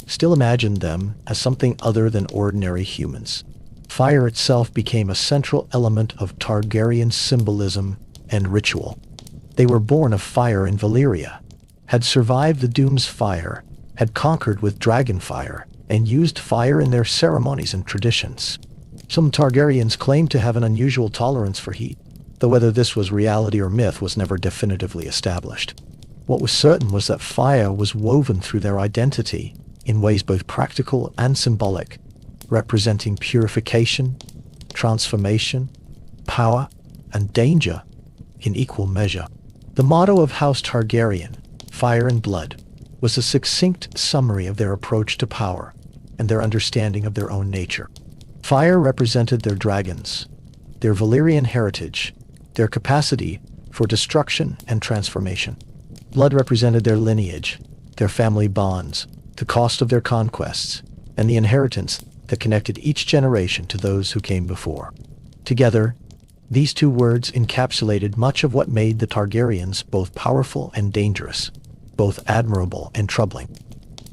still imagined them as something other than ordinary humans. Fire itself became a central element of Targaryen symbolism and ritual. They were born of fire in Valyria, had survived the Doom's fire, had conquered with dragonfire, and used fire in their ceremonies and traditions. Some Targaryens claimed to have an unusual tolerance for heat, though whether this was reality or myth was never definitively established. What was certain was that fire was woven through their identity in ways both practical and symbolic, representing purification, transformation, power, and danger in equal measure. The motto of House Targaryen, Fire and Blood, was a succinct summary of their approach to power and their understanding of their own nature. Fire represented their dragons, their Valyrian heritage, their capacity for destruction and transformation. Blood represented their lineage, their family bonds, the cost of their conquests, and the inheritance that connected each generation to those who came before. Together, these two words encapsulated much of what made the Targaryens both powerful and dangerous, both admirable and troubling.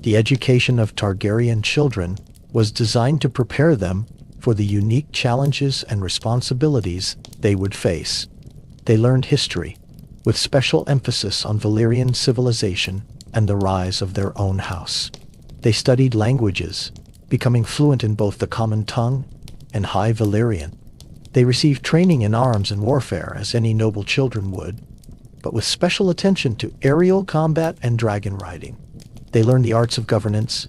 The education of Targaryen children was designed to prepare them for the unique challenges and responsibilities they would face. They learned history, with special emphasis on Valyrian civilization and the rise of their own house. They studied languages, becoming fluent in both the common tongue and High Valyrian. They received training in arms and warfare as any noble children would, but with special attention to aerial combat and dragon riding. They learned the arts of governance,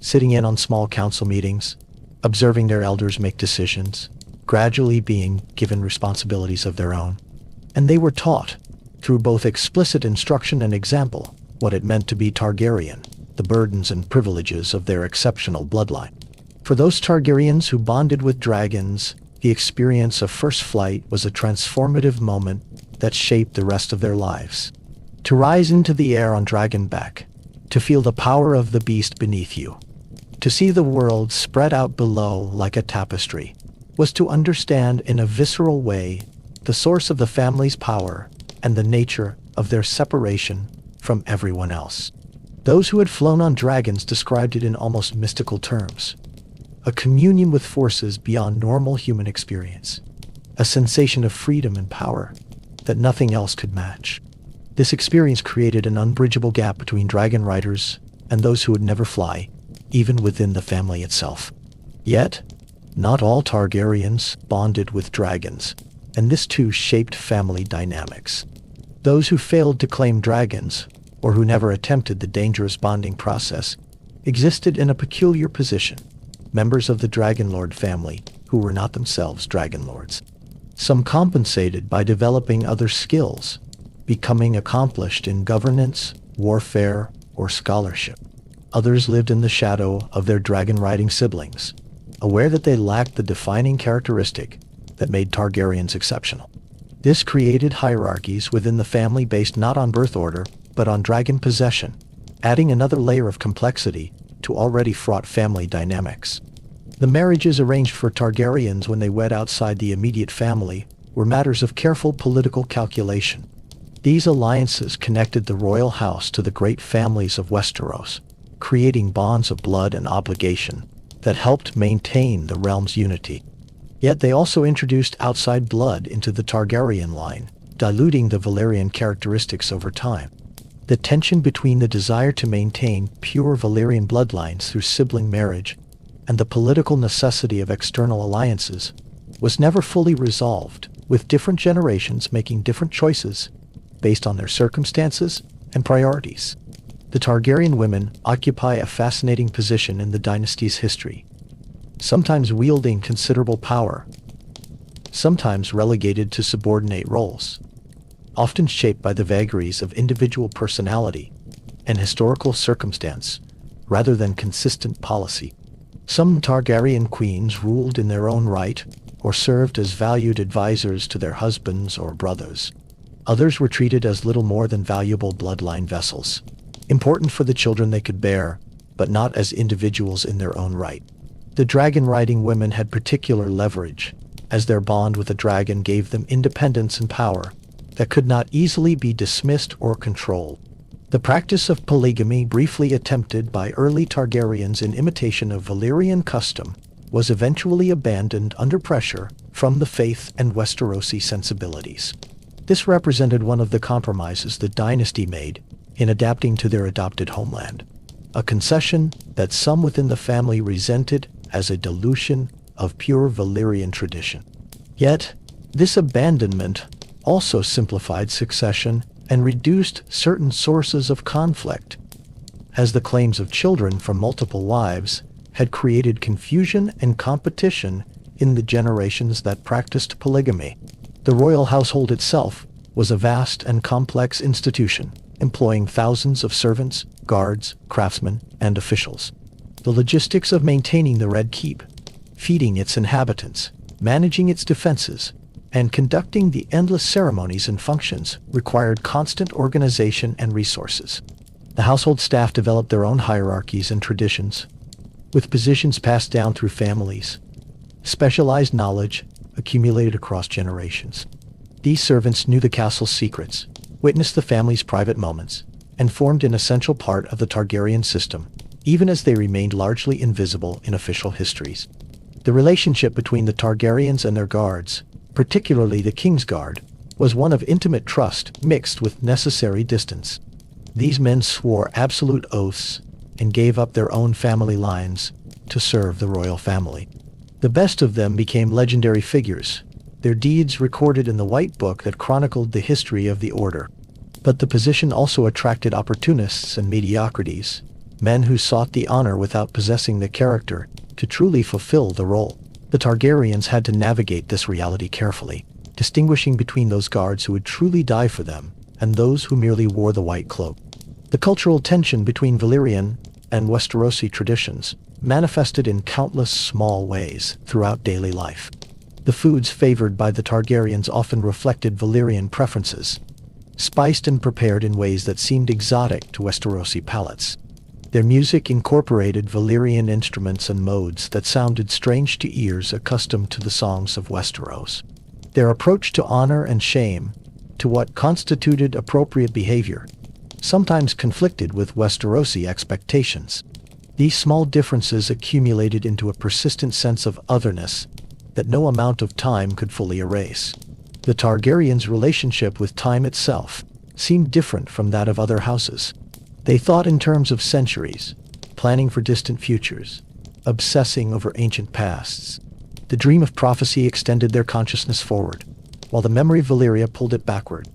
sitting in on small council meetings, observing their elders make decisions, gradually being given responsibilities of their own. And they were taught, through both explicit instruction and example, what it meant to be Targaryen, the burdens and privileges of their exceptional bloodline. For those Targaryens who bonded with dragons, the experience of first flight was a transformative moment that shaped the rest of their lives. To rise into the air on dragonback, to feel the power of the beast beneath you, to see the world spread out below like a tapestry, was to understand in a visceral way the source of the family's power and the nature of their separation from everyone else. Those who had flown on dragons described it in almost mystical terms. A communion with forces beyond normal human experience. A sensation of freedom and power that nothing else could match. This experience created an unbridgeable gap between dragon riders and those who would never fly, even within the family itself. Yet, not all Targaryens bonded with dragons, and this too shaped family dynamics. Those who failed to claim dragons, or who never attempted the dangerous bonding process, existed in a peculiar position. Members of the dragonlord family who were not themselves dragonlords. Some compensated by developing other skills, becoming accomplished in governance, warfare, or scholarship. Others lived in the shadow of their dragon-riding siblings, aware that they lacked the defining characteristic that made Targaryens exceptional. This created hierarchies within the family based not on birth order, but on dragon possession, adding another layer of complexity to already fraught family dynamics. The marriages arranged for Targaryens when they wed outside the immediate family were matters of careful political calculation. These alliances connected the royal house to the great families of Westeros, creating bonds of blood and obligation that helped maintain the realm's unity. Yet they also introduced outside blood into the Targaryen line, diluting the Valyrian characteristics over time. The tension between the desire to maintain pure Valyrian bloodlines through sibling marriage and the political necessity of external alliances was never fully resolved, with different generations making different choices based on their circumstances and priorities. The Targaryen women occupy a fascinating position in the dynasty's history, sometimes wielding considerable power, sometimes relegated to subordinate roles, often shaped by the vagaries of individual personality and historical circumstance rather than consistent policy. Some Targaryen queens ruled in their own right or served as valued advisors to their husbands or brothers. Others were treated as little more than valuable bloodline vessels, important for the children they could bear, but not as individuals in their own right. The dragon-riding women had particular leverage, as their bond with a dragon gave them independence and power that could not easily be dismissed or controlled. The practice of polygamy, briefly attempted by early Targaryens in imitation of Valyrian custom, was eventually abandoned under pressure from the faith and Westerosi sensibilities. This represented one of the compromises the dynasty made in adapting to their adopted homeland, a concession that some within the family resented as a dilution of pure Valyrian tradition. Yet, this abandonment also simplified succession and reduced certain sources of conflict, as the claims of children from multiple wives had created confusion and competition in the generations that practiced polygamy. The royal household itself was a vast and complex institution, employing thousands of servants, guards, craftsmen, and officials. The logistics of maintaining the Red Keep, feeding its inhabitants, managing its defenses, and conducting the endless ceremonies and functions required constant organization and resources. The household staff developed their own hierarchies and traditions, with positions passed down through families, specialized knowledge accumulated across generations. These servants knew the castle's secrets, witnessed the family's private moments, and formed an essential part of the Targaryen system, even as they remained largely invisible in official histories. The relationship between the Targaryens and their guards, particularly the King's Guard, was one of intimate trust mixed with necessary distance. These men swore absolute oaths and gave up their own family lines to serve the royal family. The best of them became legendary figures, their deeds recorded in the White Book that chronicled the history of the order. But the position also attracted opportunists and mediocrities, men who sought the honor without possessing the character to truly fulfill the role. The Targaryens had to navigate this reality carefully, distinguishing between those guards who would truly die for them and those who merely wore the white cloak. The cultural tension between Valyrian and Westerosi traditions manifested in countless small ways throughout daily life. The foods favored by the Targaryens often reflected Valyrian preferences, spiced and prepared in ways that seemed exotic to Westerosi palates. Their music incorporated Valyrian instruments and modes that sounded strange to ears accustomed to the songs of Westeros. Their approach to honor and shame, to what constituted appropriate behavior, sometimes conflicted with Westerosi expectations. These small differences accumulated into a persistent sense of otherness that no amount of time could fully erase. The Targaryens' relationship with time itself seemed different from that of other houses. They thought in terms of centuries, planning for distant futures, obsessing over ancient pasts. The dream of prophecy extended their consciousness forward, while the memory of Valyria pulled it backward.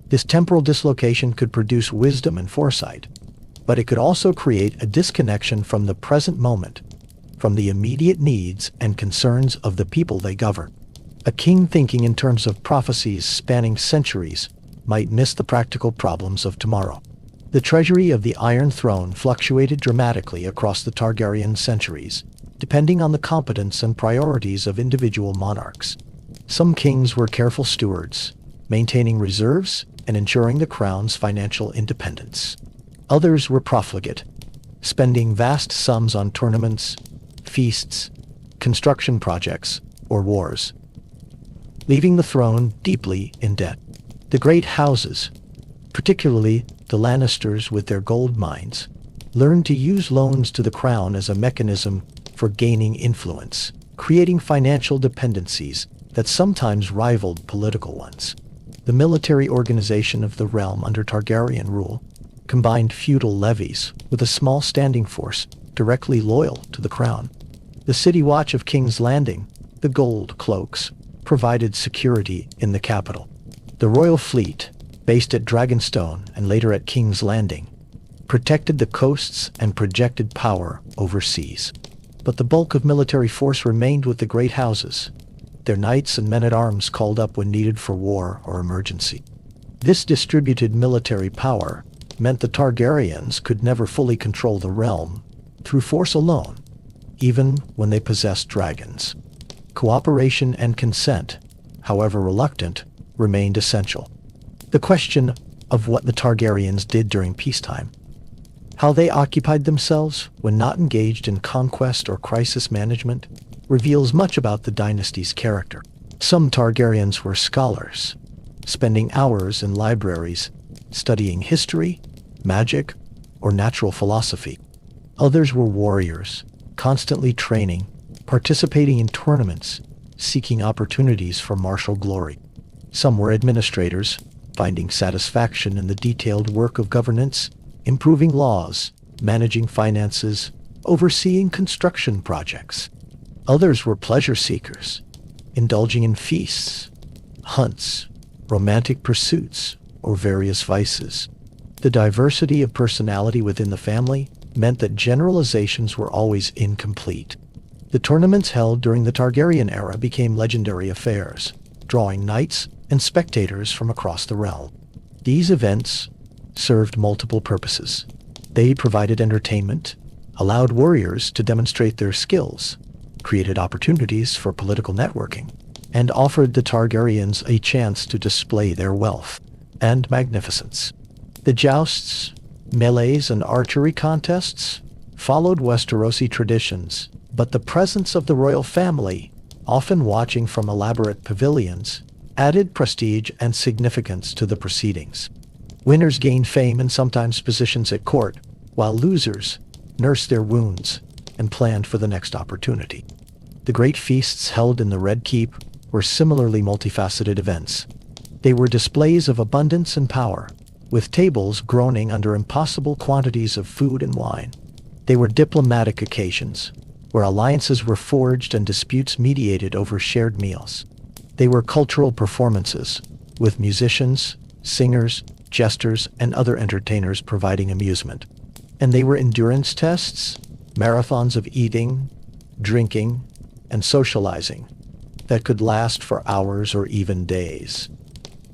This temporal dislocation could produce wisdom and foresight, but it could also create a disconnection from the present moment, from the immediate needs and concerns of the people they govern. A king thinking in terms of prophecies spanning centuries might miss the practical problems of tomorrow. The treasury of the Iron Throne fluctuated dramatically across the Targaryen centuries, depending on the competence and priorities of individual monarchs. Some kings were careful stewards, maintaining reserves and ensuring the crown's financial independence. Others were profligate, spending vast sums on tournaments, feasts, construction projects, or wars, leaving the throne deeply in debt. The great houses, particularly the Lannisters with their gold mines, learned to use loans to the crown as a mechanism for gaining influence, creating financial dependencies that sometimes rivaled political ones. The military organization of the realm under Targaryen rule combined feudal levies with a small standing force directly loyal to the crown. The city watch of King's Landing, the Gold Cloaks, provided security in the capital. The royal fleet, based at Dragonstone and later at King's Landing, protected the coasts and projected power overseas. But the bulk of military force remained with the great houses, their knights and men-at-arms called up when needed for war or emergency. This distributed military power meant the Targaryens could never fully control the realm through force alone, even when they possessed dragons. Cooperation and consent, however reluctant, remained essential. The question of what the Targaryens did during peacetime, how they occupied themselves when not engaged in conquest or crisis management, reveals much about the dynasty's character. Some Targaryens were scholars, spending hours in libraries studying history, magic, or natural philosophy. Others were warriors, constantly training, participating in tournaments, seeking opportunities for martial glory. Some were administrators, finding satisfaction in the detailed work of governance, improving laws, managing finances, overseeing construction projects. Others were pleasure seekers, indulging in feasts, hunts, romantic pursuits, or various vices. The diversity of personality within the family meant that generalizations were always incomplete. The tournaments held during the Targaryen era became legendary affairs, drawing knights and spectators from across the realm. These events served multiple purposes. They provided entertainment, allowed warriors to demonstrate their skills, created opportunities for political networking, and offered the Targaryens a chance to display their wealth and magnificence. The jousts, melees, and archery contests followed Westerosi traditions, but the presence of the royal family, often watching from elaborate pavilions, added prestige and significance to the proceedings. Winners gained fame and sometimes positions at court, while losers nursed their wounds and planned for the next opportunity. The great feasts held in the Red Keep were similarly multifaceted events. They were displays of abundance and power, with tables groaning under impossible quantities of food and wine. They were diplomatic occasions, where alliances were forged and disputes mediated over shared meals. They were cultural performances, with musicians, singers, jesters, and other entertainers providing amusement. And they were endurance tests, marathons of eating, drinking, and socializing that could last for hours or even days,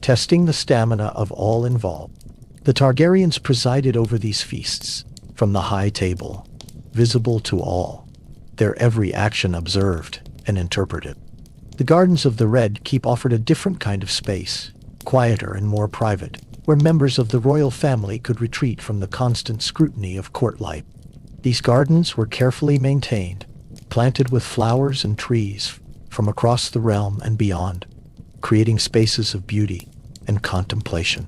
testing the stamina of all involved. The Targaryens presided over these feasts, from the high table, visible to all, their every action observed and interpreted. The gardens of the Red Keep offered a different kind of space, quieter and more private, where members of the royal family could retreat from the constant scrutiny of court life. These gardens were carefully maintained, planted with flowers and trees from across the realm and beyond, creating spaces of beauty and contemplation.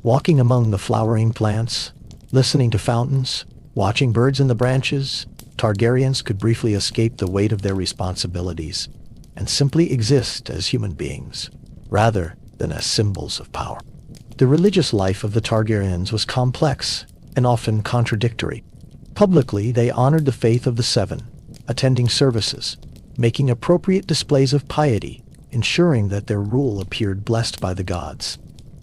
Walking among the flowering plants, listening to fountains, watching birds in the branches, Targaryens could briefly escape the weight of their responsibilities and simply exist as human beings, rather than as symbols of power. The religious life of the Targaryens was complex and often contradictory. Publicly, they honored the faith of the Seven, attending services, making appropriate displays of piety, ensuring that their rule appeared blessed by the gods.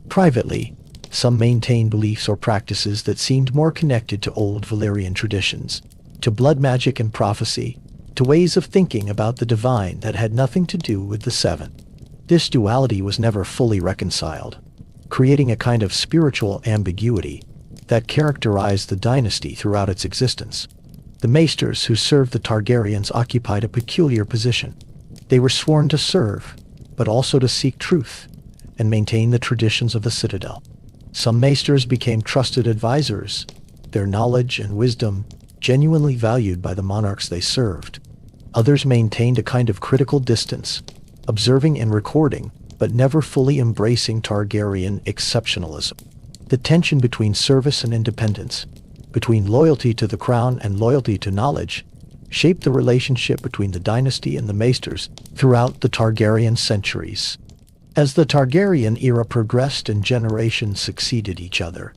Privately, some maintained beliefs or practices that seemed more connected to old Valyrian traditions, to blood magic and prophecy, to ways of thinking about the divine that had nothing to do with the Seven. This duality was never fully reconciled, creating a kind of spiritual ambiguity that characterized the dynasty throughout its existence. The maesters who served the Targaryens occupied a peculiar position. They were sworn to serve, but also to seek truth and maintain the traditions of the citadel. Some maesters became trusted advisors, their knowledge and wisdom genuinely valued by the monarchs they served. Others maintained a kind of critical distance, observing and recording, but never fully embracing Targaryen exceptionalism. The tension between service and independence, between loyalty to the crown and loyalty to knowledge, shaped the relationship between the dynasty and the maesters throughout the Targaryen centuries. As the Targaryen era progressed and generations succeeded each other,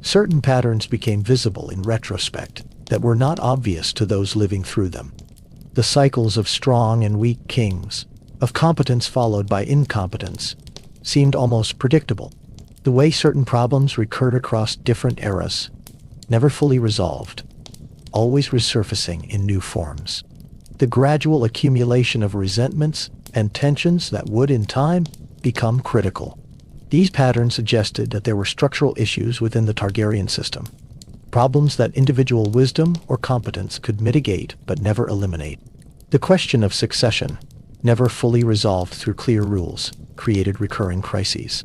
certain patterns became visible in retrospect that were not obvious to those living through them. The cycles of strong and weak kings, of competence followed by incompetence, seemed almost predictable. The way certain problems recurred across different eras, never fully resolved, always resurfacing in new forms. The gradual accumulation of resentments and tensions that would, in time, become critical. These patterns suggested that there were structural issues within the Targaryen system, problems that individual wisdom or competence could mitigate but never eliminate. The question of succession, never fully resolved through clear rules, created recurring crises.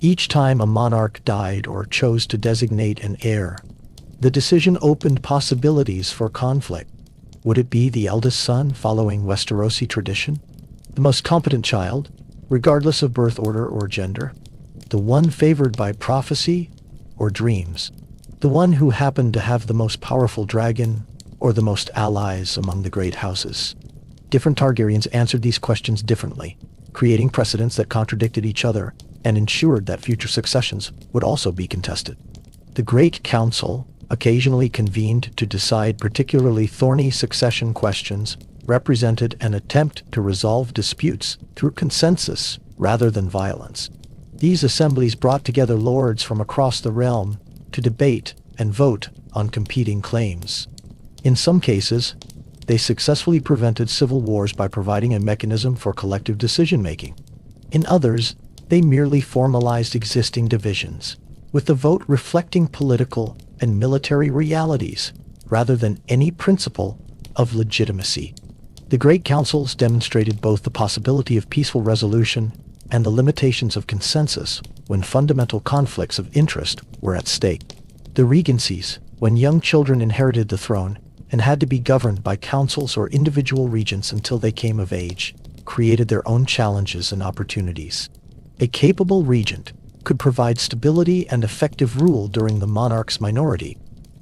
Each time a monarch died or chose to designate an heir, the decision opened possibilities for conflict. Would it be the eldest son following Westerosi tradition? The most competent child, regardless of birth order or gender? The one favored by prophecy or dreams? The one who happened to have the most powerful dragon or the most allies among the great houses? Different Targaryens answered these questions differently, creating precedents that contradicted each other and ensured that future successions would also be contested. The Great Council, occasionally convened to decide particularly thorny succession questions, represented an attempt to resolve disputes through consensus rather than violence. These assemblies brought together lords from across the realm to debate and vote on competing claims. In some cases, they successfully prevented civil wars by providing a mechanism for collective decision-making. In others, they merely formalized existing divisions, with the vote reflecting political and military realities rather than any principle of legitimacy. The Great Councils demonstrated both the possibility of peaceful resolution and the limitations of consensus when fundamental conflicts of interest were at stake. The regencies, when young children inherited the throne and had to be governed by councils or individual regents until they came of age, created their own challenges and opportunities. A capable regent could provide stability and effective rule during the monarch's minority.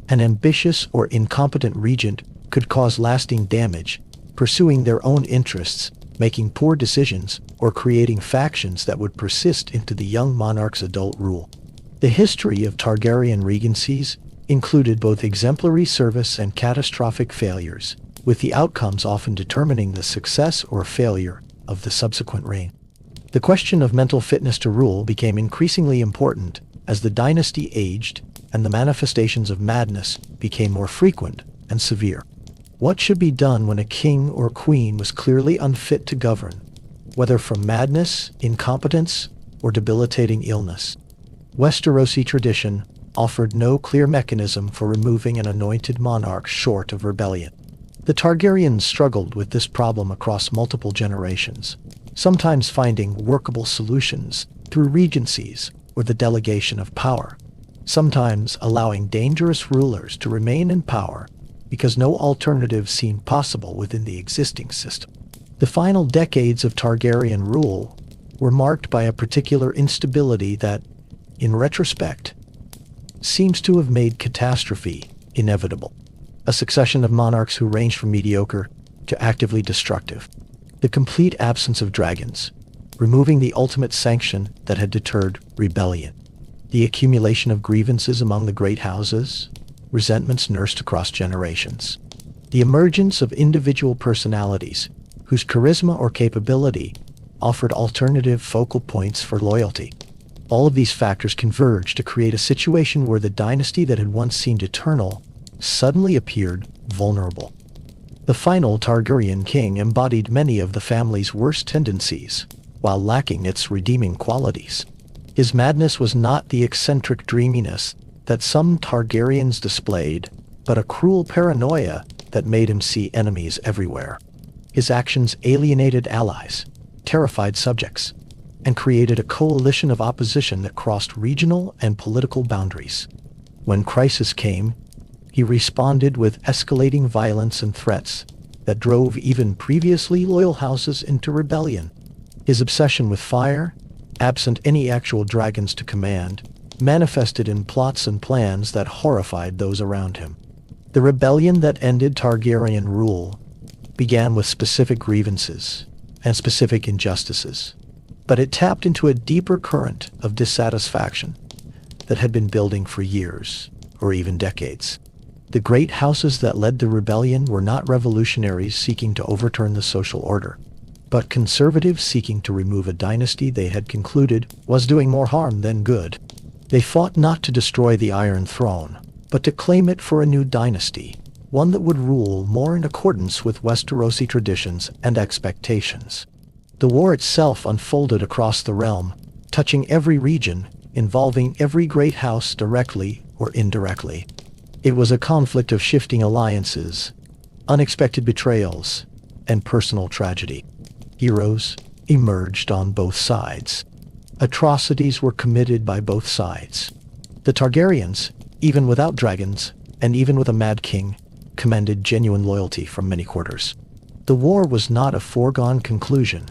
An ambitious or incompetent regent could cause lasting damage, pursuing their own interests, making poor decisions, or creating factions that would persist into the young monarch's adult rule. The history of Targaryen regencies included both exemplary service and catastrophic failures, with the outcomes often determining the success or failure of the subsequent reign. The question of mental fitness to rule became increasingly important as the dynasty aged and the manifestations of madness became more frequent and severe. What should be done when a king or queen was clearly unfit to govern, whether from madness, incompetence, or debilitating illness? Westerosi tradition offered no clear mechanism for removing an anointed monarch short of rebellion. The Targaryens struggled with this problem across multiple generations, sometimes finding workable solutions through regencies or the delegation of power, sometimes allowing dangerous rulers to remain in power because no alternative seemed possible within the existing system. The final decades of Targaryen rule were marked by a particular instability that, in retrospect, seems to have made catastrophe inevitable. A succession of monarchs who ranged from mediocre to actively destructive. The complete absence of dragons, removing the ultimate sanction that had deterred rebellion. The accumulation of grievances among the great houses, resentments nursed across generations. The emergence of individual personalities whose charisma or capability offered alternative focal points for loyalty. All of these factors converged to create a situation where the dynasty that had once seemed eternal suddenly appeared vulnerable. The final Targaryen king embodied many of the family's worst tendencies, while lacking its redeeming qualities. His madness was not the eccentric dreaminess that some Targaryens displayed, but a cruel paranoia that made him see enemies everywhere. His actions alienated allies, terrified subjects, and created a coalition of opposition that crossed regional and political boundaries. When crisis came, he responded with escalating violence and threats that drove even previously loyal houses into rebellion. His obsession with fire, absent any actual dragons to command, manifested in plots and plans that horrified those around him. The rebellion that ended Targaryen rule began with specific grievances and specific injustices, but it tapped into a deeper current of dissatisfaction that had been building for years, or even decades. The great houses that led the rebellion were not revolutionaries seeking to overturn the social order, but conservatives seeking to remove a dynasty they had concluded was doing more harm than good. They fought not to destroy the Iron Throne, but to claim it for a new dynasty, one that would rule more in accordance with Westerosi traditions and expectations. The war itself unfolded across the realm, touching every region, involving every great house directly or indirectly. It was a conflict of shifting alliances, unexpected betrayals, and personal tragedy. Heroes emerged on both sides. Atrocities were committed by both sides. The Targaryens, even without dragons, and even with a Mad King, commanded genuine loyalty from many quarters. The war was not a foregone conclusion,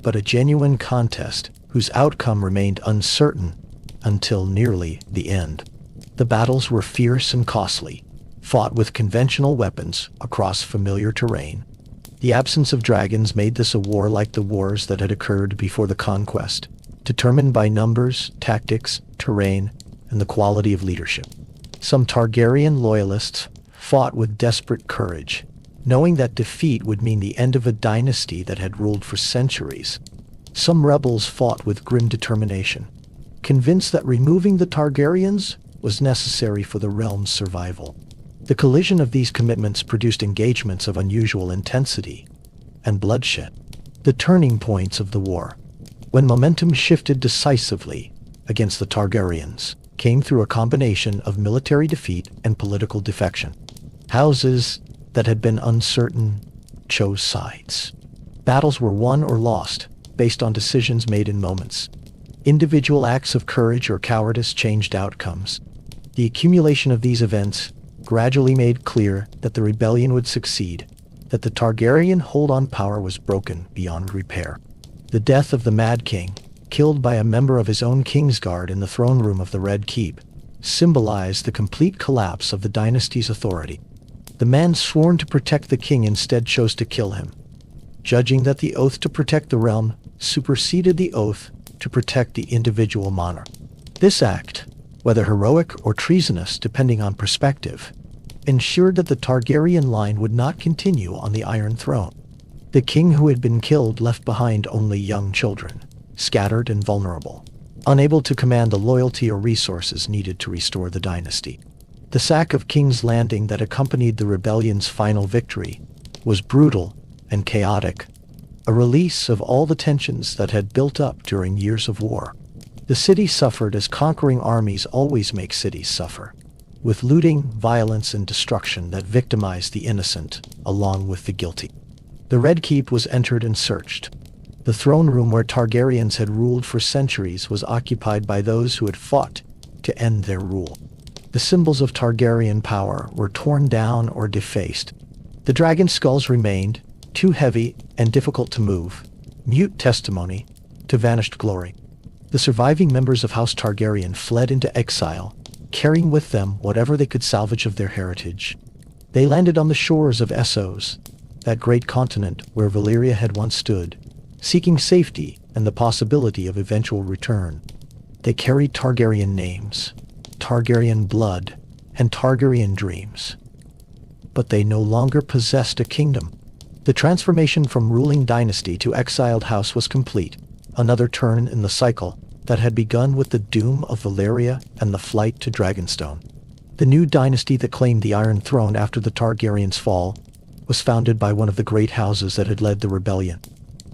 but a genuine contest whose outcome remained uncertain until nearly the end. The battles were fierce and costly, fought with conventional weapons across familiar terrain. The absence of dragons made this a war like the wars that had occurred before the Conquest, determined by numbers, tactics, terrain, and the quality of leadership. Some Targaryen loyalists fought with desperate courage, knowing that defeat would mean the end of a dynasty that had ruled for centuries. Some rebels fought with grim determination, convinced that removing the Targaryens was necessary for the realm's survival. The collision of these commitments produced engagements of unusual intensity and bloodshed. The turning points of the war, when momentum shifted decisively against the Targaryens, came through a combination of military defeat and political defection. Houses that had been uncertain chose sides. Battles were won or lost based on decisions made in moments. Individual acts of courage or cowardice changed outcomes. The accumulation of these events gradually made clear that the rebellion would succeed, that the Targaryen hold on power was broken beyond repair. The death of the Mad King, killed by a member of his own Kingsguard in the throne room of the Red Keep, symbolized the complete collapse of the dynasty's authority. The man sworn to protect the king instead chose to kill him, judging that the oath to protect the realm superseded the oath to protect the individual monarch. This act, whether heroic or treasonous depending on perspective, ensured that the Targaryen line would not continue on the Iron Throne. The king who had been killed left behind only young children, scattered and vulnerable, unable to command the loyalty or resources needed to restore the dynasty. The sack of King's Landing that accompanied the rebellion's final victory was brutal and chaotic, a release of all the tensions that had built up during years of war. The city suffered as conquering armies always make cities suffer, with looting, violence, and destruction that victimized the innocent, along with the guilty. The Red Keep was entered and searched. The throne room where Targaryens had ruled for centuries was occupied by those who had fought to end their rule. The symbols of Targaryen power were torn down or defaced. The dragon skulls remained, too heavy and difficult to move, mute testimony to vanished glory. The surviving members of House Targaryen fled into exile, carrying with them whatever they could salvage of their heritage. They landed on the shores of Essos, that great continent where Valyria had once stood, seeking safety and the possibility of eventual return. They carried Targaryen names, Targaryen blood, and Targaryen dreams. But they no longer possessed a kingdom. The transformation from ruling dynasty to exiled house was complete, another turn in the cycle that had begun with the doom of Valyria and the flight to Dragonstone. The new dynasty that claimed the Iron Throne after the Targaryens' fall was founded by one of the great houses that had led the rebellion.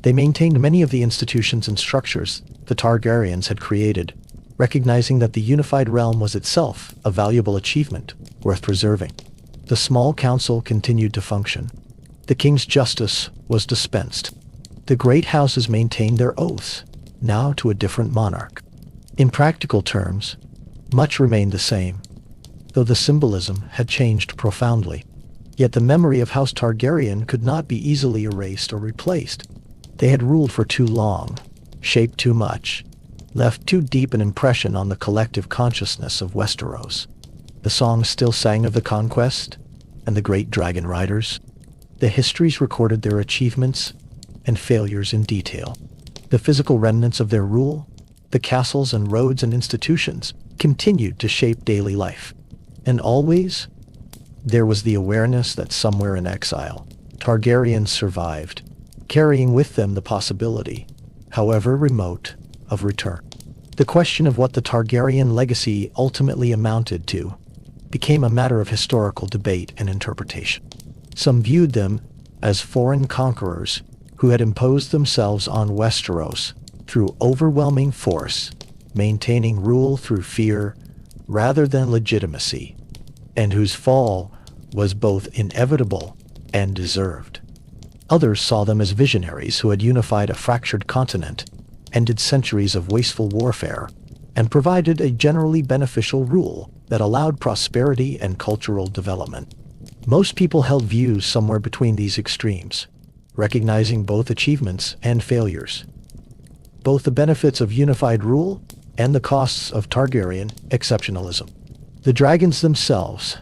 They maintained many of the institutions and structures the Targaryens had created, recognizing that the unified realm was itself a valuable achievement worth preserving. The small council continued to function. The king's justice was dispensed. The great houses maintained their oaths, now to a different monarch. In practical terms, much remained the same, though the symbolism had changed profoundly. Yet the memory of House Targaryen could not be easily erased or replaced. They had ruled for too long, shaped too much, left too deep an impression on the collective consciousness of Westeros. The songs still sang of the Conquest and the great dragon riders. The histories recorded their achievements and failures in detail. The physical remnants of their rule, the castles and roads and institutions, continued to shape daily life. And always, there was the awareness that somewhere in exile, Targaryens survived, carrying with them the possibility, however remote, of return. The question of what the Targaryen legacy ultimately amounted to became a matter of historical debate and interpretation. Some viewed them as foreign conquerors who had imposed themselves on Westeros through overwhelming force, maintaining rule through fear rather than legitimacy, and whose fall was both inevitable and deserved. Others saw them as visionaries who had unified a fractured continent, ended centuries of wasteful warfare, and provided a generally beneficial rule that allowed prosperity and cultural development. Most people held views somewhere between these extremes, recognizing both achievements and failures, both the benefits of unified rule and the costs of Targaryen exceptionalism. The dragons themselves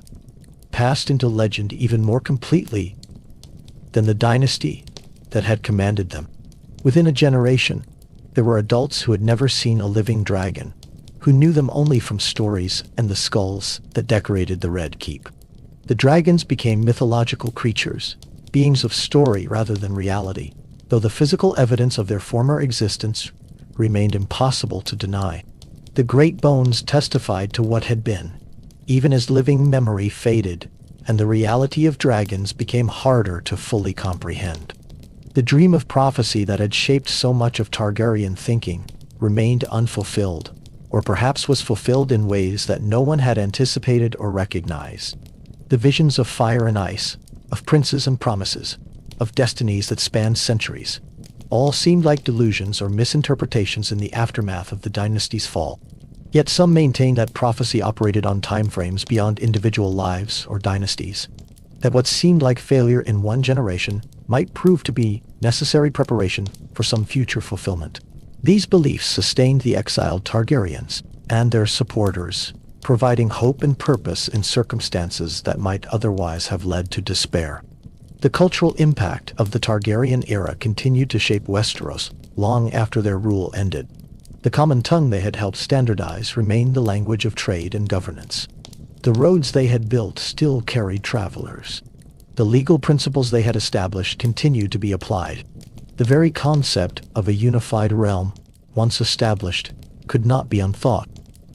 passed into legend even more completely than the dynasty that had commanded them. Within a generation, there were adults who had never seen a living dragon, who knew them only from stories and the skulls that decorated the Red Keep. The dragons became mythological creatures, beings of story rather than reality, though the physical evidence of their former existence remained impossible to deny. The great bones testified to what had been, even as living memory faded, and the reality of dragons became harder to fully comprehend. The dream of prophecy that had shaped so much of Targaryen thinking remained unfulfilled, or perhaps was fulfilled in ways that no one had anticipated or recognized. The visions of fire and ice, of princes and promises, of destinies that spanned centuries, all seemed like delusions or misinterpretations in the aftermath of the dynasty's fall. Yet some maintained that prophecy operated on timeframes beyond individual lives or dynasties, that what seemed like failure in one generation might prove to be necessary preparation for some future fulfillment. These beliefs sustained the exiled Targaryens and their supporters, providing hope and purpose in circumstances that might otherwise have led to despair. The cultural impact of the Targaryen era continued to shape Westeros long after their rule ended. The common tongue they had helped standardize remained the language of trade and governance. The roads they had built still carried travelers. The legal principles they had established continued to be applied. The very concept of a unified realm, once established, could not be unthought.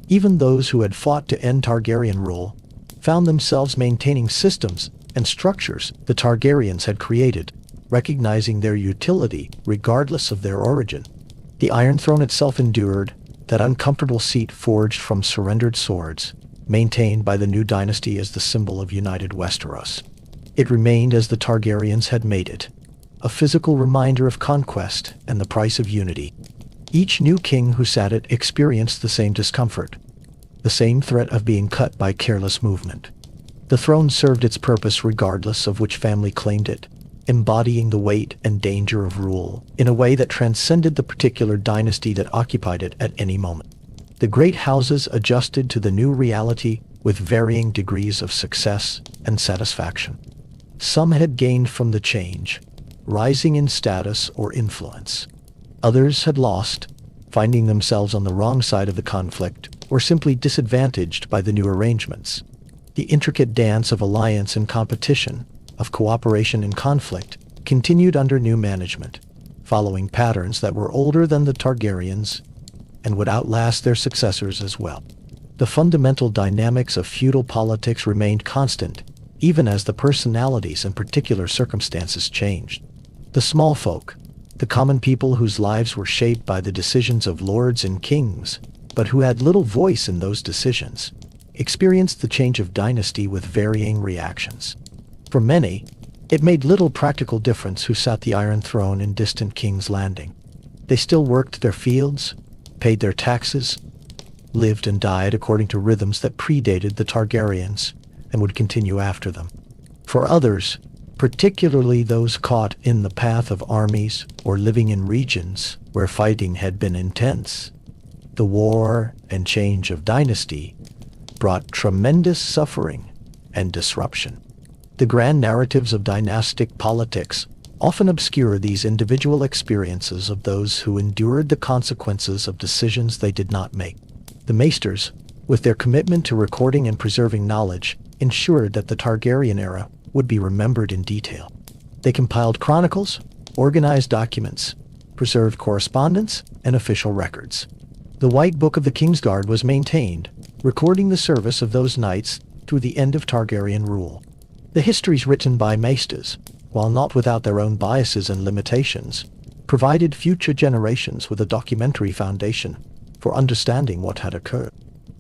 Even those who had fought to end Targaryen rule found themselves maintaining systems and structures the Targaryens had created, recognizing their utility regardless of their origin. The Iron Throne itself endured, that uncomfortable seat forged from surrendered swords, maintained by the new dynasty as the symbol of united Westeros. It remained as the Targaryens had made it, a physical reminder of conquest and the price of unity. Each new king who sat it experienced the same discomfort, the same threat of being cut by careless movement. The throne served its purpose regardless of which family claimed it, embodying the weight and danger of rule in a way that transcended the particular dynasty that occupied it at any moment. The great houses adjusted to the new reality with varying degrees of success and satisfaction. Some had gained from the change, rising in status or influence. Others had lost, finding themselves on the wrong side of the conflict or simply disadvantaged by the new arrangements. The intricate dance of alliance and competition, of cooperation and conflict, continued under new management, following patterns that were older than the Targaryens and would outlast their successors as well. The fundamental dynamics of feudal politics remained constant, even as the personalities and particular circumstances changed. The small folk, the common people whose lives were shaped by the decisions of lords and kings, but who had little voice in those decisions, experienced the change of dynasty with varying reactions. For many, it made little practical difference who sat the Iron Throne in distant King's Landing. They still worked their fields, paid their taxes, lived and died according to rhythms that predated the Targaryens and would continue after them. For others, particularly those caught in the path of armies or living in regions where fighting had been intense, the war and change of dynasty brought tremendous suffering and disruption. The grand narratives of dynastic politics often obscure these individual experiences of those who endured the consequences of decisions they did not make. The Maesters, with their commitment to recording and preserving knowledge, ensured that the Targaryen era would be remembered in detail. They compiled chronicles, organized documents, preserved correspondence, and official records. The White Book of the Kingsguard was maintained, recording the service of those knights through the end of Targaryen rule. The histories written by Maesters, while not without their own biases and limitations, provided future generations with a documentary foundation for understanding what had occurred.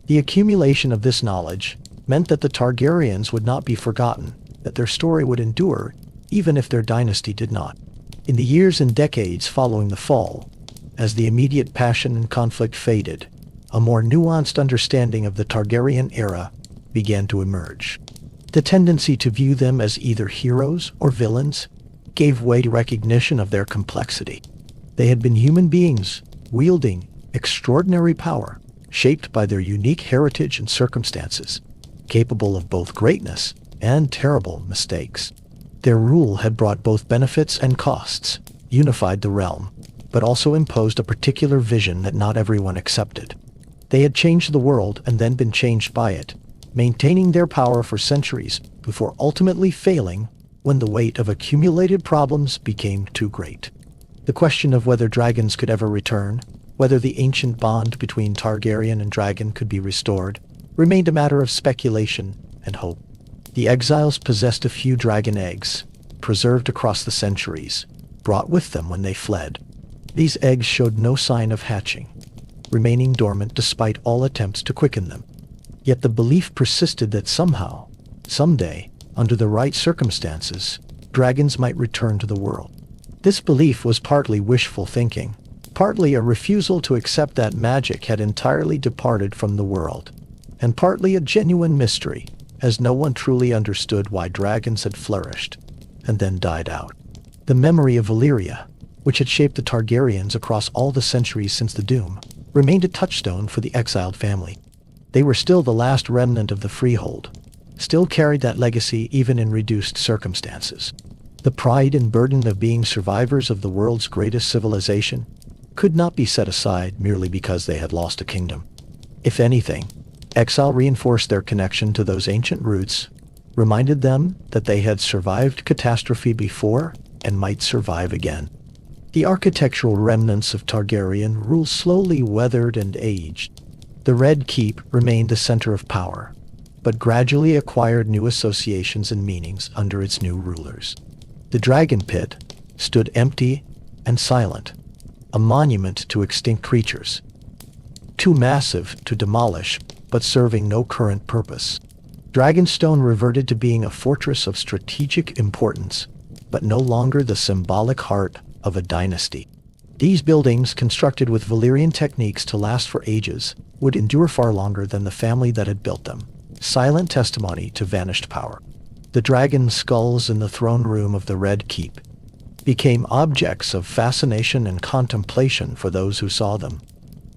The accumulation of this knowledge meant that the Targaryens would not be forgotten, that their story would endure, even if their dynasty did not. In the years and decades following the fall, as the immediate passion and conflict faded, a more nuanced understanding of the Targaryen era began to emerge. The tendency to view them as either heroes or villains gave way to recognition of their complexity. They had been human beings, wielding extraordinary power, shaped by their unique heritage and circumstances, capable of both greatness and terrible mistakes. Their rule had brought both benefits and costs, unified the realm, but also imposed a particular vision that not everyone accepted. They had changed the world and then been changed by it, maintaining their power for centuries before ultimately failing when the weight of accumulated problems became too great. The question of whether dragons could ever return, whether the ancient bond between Targaryen and dragon could be restored, remained a matter of speculation and hope. The exiles possessed a few dragon eggs, preserved across the centuries, brought with them when they fled. These eggs showed no sign of hatching, remaining dormant despite all attempts to quicken them. Yet the belief persisted that somehow, someday, under the right circumstances, dragons might return to the world. This belief was partly wishful thinking, partly a refusal to accept that magic had entirely departed from the world, and partly a genuine mystery, as no one truly understood why dragons had flourished and then died out. The memory of Valyria, which had shaped the Targaryens across all the centuries since the Doom, remained a touchstone for the exiled family. They were still the last remnant of the Freehold, still carried that legacy even in reduced circumstances. The pride and burden of being survivors of the world's greatest civilization could not be set aside merely because they had lost a kingdom. If anything, exile reinforced their connection to those ancient roots, reminded them that they had survived catastrophe before and might survive again. The architectural remnants of Targaryen rule slowly weathered and aged. The Red Keep remained the center of power, but gradually acquired new associations and meanings under its new rulers. The Dragon Pit stood empty and silent, a monument to extinct creatures, too massive to demolish, but serving no current purpose. Dragonstone reverted to being a fortress of strategic importance, but no longer the symbolic heart of a dynasty. These buildings, constructed with Valyrian techniques to last for ages, would endure far longer than the family that had built them, silent testimony to vanished power. The dragon skulls in the throne room of the Red Keep became objects of fascination and contemplation for those who saw them.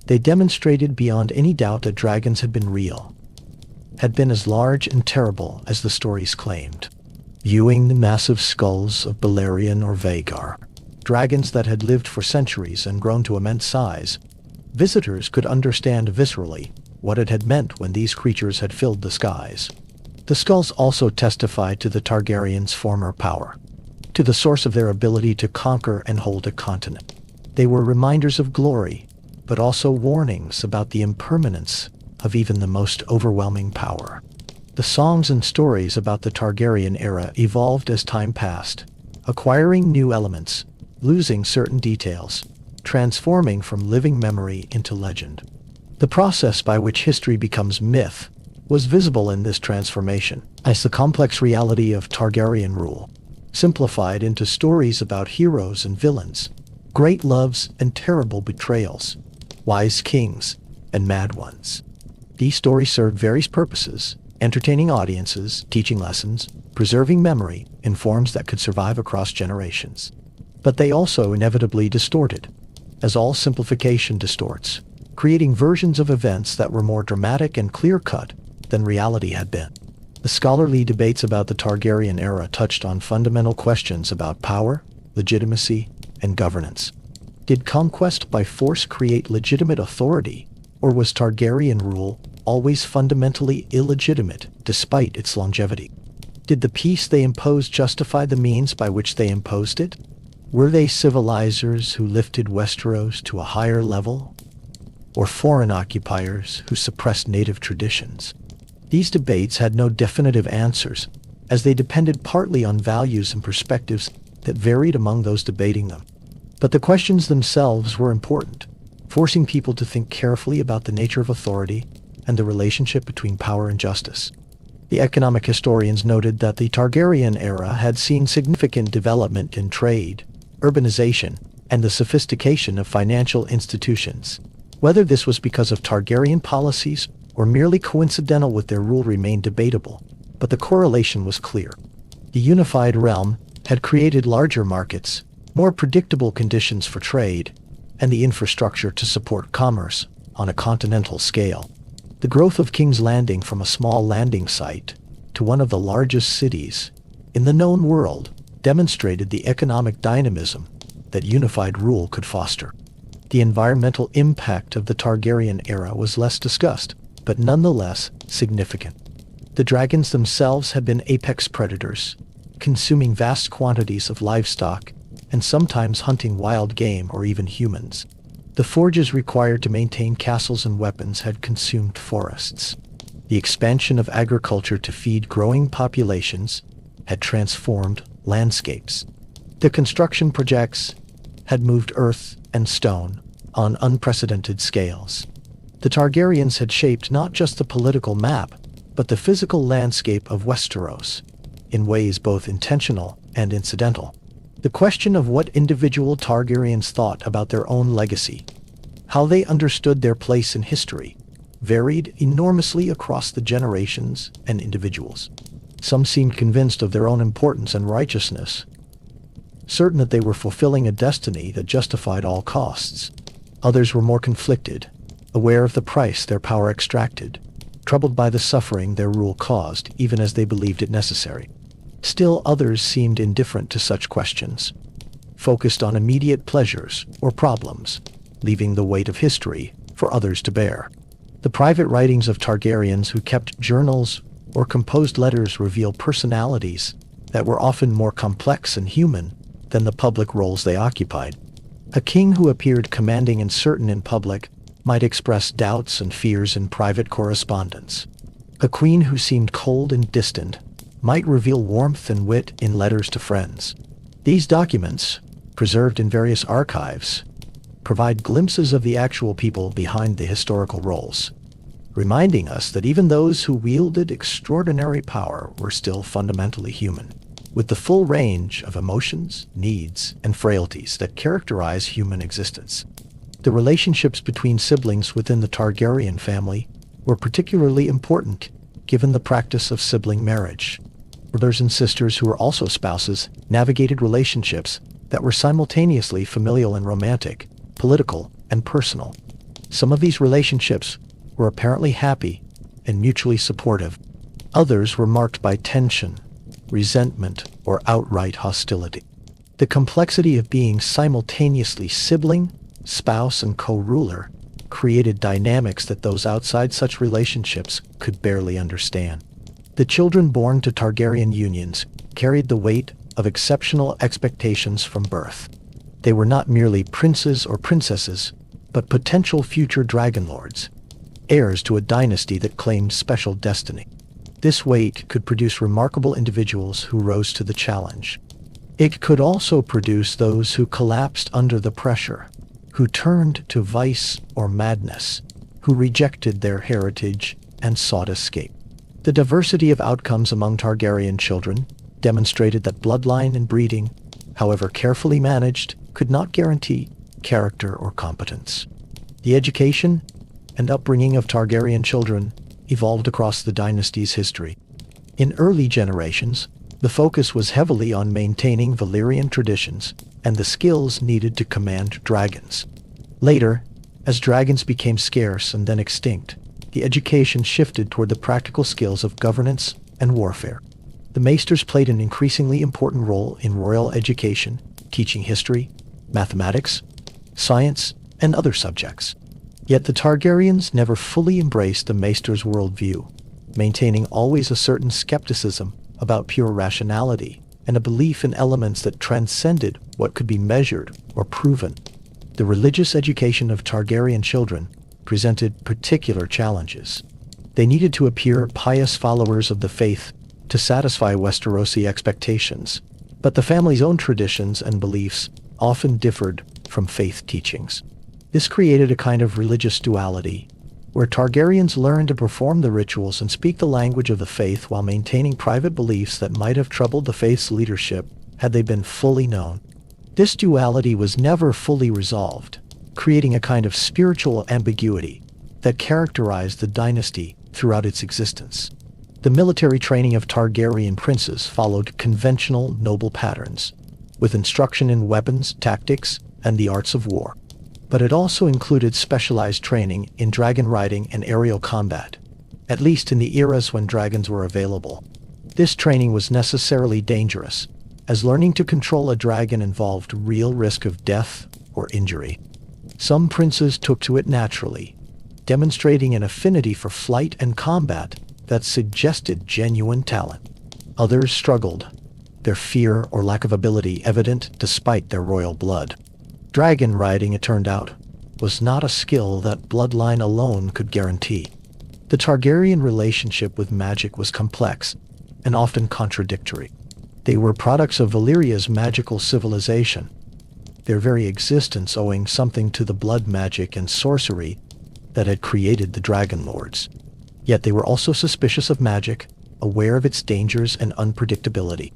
They demonstrated beyond any doubt that dragons had been real, had been as large and terrible as the stories claimed. Viewing the massive skulls of Balerion or Vhagar, dragons that had lived for centuries and grown to immense size, visitors could understand viscerally what it had meant when these creatures had filled the skies. The skulls also testified to the Targaryens' former power, to the source of their ability to conquer and hold a continent. They were reminders of glory, but also warnings about the impermanence of even the most overwhelming power. The songs and stories about the Targaryen era evolved as time passed, acquiring new elements, losing certain details, transforming from living memory into legend. The process by which history becomes myth was visible in this transformation, as the complex reality of Targaryen rule, simplified into stories about heroes and villains, great loves and terrible betrayals, wise kings and mad ones. These stories served various purposes: entertaining audiences, teaching lessons, preserving memory in forms that could survive across generations. But they also inevitably distorted, as all simplification distorts, creating versions of events that were more dramatic and clear-cut than reality had been. The scholarly debates about the Targaryen era touched on fundamental questions about power, legitimacy, and governance. Did conquest by force create legitimate authority, or was Targaryen rule always fundamentally illegitimate despite its longevity? Did the peace they imposed justify the means by which they imposed it? Were they civilizers who lifted Westeros to a higher level, or foreign occupiers who suppressed native traditions? These debates had no definitive answers, as they depended partly on values and perspectives that varied among those debating them. But the questions themselves were important, forcing people to think carefully about the nature of authority and the relationship between power and justice. The economic historians noted that the Targaryen era had seen significant development in trade, urbanization, and the sophistication of financial institutions. Whether this was because of Targaryen policies or merely coincidental with their rule remained debatable, but the correlation was clear. The unified realm had created larger markets, more predictable conditions for trade, and the infrastructure to support commerce on a continental scale. The growth of King's Landing from a small landing site to one of the largest cities in the known world demonstrated the economic dynamism that unified rule could foster. The environmental impact of the Targaryen era was less discussed, but nonetheless significant. The dragons themselves had been apex predators, consuming vast quantities of livestock and sometimes hunting wild game or even humans. The forges required to maintain castles and weapons had consumed forests. The expansion of agriculture to feed growing populations had transformed landscapes. The construction projects had moved earth and stone on unprecedented scales. The Targaryens had shaped not just the political map, but the physical landscape of Westeros, in ways both intentional and incidental. The question of what individual Targaryens thought about their own legacy, how they understood their place in history, varied enormously across the generations and individuals. Some seemed convinced of their own importance and righteousness, certain that they were fulfilling a destiny that justified all costs. Others were more conflicted, aware of the price their power extracted, troubled by the suffering their rule caused even as they believed it necessary. Still others seemed indifferent to such questions, focused on immediate pleasures or problems, leaving the weight of history for others to bear. The private writings of Targaryens who kept journals or composed letters reveal personalities that were often more complex and human than the public roles they occupied. A king who appeared commanding and certain in public might express doubts and fears in private correspondence. A queen who seemed cold and distant might reveal warmth and wit in letters to friends. These documents, preserved in various archives, provide glimpses of the actual people behind the historical roles, reminding us that even those who wielded extraordinary power were still fundamentally human, with the full range of emotions, needs, and frailties that characterize human existence. The relationships between siblings within the Targaryen family were particularly important, given the practice of sibling marriage. Brothers and sisters who were also spouses navigated relationships that were simultaneously familial and romantic, political and personal. Some of these relationships were apparently happy and mutually supportive. Others were marked by tension, resentment, or outright hostility. The complexity of being simultaneously sibling, spouse, and co-ruler created dynamics that those outside such relationships could barely understand. The children born to Targaryen unions carried the weight of exceptional expectations from birth. They were not merely princes or princesses, but potential future dragonlords, heirs to a dynasty that claimed special destiny. This weight could produce remarkable individuals who rose to the challenge. It could also produce those who collapsed under the pressure, who turned to vice or madness, who rejected their heritage and sought escape. The diversity of outcomes among Targaryen children demonstrated that bloodline and breeding, however carefully managed, could not guarantee character or competence. The education and upbringing of Targaryen children evolved across the dynasty's history. In early generations, the focus was heavily on maintaining Valyrian traditions and the skills needed to command dragons. Later, as dragons became scarce and then extinct, the education shifted toward the practical skills of governance and warfare. The maesters played an increasingly important role in royal education, teaching history, mathematics, science, and other subjects. Yet the Targaryens never fully embraced the maesters' worldview, maintaining always a certain skepticism about pure rationality and a belief in elements that transcended what could be measured or proven. The religious education of Targaryen children presented particular challenges. They needed to appear pious followers of the faith to satisfy Westerosi expectations, but the family's own traditions and beliefs often differed from faith teachings. This created a kind of religious duality, where Targaryens learned to perform the rituals and speak the language of the faith while maintaining private beliefs that might have troubled the faith's leadership had they been fully known. This duality was never fully resolved, creating a kind of spiritual ambiguity that characterized the dynasty throughout its existence. The military training of Targaryen princes followed conventional noble patterns, with instruction in weapons, tactics, and the arts of war. But it also included specialized training in dragon riding and aerial combat, at least in the eras when dragons were available. This training was necessarily dangerous, as learning to control a dragon involved real risk of death or injury. Some princes took to it naturally, demonstrating an affinity for flight and combat that suggested genuine talent. Others struggled, their fear or lack of ability evident despite their royal blood. Dragon riding, it turned out, was not a skill that bloodline alone could guarantee. The Targaryen relationship with magic was complex and often contradictory. They were products of Valyria's magical civilization, their very existence owing something to the blood magic and sorcery that had created the dragonlords. Yet they were also suspicious of magic, aware of its dangers and unpredictability.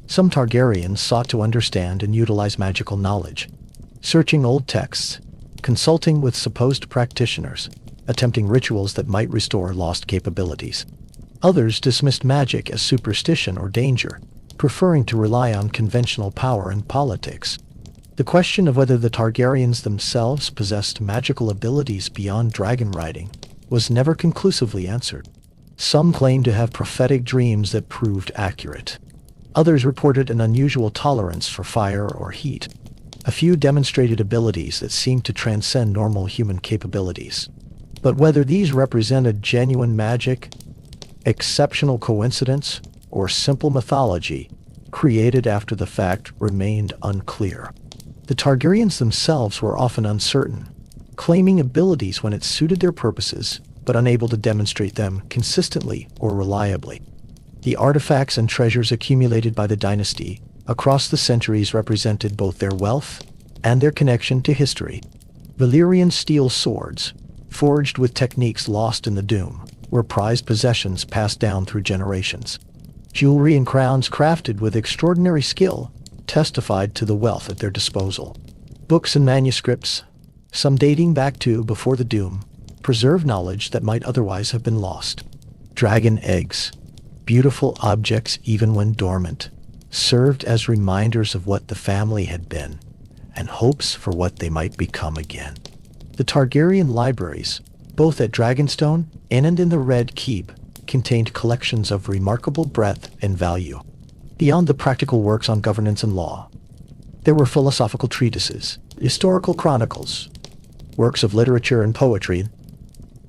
Some Targaryens sought to understand and utilize magical knowledge, searching old texts, consulting with supposed practitioners, attempting rituals that might restore lost capabilities. Others dismissed magic as superstition or danger, preferring to rely on conventional power and politics. The question of whether the Targaryens themselves possessed magical abilities beyond dragon riding was never conclusively answered. Some claimed to have prophetic dreams that proved accurate. Others reported an unusual tolerance for fire or heat. A few demonstrated abilities that seemed to transcend normal human capabilities. But whether these represented genuine magic, exceptional coincidence, or simple mythology created after the fact remained unclear. The Targaryens themselves were often uncertain, claiming abilities when it suited their purposes, but unable to demonstrate them consistently or reliably. The artifacts and treasures accumulated by the dynasty across the centuries represented both their wealth and their connection to history. Valyrian steel swords, forged with techniques lost in the Doom, were prized possessions passed down through generations. Jewelry and crowns crafted with extraordinary skill testified to the wealth at their disposal. Books and manuscripts, some dating back to before the Doom, preserved knowledge that might otherwise have been lost. Dragon eggs, beautiful objects even when dormant, served as reminders of what the family had been, and hopes for what they might become again. The Targaryen libraries, both at Dragonstone and in the Red Keep, contained collections of remarkable breadth and value. Beyond the practical works on governance and law, there were philosophical treatises, historical chronicles, works of literature and poetry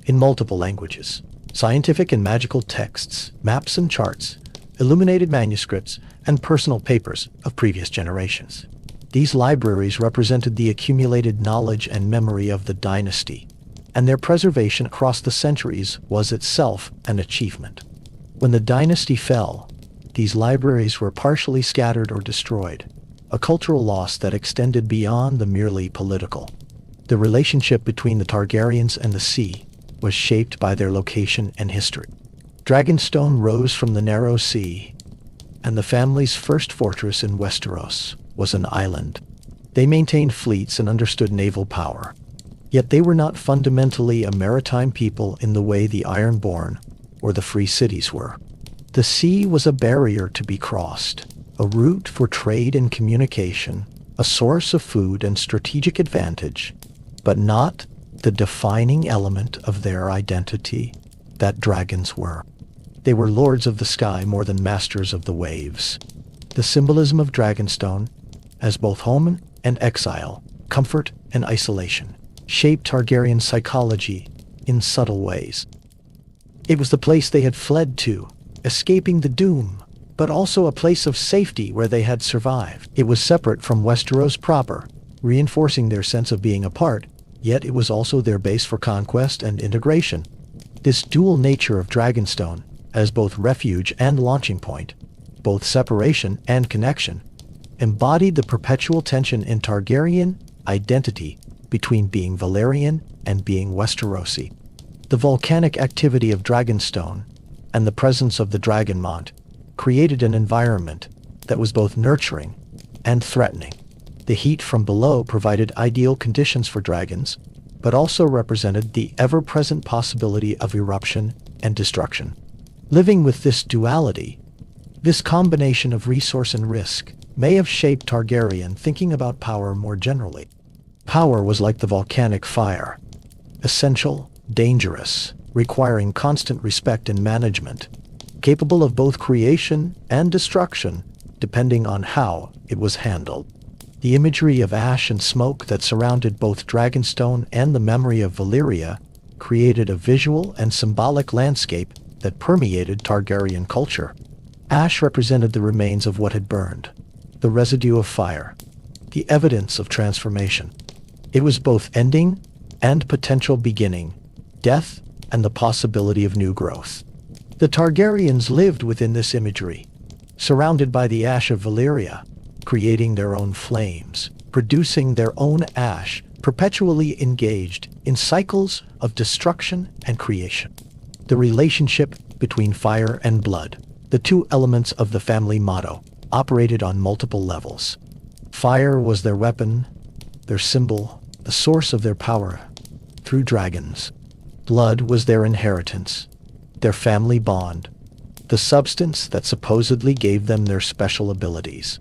in multiple languages, scientific and magical texts, maps and charts, illuminated manuscripts, and personal papers of previous generations. These libraries represented the accumulated knowledge and memory of the dynasty, and their preservation across the centuries was itself an achievement. When the dynasty fell, these libraries were partially scattered or destroyed, a cultural loss that extended beyond the merely political. The relationship between the Targaryens and the sea was shaped by their location and history. Dragonstone rose from the narrow sea, and the family's first fortress in Westeros was an island. They maintained fleets and understood naval power. Yet they were not fundamentally a maritime people in the way the Ironborn or the Free Cities were. The sea was a barrier to be crossed, a route for trade and communication, a source of food and strategic advantage, but not the defining element of their identity that dragons were. They were lords of the sky more than masters of the waves. The symbolism of Dragonstone, as both home and exile, comfort and isolation, shaped Targaryen psychology in subtle ways. It was the place they had fled to, escaping the doom, but also a place of safety where they had survived. It was separate from Westeros proper, reinforcing their sense of being apart, yet it was also their base for conquest and integration. This dual nature of Dragonstone, as both refuge and launching point, both separation and connection, embodied the perpetual tension in Targaryen identity between being Valyrian and being Westerosi. The volcanic activity of Dragonstone and the presence of the Dragonmont created an environment that was both nurturing and threatening. The heat from below provided ideal conditions for dragons, but also represented the ever-present possibility of eruption and destruction. Living with this duality, this combination of resource and risk, may have shaped Targaryen thinking about power more generally. Power was like the volcanic fire, essential, dangerous, requiring constant respect and management, capable of both creation and destruction, depending on how it was handled. The imagery of ash and smoke that surrounded both Dragonstone and the memory of Valyria created a visual and symbolic landscape that permeated Targaryen culture. Ash represented the remains of what had burned, the residue of fire, the evidence of transformation. It was both ending and potential beginning, death and the possibility of new growth. The Targaryens lived within this imagery, surrounded by the ash of Valyria, creating their own flames, producing their own ash, perpetually engaged in cycles of destruction and creation. The relationship between fire and blood, the two elements of the family motto, operated on multiple levels. Fire was their weapon, their symbol, the source of their power through dragons. Blood was their inheritance, their family bond, the substance that supposedly gave them their special abilities.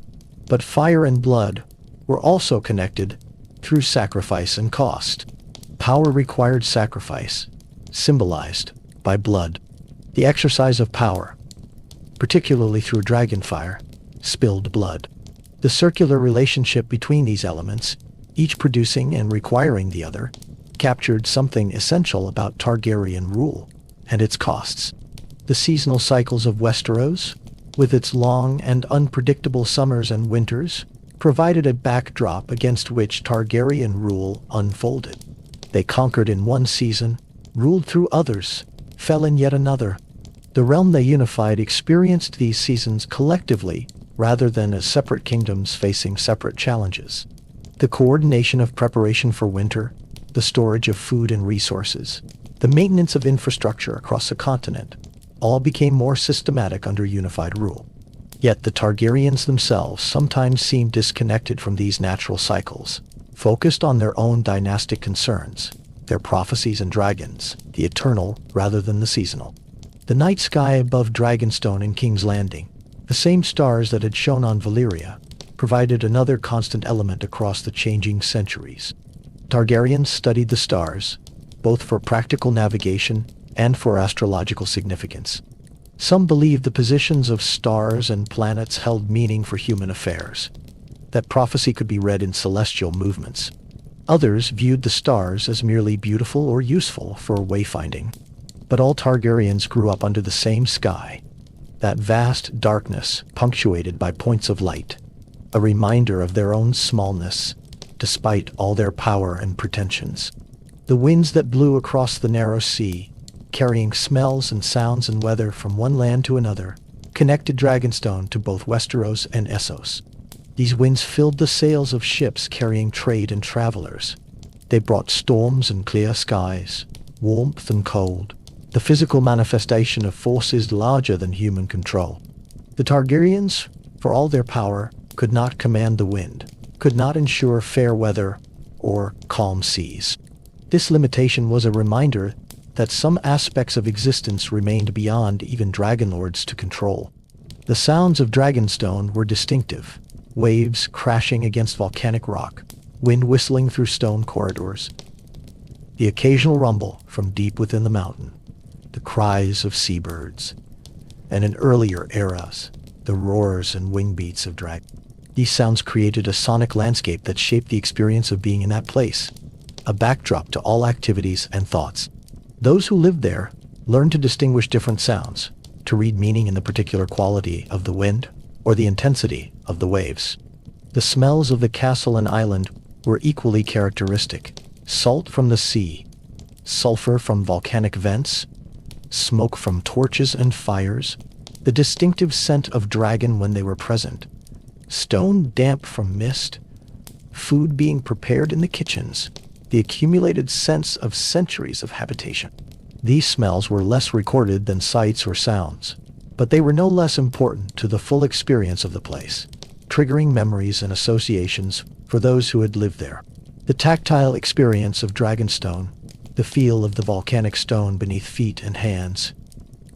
But fire and blood were also connected through sacrifice and cost. Power required sacrifice, symbolized by blood. The exercise of power, particularly through dragonfire, spilled blood. The circular relationship between these elements, each producing and requiring the other, captured something essential about Targaryen rule and its costs. The seasonal cycles of Westeros, with its long and unpredictable summers and winters, provided a backdrop against which Targaryen rule unfolded. They conquered in one season, ruled through others, fell in yet another. The realm they unified experienced these seasons collectively, rather than as separate kingdoms facing separate challenges. The coordination of preparation for winter, the storage of food and resources, the maintenance of infrastructure across the continent, all became more systematic under unified rule. Yet the Targaryens themselves sometimes seemed disconnected from these natural cycles, focused on their own dynastic concerns, their prophecies and dragons, the eternal rather than the seasonal. The night sky above Dragonstone and King's Landing, the same stars that had shone on Valyria, provided another constant element across the changing centuries. Targaryens studied the stars, both for practical navigation and for astrological significance. Some believed the positions of stars and planets held meaning for human affairs, that prophecy could be read in celestial movements. Others viewed the stars as merely beautiful or useful for wayfinding. But all Targaryens grew up under the same sky, that vast darkness punctuated by points of light, a reminder of their own smallness, despite all their power and pretensions. The winds that blew across the narrow sea, carrying smells and sounds and weather from one land to another, connected Dragonstone to both Westeros and Essos. These winds filled the sails of ships carrying trade and travelers. They brought storms and clear skies, warmth and cold, the physical manifestation of forces larger than human control. The Targaryens, for all their power, could not command the wind, could not ensure fair weather or calm seas. This limitation was a reminder that some aspects of existence remained beyond even dragonlords to control. The sounds of Dragonstone were distinctive: waves crashing against volcanic rock, wind whistling through stone corridors, the occasional rumble from deep within the mountain, the cries of seabirds, and in earlier eras, the roars and wing beats of dragons. These sounds created a sonic landscape that shaped the experience of being in that place, a backdrop to all activities and thoughts. Those who lived there learned to distinguish different sounds, to read meaning in the particular quality of the wind or the intensity of the waves. The smells of the castle and island were equally characteristic: salt from the sea, sulfur from volcanic vents, smoke from torches and fires, the distinctive scent of dragon when they were present, stone damp from mist, food being prepared in the kitchens, the accumulated sense of centuries of habitation. These smells were less recorded than sights or sounds, but they were no less important to the full experience of the place, triggering memories and associations for those who had lived there. The tactile experience of Dragonstone, the feel of the volcanic stone beneath feet and hands,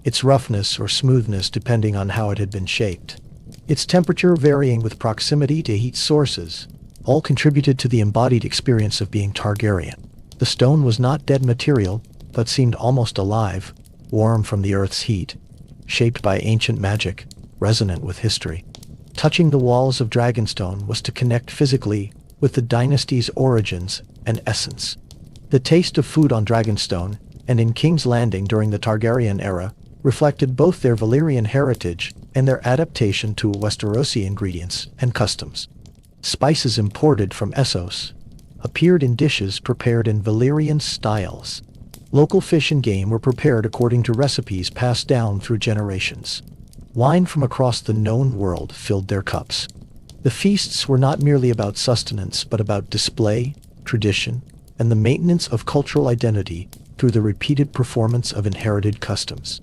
its roughness or smoothness depending on how it had been shaped, its temperature varying with proximity to heat sources, all contributed to the embodied experience of being Targaryen. The stone was not dead material, but seemed almost alive, warm from the earth's heat, shaped by ancient magic, resonant with history. Touching the walls of Dragonstone was to connect physically with the dynasty's origins and essence. The taste of food on Dragonstone and in King's Landing during the Targaryen era reflected both their Valyrian heritage and their adaptation to Westerosi ingredients and customs. Spices imported from Essos appeared in dishes prepared in Valyrian styles. Local fish and game were prepared according to recipes passed down through generations. Wine from across the known world filled their cups. The feasts were not merely about sustenance, but about display, tradition, and the maintenance of cultural identity through the repeated performance of inherited customs.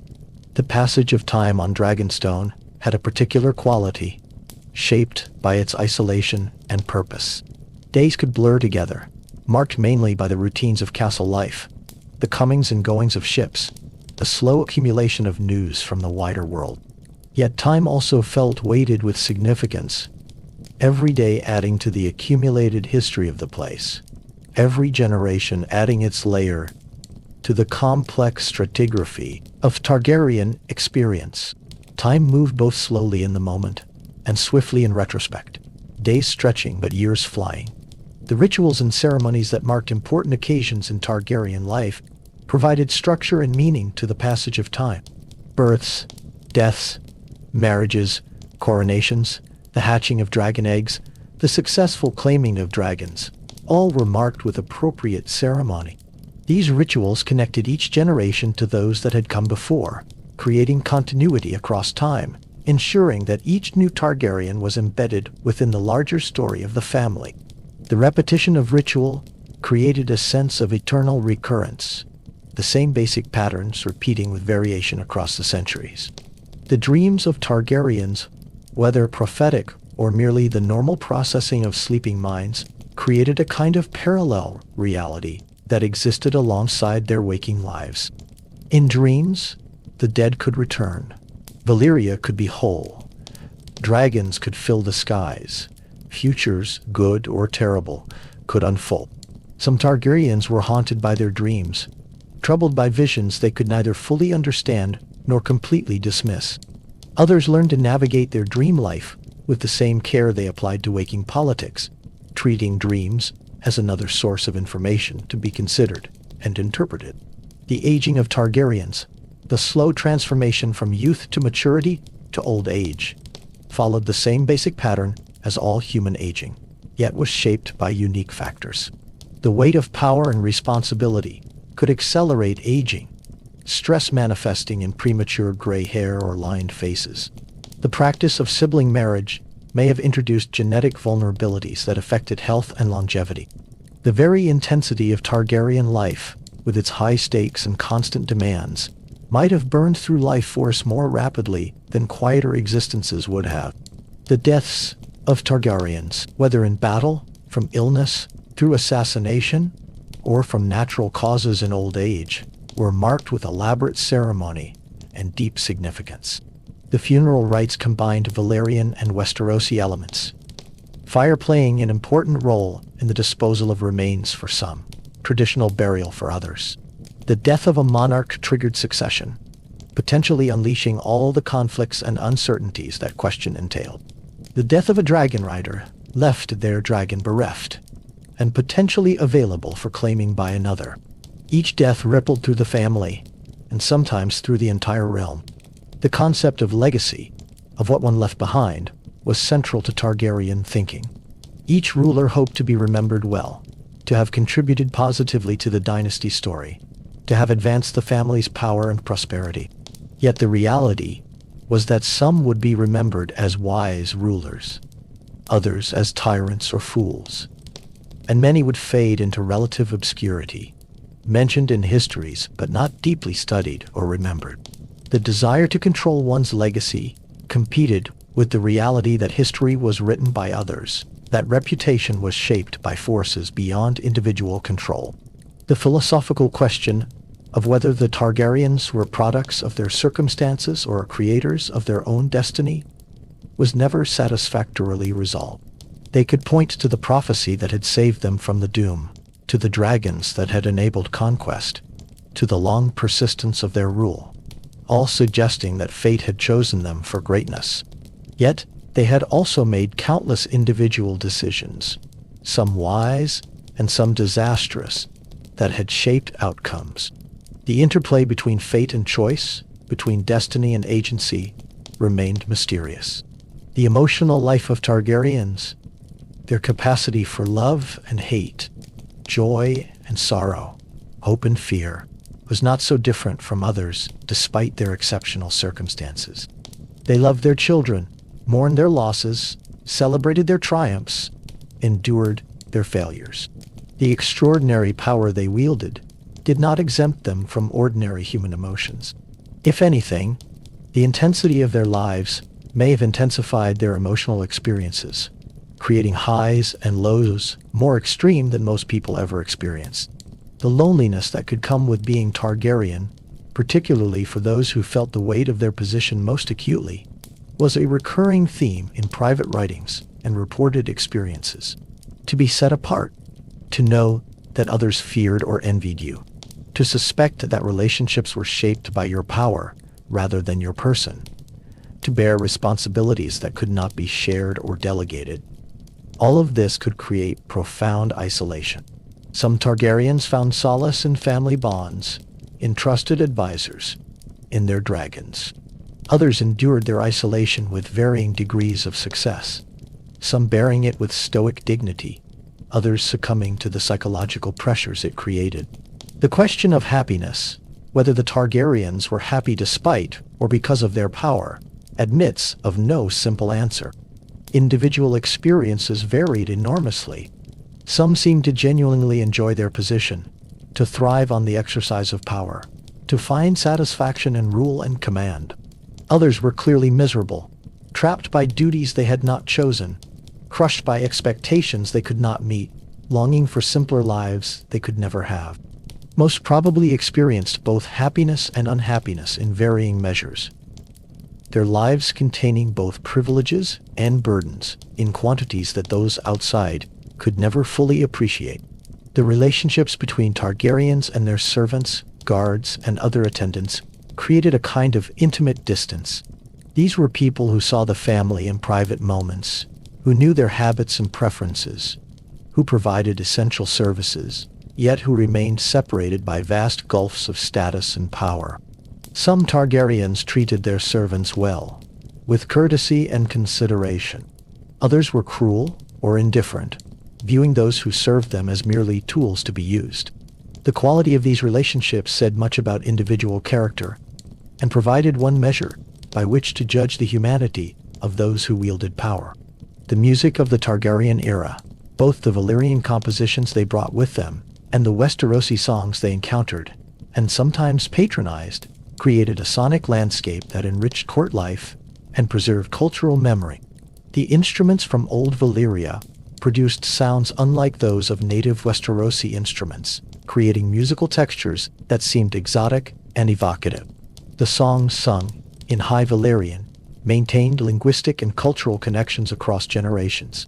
The passage of time on Dragonstone had a particular quality, shaped by its isolation and purpose. Days could blur together, marked mainly by the routines of castle life, the comings and goings of ships, the slow accumulation of news from the wider world. Yet time also felt weighted with significance, every day adding to the accumulated history of the place, every generation adding its layer to the complex stratigraphy of Targaryen experience. Time moved both slowly in the moment and swiftly in retrospect, days stretching but years flying. The rituals and ceremonies that marked important occasions in Targaryen life provided structure and meaning to the passage of time. Births, deaths, marriages, coronations, the hatching of dragon eggs, the successful claiming of dragons, all were marked with appropriate ceremony. These rituals connected each generation to those that had come before, creating continuity across time, ensuring that each new Targaryen was embedded within the larger story of the family. The repetition of ritual created a sense of eternal recurrence, the same basic patterns repeating with variation across the centuries. The dreams of Targaryens, whether prophetic or merely the normal processing of sleeping minds, created a kind of parallel reality that existed alongside their waking lives. In dreams, the dead could return. Valyria could be whole. Dragons could fill the skies. Futures, good or terrible, could unfold. Some Targaryens were haunted by their dreams, troubled by visions they could neither fully understand nor completely dismiss. Others learned to navigate their dream life with the same care they applied to waking politics, treating dreams as another source of information to be considered and interpreted. The aging of Targaryens, the slow transformation from youth to maturity to old age, followed the same basic pattern as all human aging, yet was shaped by unique factors. The weight of power and responsibility could accelerate aging, stress manifesting in premature gray hair or lined faces. The practice of sibling marriage may have introduced genetic vulnerabilities that affected health and longevity. The very intensity of Targaryen life, with its high stakes and constant demands, might have burned through life force more rapidly than quieter existences would have. The deaths of Targaryens, whether in battle, from illness, through assassination, or from natural causes in old age, were marked with elaborate ceremony and deep significance. The funeral rites combined Valyrian and Westerosi elements, fire playing an important role in the disposal of remains for some, traditional burial for others. The death of a monarch triggered succession, potentially unleashing all the conflicts and uncertainties that question entailed. The death of a dragon rider left their dragon bereft and potentially available for claiming by another. Each death rippled through the family, and sometimes through the entire realm. The concept of legacy, of what one left behind, was central to Targaryen thinking. Each ruler hoped to be remembered well, to have contributed positively to the dynasty story, to have advanced the family's power and prosperity. Yet the reality was that some would be remembered as wise rulers, others as tyrants or fools, and many would fade into relative obscurity, mentioned in histories but not deeply studied or remembered. The desire to control one's legacy competed with the reality that history was written by others, that reputation was shaped by forces beyond individual control. The philosophical question of whether the Targaryens were products of their circumstances or creators of their own destiny was never satisfactorily resolved. They could point to the prophecy that had saved them from the doom, to the dragons that had enabled conquest, to the long persistence of their rule, all suggesting that fate had chosen them for greatness. Yet, they had also made countless individual decisions, some wise and some disastrous, that had shaped outcomes. The interplay between fate and choice, between destiny and agency, remained mysterious. The emotional life of Targaryens, their capacity for love and hate, joy and sorrow, hope and fear, was not so different from others despite their exceptional circumstances. They loved their children, mourned their losses, celebrated their triumphs, endured their failures. The extraordinary power they wielded did not exempt them from ordinary human emotions. If anything, the intensity of their lives may have intensified their emotional experiences, creating highs and lows more extreme than most people ever experienced. The loneliness that could come with being Targaryen, particularly for those who felt the weight of their position most acutely, was a recurring theme in private writings and reported experiences. To be set apart, to know that others feared or envied you, to suspect that relationships were shaped by your power rather than your person, to bear responsibilities that could not be shared or delegated. All of this could create profound isolation. Some Targaryens found solace in family bonds, in trusted advisors, in their dragons. Others endured their isolation with varying degrees of success, some bearing it with stoic dignity, others succumbing to the psychological pressures it created. The question of happiness, whether the Targaryens were happy despite or because of their power, admits of no simple answer. Individual experiences varied enormously. Some seemed to genuinely enjoy their position, to thrive on the exercise of power, to find satisfaction in rule and command. Others were clearly miserable, trapped by duties they had not chosen, crushed by expectations they could not meet, longing for simpler lives they could never have. Most probably experienced both happiness and unhappiness in varying measures, their lives containing both privileges and burdens in quantities that those outside could never fully appreciate. The relationships between Targaryens and their servants, guards, and other attendants created a kind of intimate distance. These were people who saw the family in private moments, who knew their habits and preferences, who provided essential services, yet who remained separated by vast gulfs of status and power. Some Targaryens treated their servants well, with courtesy and consideration. Others were cruel or indifferent, viewing those who served them as merely tools to be used. The quality of these relationships said much about individual character, and provided one measure by which to judge the humanity of those who wielded power. The music of the Targaryen era, both the Valyrian compositions they brought with them, and the Westerosi songs they encountered, and sometimes patronized, created a sonic landscape that enriched court life and preserved cultural memory. The instruments from old Valyria produced sounds unlike those of native Westerosi instruments, creating musical textures that seemed exotic and evocative. The songs sung in High Valyrian maintained linguistic and cultural connections across generations.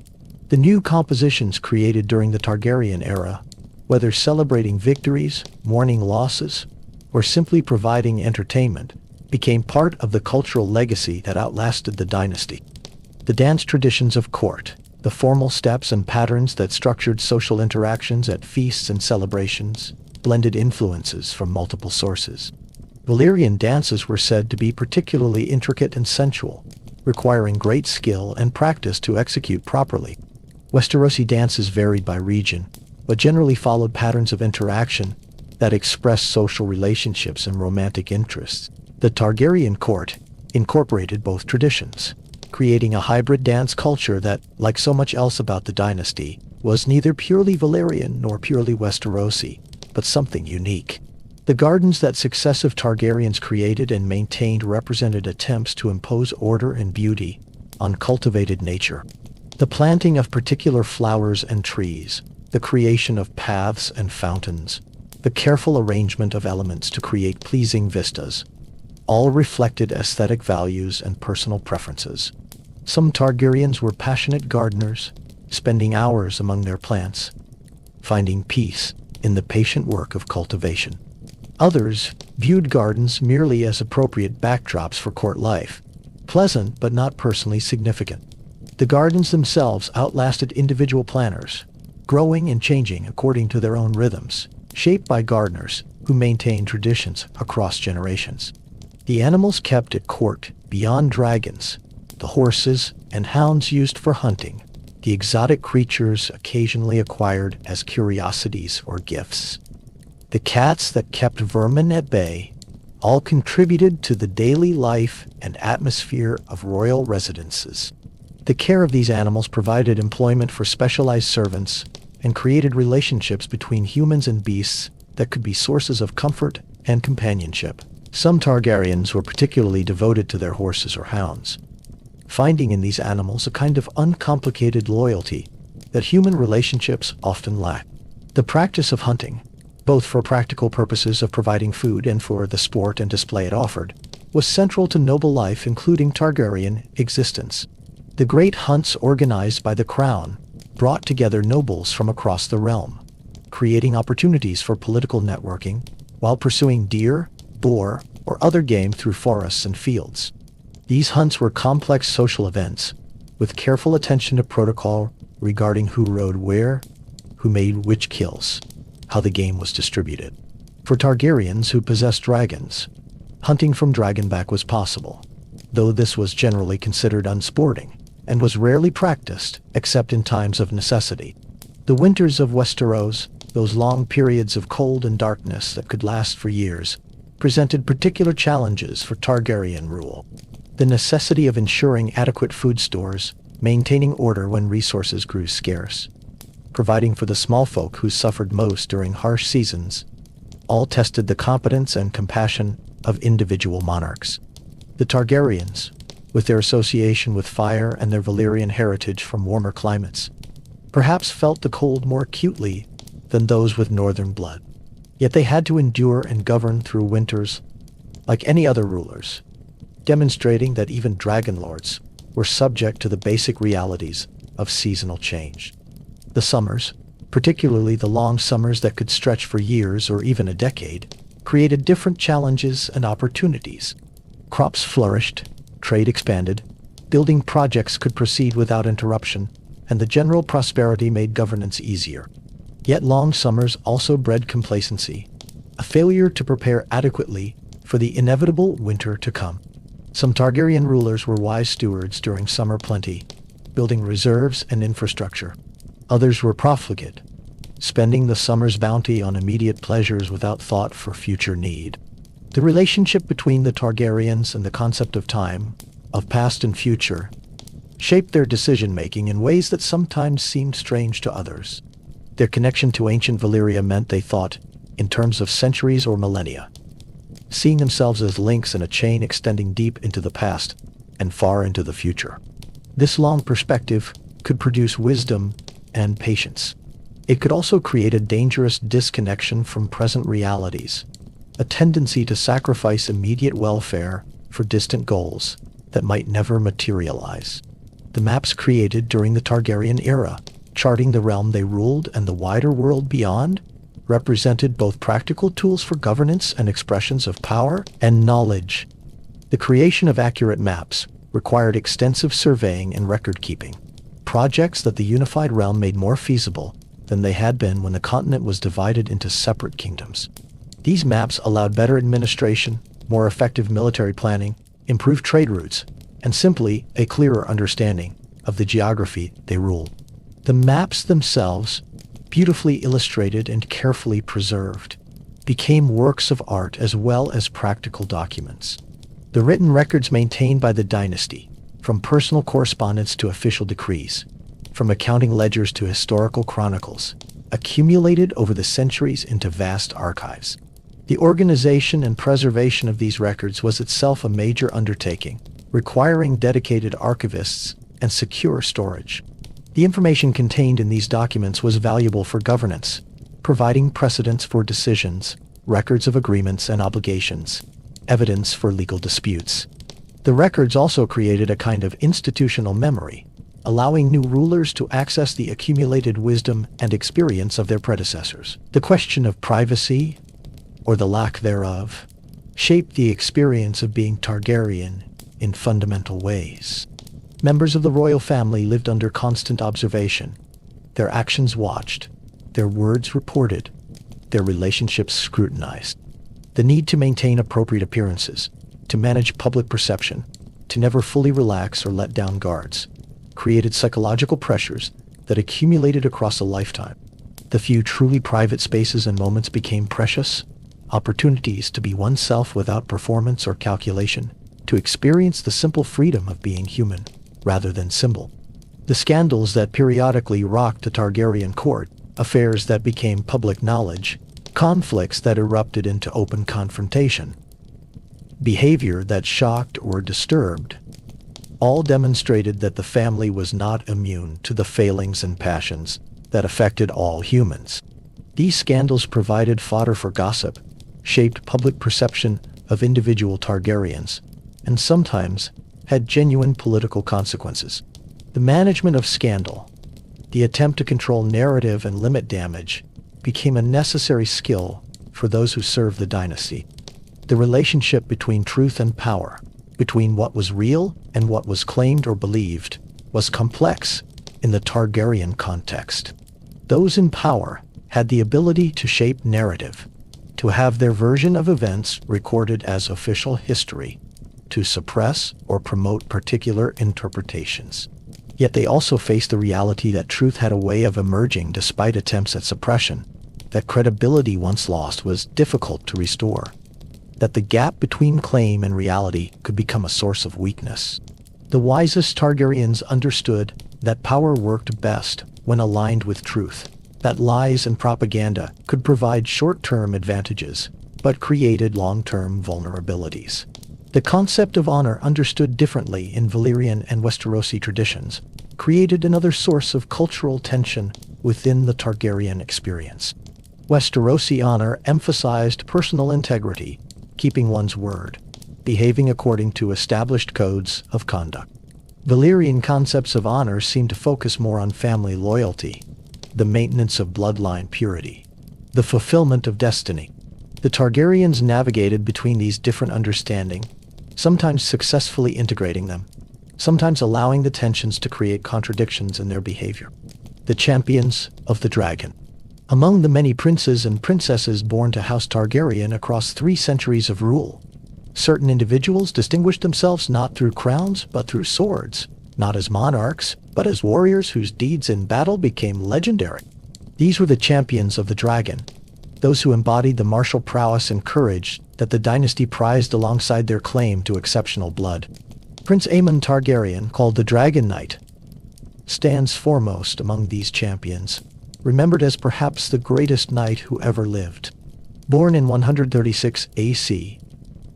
The new compositions created during the Targaryen era, whether celebrating victories, mourning losses, or simply providing entertainment, became part of the cultural legacy that outlasted the dynasty. The dance traditions of court, the formal steps and patterns that structured social interactions at feasts and celebrations, blended influences from multiple sources. Valyrian dances were said to be particularly intricate and sensual, requiring great skill and practice to execute properly. Westerosi dances varied by region, but generally followed patterns of interaction that expressed social relationships and romantic interests. The Targaryen court incorporated both traditions, creating a hybrid dance culture that, like so much else about the dynasty, was neither purely Valyrian nor purely Westerosi, but something unique. The gardens that successive Targaryens created and maintained represented attempts to impose order and beauty on cultivated nature. The planting of particular flowers and trees, the creation of paths and fountains, the careful arrangement of elements to create pleasing vistas, all reflected aesthetic values and personal preferences. Some Targaryens were passionate gardeners, spending hours among their plants, finding peace in the patient work of cultivation. Others viewed gardens merely as appropriate backdrops for court life, pleasant but not personally significant. The gardens themselves outlasted individual planners, growing and changing according to their own rhythms, shaped by gardeners who maintained traditions across generations. The animals kept at court, beyond dragons, the horses and hounds used for hunting, the exotic creatures occasionally acquired as curiosities or gifts, the cats that kept vermin at bay, all contributed to the daily life and atmosphere of royal residences. The care of these animals provided employment for specialized servants and created relationships between humans and beasts that could be sources of comfort and companionship. Some Targaryens were particularly devoted to their horses or hounds, finding in these animals a kind of uncomplicated loyalty that human relationships often lack. The practice of hunting, both for practical purposes of providing food and for the sport and display it offered, was central to noble life, including Targaryen existence. The great hunts organized by the crown brought together nobles from across the realm, creating opportunities for political networking while pursuing deer, boar, or other game through forests and fields. These hunts were complex social events, with careful attention to protocol regarding who rode where, who made which kills, how the game was distributed. For Targaryens who possessed dragons, hunting from dragonback was possible, though this was generally considered unsporting and was rarely practiced except in times of necessity. The winters of Westeros, those long periods of cold and darkness that could last for years, presented particular challenges for Targaryen rule. The necessity of ensuring adequate food stores, maintaining order when resources grew scarce, providing for the small folk who suffered most during harsh seasons, all tested the competence and compassion of individual monarchs. The Targaryens, with their association with fire and their Valyrian heritage from warmer climates, perhaps felt the cold more acutely than those with northern blood. Yet they had to endure and govern through winters like any other rulers, demonstrating that even dragonlords were subject to the basic realities of seasonal change. The summers, particularly the long summers that could stretch for years or even a decade, created different challenges and opportunities. Crops flourished, trade expanded, building projects could proceed without interruption, and the general prosperity made governance easier. Yet long summers also bred complacency, a failure to prepare adequately for the inevitable winter to come. Some Targaryen rulers were wise stewards during summer plenty, building reserves and infrastructure. Others were profligate, spending the summer's bounty on immediate pleasures without thought for future need. The relationship between the Targaryens and the concept of time, of past and future, shaped their decision-making in ways that sometimes seemed strange to others. Their connection to ancient Valyria meant they thought in terms of centuries or millennia, seeing themselves as links in a chain extending deep into the past and far into the future. This long perspective could produce wisdom and patience. It could also create a dangerous disconnection from present realities, a tendency to sacrifice immediate welfare for distant goals that might never materialize. The maps created during the Targaryen era, charting the realm they ruled and the wider world beyond, represented both practical tools for governance and expressions of power and knowledge. The creation of accurate maps required extensive surveying and record-keeping, projects that the unified realm made more feasible than they had been when the continent was divided into separate kingdoms. These maps allowed better administration, more effective military planning, improved trade routes, and simply a clearer understanding of the geography they ruled. The maps themselves, beautifully illustrated and carefully preserved, became works of art as well as practical documents. The written records maintained by the dynasty, from personal correspondence to official decrees, from accounting ledgers to historical chronicles, accumulated over the centuries into vast archives. The organization and preservation of these records was itself a major undertaking, requiring dedicated archivists and secure storage. The information contained in these documents was valuable for governance, providing precedents for decisions, records of agreements and obligations, evidence for legal disputes. The records also created a kind of institutional memory, allowing new rulers to access the accumulated wisdom and experience of their predecessors. The question of privacy, or the lack thereof, shaped the experience of being Targaryen in fundamental ways. Members of the royal family lived under constant observation, their actions watched, their words reported, their relationships scrutinized. The need to maintain appropriate appearances, to manage public perception, to never fully relax or let down guards, created psychological pressures that accumulated across a lifetime. The few truly private spaces and moments became precious, opportunities to be oneself without performance or calculation, to experience the simple freedom of being human, rather than symbol. The scandals that periodically rocked the Targaryen court, affairs that became public knowledge, conflicts that erupted into open confrontation, behavior that shocked or disturbed, all demonstrated that the family was not immune to the failings and passions that affected all humans. These scandals provided fodder for gossip, shaped public perception of individual Targaryens, and sometimes had genuine political consequences. The management of scandal, the attempt to control narrative and limit damage, became a necessary skill for those who served the dynasty. The relationship between truth and power, between what was real and what was claimed or believed, was complex in the Targaryen context. Those in power had the ability to shape narrative, to have their version of events recorded as official history, to suppress or promote particular interpretations. Yet they also faced the reality that truth had a way of emerging despite attempts at suppression, that credibility once lost was difficult to restore, that the gap between claim and reality could become a source of weakness. The wisest Targaryens understood that power worked best when aligned with truth, that lies and propaganda could provide short-term advantages, but created long-term vulnerabilities. The concept of honor, understood differently in Valyrian and Westerosi traditions, created another source of cultural tension within the Targaryen experience. Westerosi honor emphasized personal integrity, keeping one's word, behaving according to established codes of conduct. Valyrian concepts of honor seemed to focus more on family loyalty, the maintenance of bloodline purity, the fulfillment of destiny. The Targaryens navigated between these different understandings, sometimes successfully integrating them, sometimes allowing the tensions to create contradictions in their behavior. The champions of the dragon. Among the many princes and princesses born to House Targaryen across 3 centuries of rule, certain individuals distinguished themselves not through crowns but through swords, not as monarchs, but as warriors whose deeds in battle became legendary. These were the champions of the dragon, those who embodied the martial prowess and courage that the dynasty prized alongside their claim to exceptional blood. Prince Aemon Targaryen, called the Dragon Knight, stands foremost among these champions, remembered as perhaps the greatest knight who ever lived. Born in 136 AC,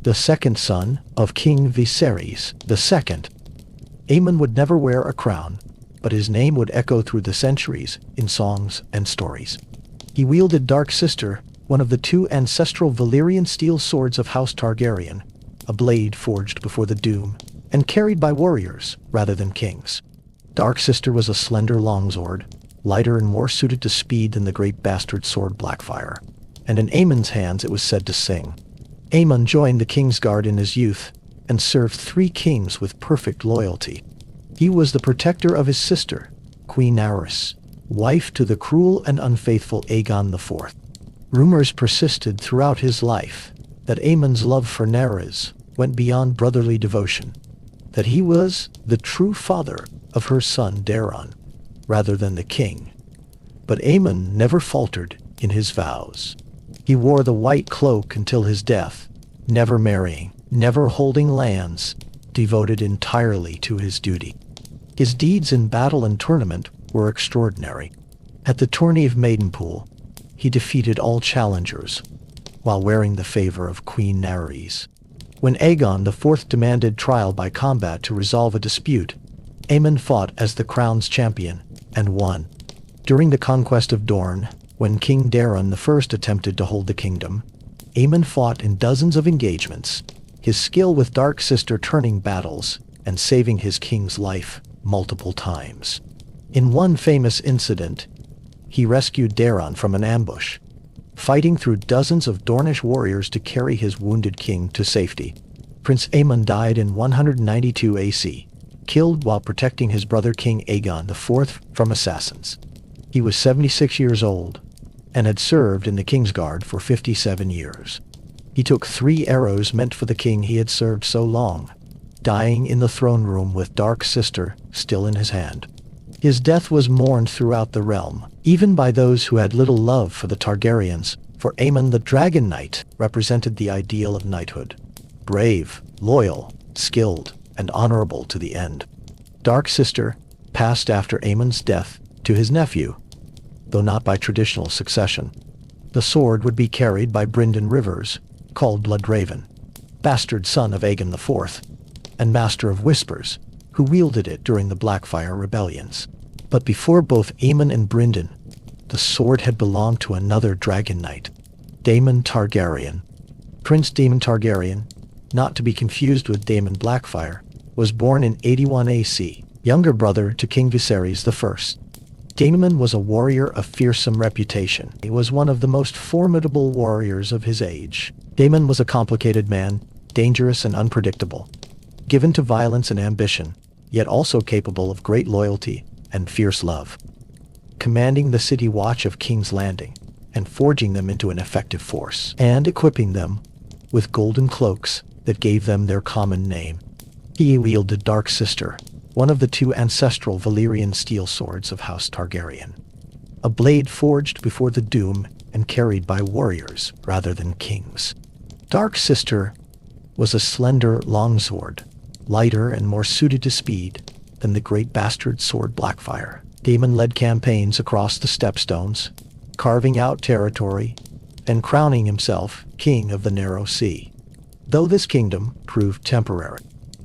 the second son of King Viserys II. Aemon would never wear a crown, but his name would echo through the centuries in songs and stories. He wielded Dark Sister, one of the two ancestral Valyrian steel swords of House Targaryen, a blade forged before the Doom and carried by warriors rather than kings. Dark Sister was a slender longsword, lighter and more suited to speed than the great bastard sword Blackfire, and in Aemon's hands it was said to sing. Aemon joined the Kingsguard in his youth and served 3 kings with perfect loyalty. He was the protector of his sister, Queen Aerys, wife to the cruel and unfaithful Aegon IV. Rumors persisted throughout his life that Aemon's love for Aerys went beyond brotherly devotion, that he was the true father of her son Daeron, rather than the king. But Aemon never faltered in his vows. He wore the white cloak until his death, never marrying, never holding lands, devoted entirely to his duty. His deeds in battle and tournament were extraordinary. At the tourney of Maidenpool, he defeated all challengers, while wearing the favor of Queen Aerys. When Aegon IV demanded trial by combat to resolve a dispute, Aemon fought as the crown's champion and won. During the conquest of Dorne, when King Daeron I attempted to hold the kingdom, Aemon fought in dozens of engagements, his skill with Dark Sister turning battles and saving his king's life multiple times. In one famous incident, he rescued Daeron from an ambush, fighting through dozens of Dornish warriors to carry his wounded king to safety. Prince Aemon died in 192 AC, killed while protecting his brother King Aegon IV from assassins. He was 76 years old and had served in the Kingsguard for 57 years. He took 3 arrows meant for the king he had served so long, dying in the throne room with Dark Sister still in his hand. His death was mourned throughout the realm, even by those who had little love for the Targaryens, for Aemon the Dragon Knight represented the ideal of knighthood: brave, loyal, skilled, and honorable to the end. Dark Sister passed after Aemon's death to his nephew, though not by traditional succession. The sword would be carried by Brynden Rivers, called Bloodraven, bastard son of Aegon IV, and Master of Whispers, who wielded it during the Blackfire rebellions. But before both Aemon and Brynden, the sword had belonged to another dragon knight, Daemon Targaryen. Prince Daemon Targaryen, not to be confused with Daemon Blackfire, was born in 81 AC, younger brother to King Viserys I. Daemon was a warrior of fearsome reputation. He was one of the most formidable warriors of his age. Daemon was a complicated man, dangerous and unpredictable, given to violence and ambition, yet also capable of great loyalty and fierce love, commanding the city watch of King's Landing and forging them into an effective force, and equipping them with golden cloaks that gave them their common name. He wielded Dark Sister, one of the 2 ancestral Valyrian steel swords of House Targaryen, a blade forged before the Doom and carried by warriors rather than kings. Dark Sister was a slender longsword, lighter and more suited to speed than the great bastard sword Blackfire. Daemon led campaigns across the Stepstones, carving out territory and crowning himself king of the Narrow Sea. Though this kingdom proved temporary,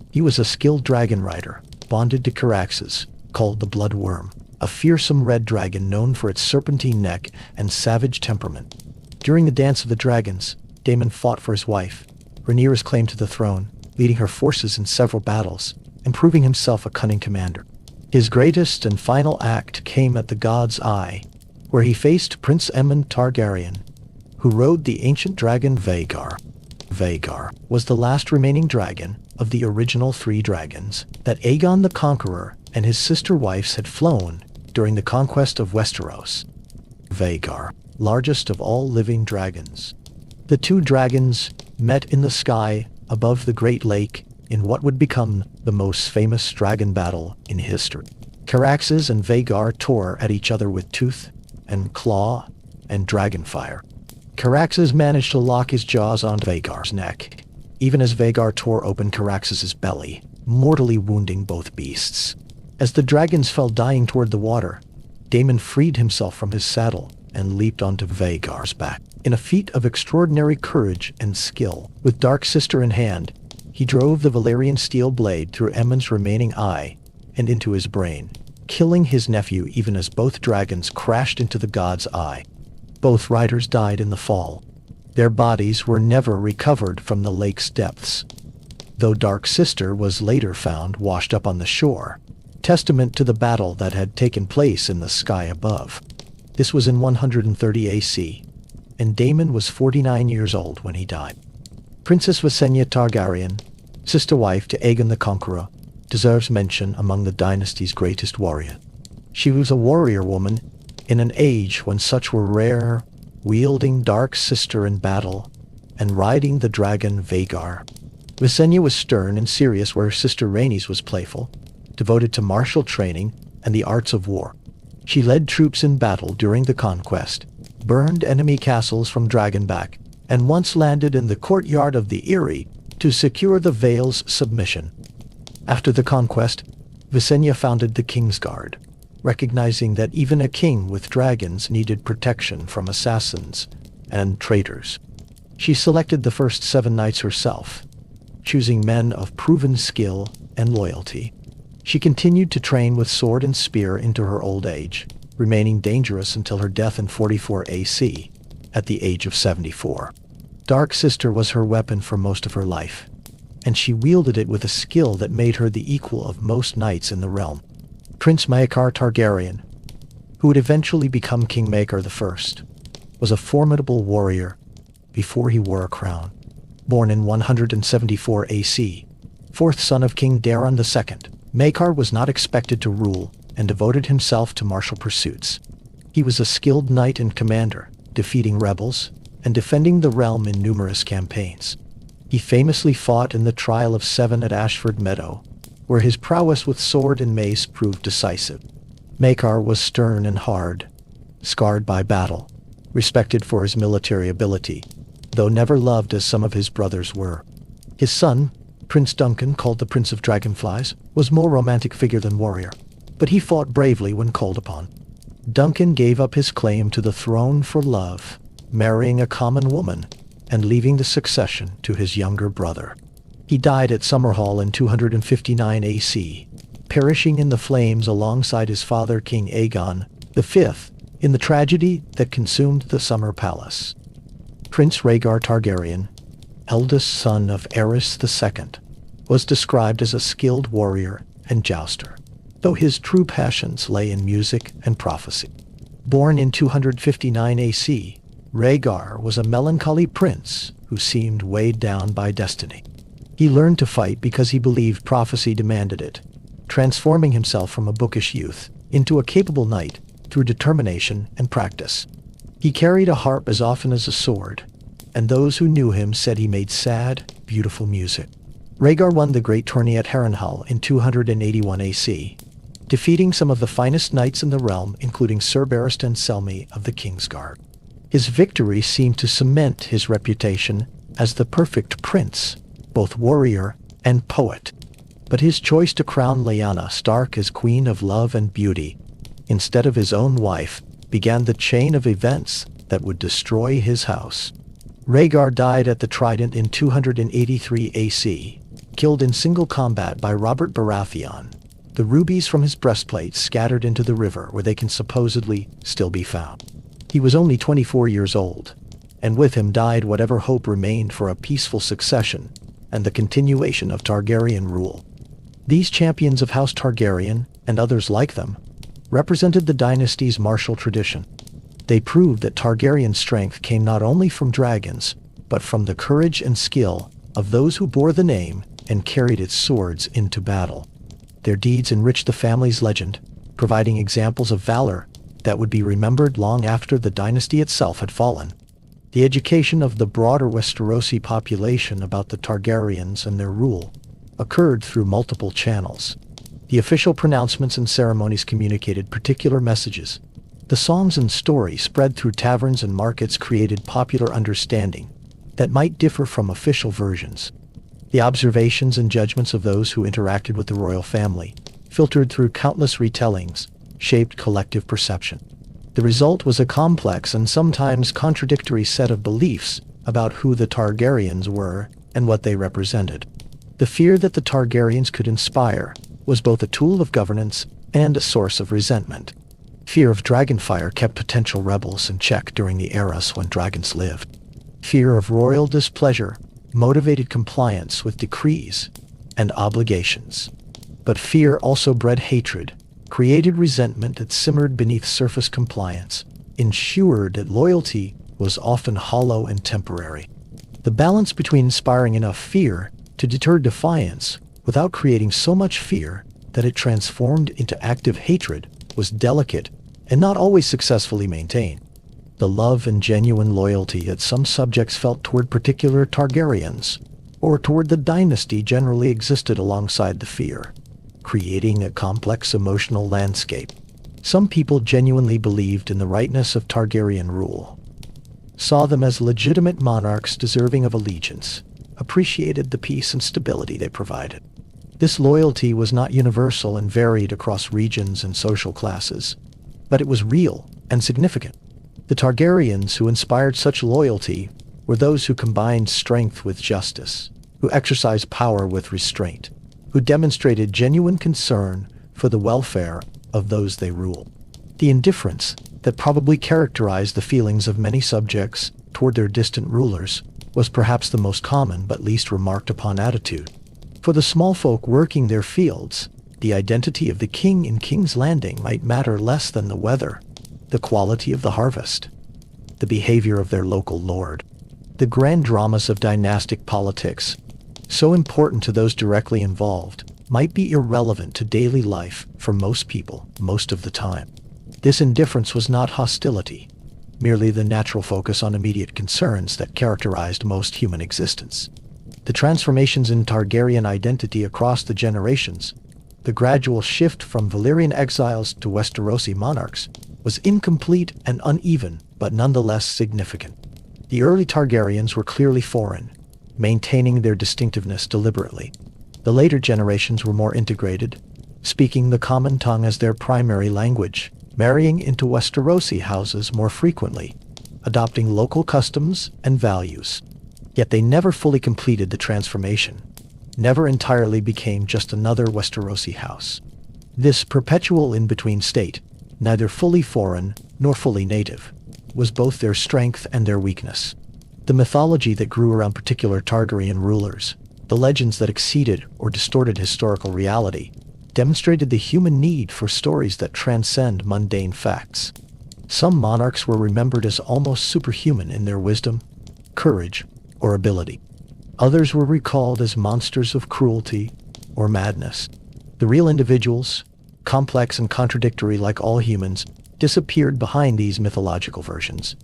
he was a skilled dragon rider, bonded to Caraxes, called the Blood Worm, a fearsome red dragon known for its serpentine neck and savage temperament. During the Dance of the Dragons, Daemon fought for his wife, Rhaenyra's claim to the throne, leading her forces in several battles, and proving himself a cunning commander. His greatest and final act came at the God's Eye, where he faced Prince Aemon Targaryen, who rode the ancient dragon Vhagar. Vhagar was the last remaining dragon of the original 3 dragons that Aegon the Conqueror and his sister wives had flown during the conquest of Westeros. Vhagar, largest of all living dragons. The 2 dragons met in the sky above the Great Lake in what would become the most famous dragon battle in history. Caraxes and Vhagar tore at each other with tooth and claw and dragon fire. Caraxes managed to lock his jaws onto Vhagar's neck, even as Vhagar tore open Caraxes' belly, mortally wounding both beasts. As the dragons fell dying toward the water, Daemon freed himself from his saddle and leaped onto Vhagar's back. In a feat of extraordinary courage and skill, with Dark Sister in hand, he drove the Valyrian steel blade through Aemon's remaining eye and into his brain, killing his nephew even as both dragons crashed into the god's eye. Both riders died in the fall. Their bodies were never recovered from the lake's depths, though Dark Sister was later found washed up on the shore, testament to the battle that had taken place in the sky above. This was in 130 AC, and Daemon was 49 years old when he died. Princess Visenya Targaryen, sister-wife to Aegon the Conqueror, deserves mention among the dynasty's greatest warriors. She was a warrior woman in an age when such were rare, wielding Dark Sister in battle and riding the dragon Vhagar. Visenya was stern and serious where her sister Rhaenys was playful, devoted to martial training and the arts of war. She led troops in battle during the Conquest, burned enemy castles from Dragonback, and once landed in the courtyard of the Eyrie to secure the Vale's submission. After the Conquest, Visenya founded the Kingsguard, recognizing that even a king with dragons needed protection from assassins and traitors. She selected the first 7 knights herself, choosing men of proven skill and loyalty. She continued to train with sword and spear into her old age, remaining dangerous until her death in 44 AC, at the age of 74. Dark Sister was her weapon for most of her life, and she wielded it with a skill that made her the equal of most knights in the realm. Prince Maekar Targaryen, who would eventually become King Maekar I, was a formidable warrior before he wore a crown. Born in 174 AC, fourth son of King Daeron II, Maekar was not expected to rule and devoted himself to martial pursuits. He was a skilled knight and commander, defeating rebels and defending the realm in numerous campaigns. He famously fought in the Trial of 7 at Ashford Meadow, where his prowess with sword and mace proved decisive. Maekar was stern and hard, scarred by battle, respected for his military ability, though never loved as some of his brothers were. His son, Prince Duncan, called the Prince of Dragonflies, was more romantic figure than warrior, but he fought bravely when called upon. Duncan gave up his claim to the throne for love, marrying a common woman and leaving the succession to his younger brother. He died at Summerhall in 259 AC, perishing in the flames alongside his father King Aegon V, in the tragedy that consumed the Summer Palace. Prince Rhaegar Targaryen, eldest son of Aerys II, was described as a skilled warrior and jouster, though his true passions lay in music and prophecy. Born in 259 AC, Rhaegar was a melancholy prince who seemed weighed down by destiny. He learned to fight because he believed prophecy demanded it, transforming himself from a bookish youth into a capable knight through determination and practice. He carried a harp as often as a sword, and those who knew him said he made sad, beautiful music. Rhaegar won the great tourney at Harrenhal in 281 AC, defeating some of the finest knights in the realm, including Sir Barristan Selmy of the Kingsguard. His victory seemed to cement his reputation as the perfect prince, both warrior and poet. But his choice to crown Lyanna Stark as Queen of Love and Beauty, instead of his own wife, began the chain of events that would destroy his house. Rhaegar died at the Trident in 283 AC, killed in single combat by Robert Baratheon. The rubies from his breastplate scattered into the river where they can supposedly still be found. He was only 24 years old, and with him died whatever hope remained for a peaceful succession and the continuation of Targaryen rule. These champions of House Targaryen, and others like them, represented the dynasty's martial tradition. They proved that Targaryen strength came not only from dragons, but from the courage and skill of those who bore the name and carried its swords into battle. Their deeds enriched the family's legend, providing examples of valor that would be remembered long after the dynasty itself had fallen. The education of the broader Westerosi population about the Targaryens and their rule occurred through multiple channels. The official pronouncements and ceremonies communicated particular messages. The songs and stories spread through taverns and markets created popular understanding that might differ from official versions. The observations and judgments of those who interacted with the royal family, filtered through countless retellings, shaped collective perception. The result was a complex and sometimes contradictory set of beliefs about who the Targaryens were and what they represented. The fear that the Targaryens could inspire was both a tool of governance and a source of resentment. Fear of dragonfire kept potential rebels in check during the eras when dragons lived. Fear of royal displeasure motivated compliance with decrees and obligations. But fear also bred hatred, created resentment that simmered beneath surface compliance, ensured that loyalty was often hollow and temporary. The balance between inspiring enough fear to deter defiance without creating so much fear that it transformed into active hatred was delicate and not always successfully maintained. The love and genuine loyalty that some subjects felt toward particular Targaryens or toward the dynasty generally existed alongside the fear, creating a complex emotional landscape. Some people genuinely believed in the rightness of Targaryen rule, saw them as legitimate monarchs deserving of allegiance, appreciated the peace and stability they provided. This loyalty was not universal and varied across regions and social classes, but it was real and significant. The Targaryens who inspired such loyalty were those who combined strength with justice, who exercised power with restraint, who demonstrated genuine concern for the welfare of those they ruled. The indifference that probably characterized the feelings of many subjects toward their distant rulers was perhaps the most common but least remarked upon attitude. For the small folk working their fields, the identity of the king in King's Landing might matter less than the weather, the quality of the harvest, the behavior of their local lord. The grand dramas of dynastic politics, so important to those directly involved, might be irrelevant to daily life for most people most of the time. This indifference was not hostility, merely the natural focus on immediate concerns that characterized most human existence. The transformations in Targaryen identity across the generations, the gradual shift from Valyrian exiles to Westerosi monarchs, was incomplete and uneven, but nonetheless significant. The early Targaryens were clearly foreign, maintaining their distinctiveness deliberately. The later generations were more integrated, speaking the common tongue as their primary language, marrying into Westerosi houses more frequently, adopting local customs and values. Yet they never fully completed the transformation, never entirely became just another Westerosi house. This perpetual in-between state, neither fully foreign nor fully native, was both their strength and their weakness. The mythology that grew around particular Targaryen rulers, the legends that exceeded or distorted historical reality, demonstrated the human need for stories that transcend mundane facts. Some monarchs were remembered as almost superhuman in their wisdom, courage, or ability. Others were recalled as monsters of cruelty or madness. The real individuals, complex and contradictory like all humans, disappeared behind these mythological versions,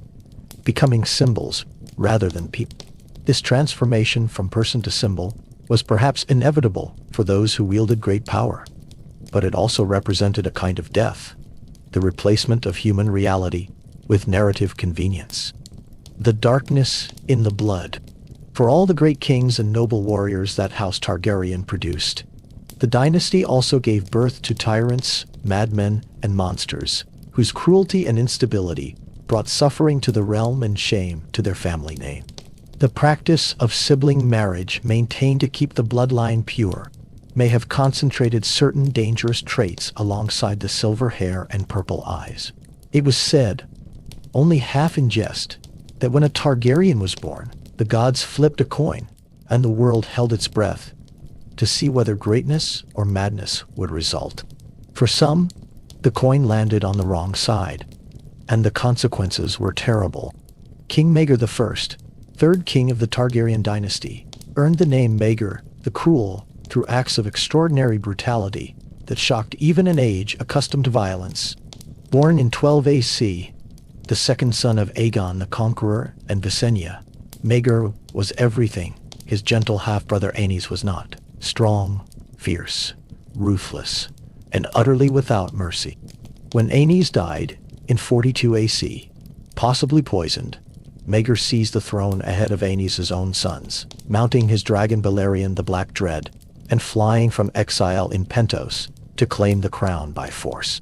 becoming symbols rather than people. This transformation from person to symbol was perhaps inevitable for those who wielded great power, but it also represented a kind of death, the replacement of human reality with narrative convenience. The darkness in the blood. For all the great kings and noble warriors that House Targaryen produced, the dynasty also gave birth to tyrants, madmen, and monsters, whose cruelty and instability brought suffering to the realm and shame to their family name. The practice of sibling marriage maintained to keep the bloodline pure may have concentrated certain dangerous traits alongside the silver hair and purple eyes. It was said, only half in jest, that when a Targaryen was born, the gods flipped a coin, and the world held its breath to see whether greatness or madness would result. For some, the coin landed on the wrong side, and the consequences were terrible. King Maegor I, third king of the Targaryen dynasty, earned the name Maegor the Cruel through acts of extraordinary brutality that shocked even an age accustomed to violence. Born in 12 AC, the second son of Aegon the Conqueror and Visenya, Maegor was everything his gentle half-brother Aenys was not: strong, fierce, ruthless, and utterly without mercy. When Aenys died in 42 AC, possibly poisoned, Maegor seized the throne ahead of Aenys' own sons, mounting his dragon Valyrian the Black Dread, and flying from exile in Pentos to claim the crown by force.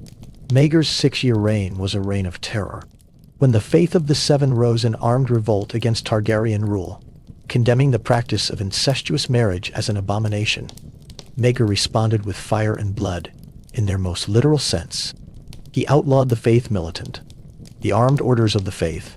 Maegor's 6-year reign was a reign of terror. When the Faith of the Seven rose in armed revolt against Targaryen rule, condemning the practice of incestuous marriage as an abomination, Maegor responded with fire and blood, in their most literal sense. He outlawed the Faith militant, the armed orders of the Faith,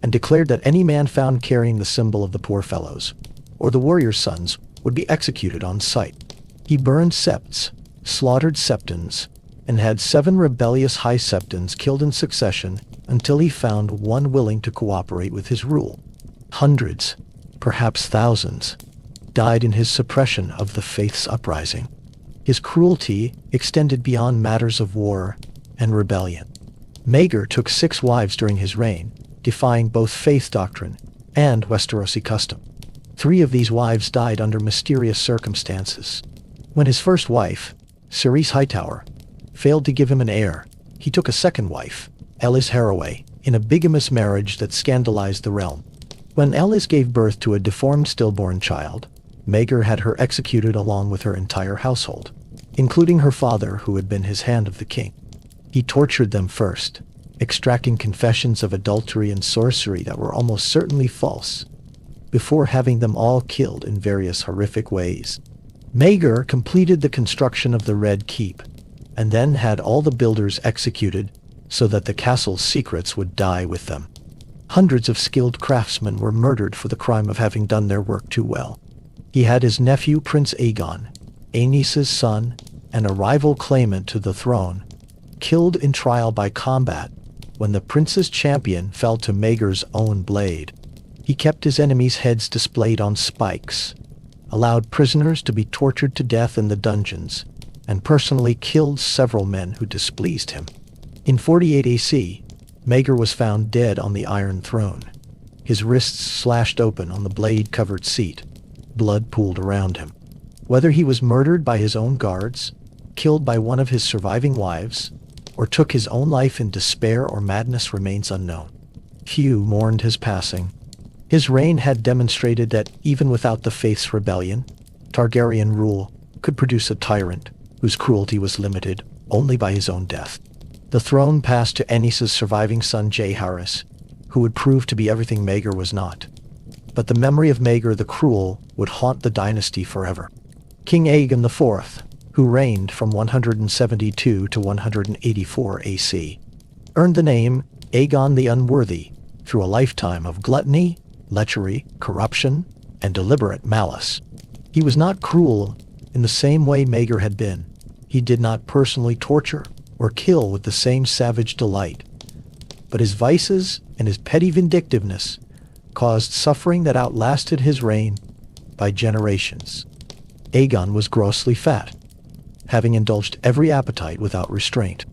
and declared that any man found carrying the symbol of the Poor Fellows, or the warrior's sons, would be executed on sight. He burned septs, slaughtered septons, and had 7 rebellious high septons killed in succession until he found one willing to cooperate with his rule. Hundreds, perhaps thousands, died in his suppression of the Faith's uprising. His cruelty extended beyond matters of war and rebellion. Maegor took 6 wives during his reign, defying both Faith doctrine and Westerosi custom. 3 of these wives died under mysterious circumstances. When his first wife, Cerise Hightower, failed to give him an heir, he took a second wife, Aerys Haraway, in a bigamous marriage that scandalized the realm. When Aerys gave birth to a deformed stillborn child, Maegor had her executed along with her entire household, including her father who had been his hand of the king. He tortured them first, extracting confessions of adultery and sorcery that were almost certainly false, before having them all killed in various horrific ways. Maegor completed the construction of the Red Keep, and then had all the builders executed so that the castle's secrets would die with them. Hundreds of skilled craftsmen were murdered for the crime of having done their work too well. He had his nephew Prince Aegon, Aenys's son, and a rival claimant to the throne, killed in trial by combat when the prince's champion fell to Maegor's own blade. He kept his enemies' heads displayed on spikes, allowed prisoners to be tortured to death in the dungeons, and personally killed several men who displeased him. In 48 AC, Maegor was found dead on the Iron Throne, his wrists slashed open on the blade-covered seat. Blood pooled around him. Whether he was murdered by his own guards, killed by one of his surviving wives, or took his own life in despair or madness remains unknown. Few mourned his passing. His reign had demonstrated that even without the Faith's rebellion, Targaryen rule could produce a tyrant whose cruelty was limited only by his own death. The throne passed to Aenys's surviving son Jaehaerys, who would prove to be everything Maegor was not. But the memory of Maegor the Cruel would haunt the dynasty forever. King Aegon IV, who reigned from 172 to 184 AC, earned the name Aegon the Unworthy through a lifetime of gluttony, lechery, corruption, and deliberate malice. He was not cruel in the same way Maegor had been. He did not personally torture or kill with the same savage delight. But his vices and his petty vindictiveness caused suffering that outlasted his reign by generations. Aegon was grossly fat, having indulged every appetite without restraint.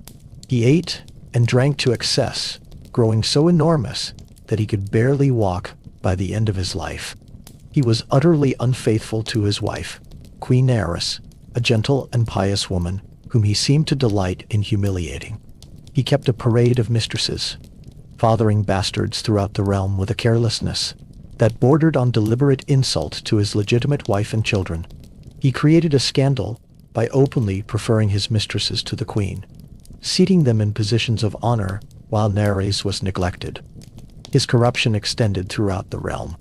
He ate and drank to excess, growing so enormous that he could barely walk by the end of his life. He was utterly unfaithful to his wife, Queen Aerys, a gentle and pious woman whom he seemed to delight in humiliating. He kept a parade of mistresses, fathering bastards throughout the realm with a carelessness that bordered on deliberate insult to his legitimate wife and children. He created a scandal by openly preferring his mistresses to the queen, seating them in positions of honor while Aerys was neglected. His corruption extended throughout the realm.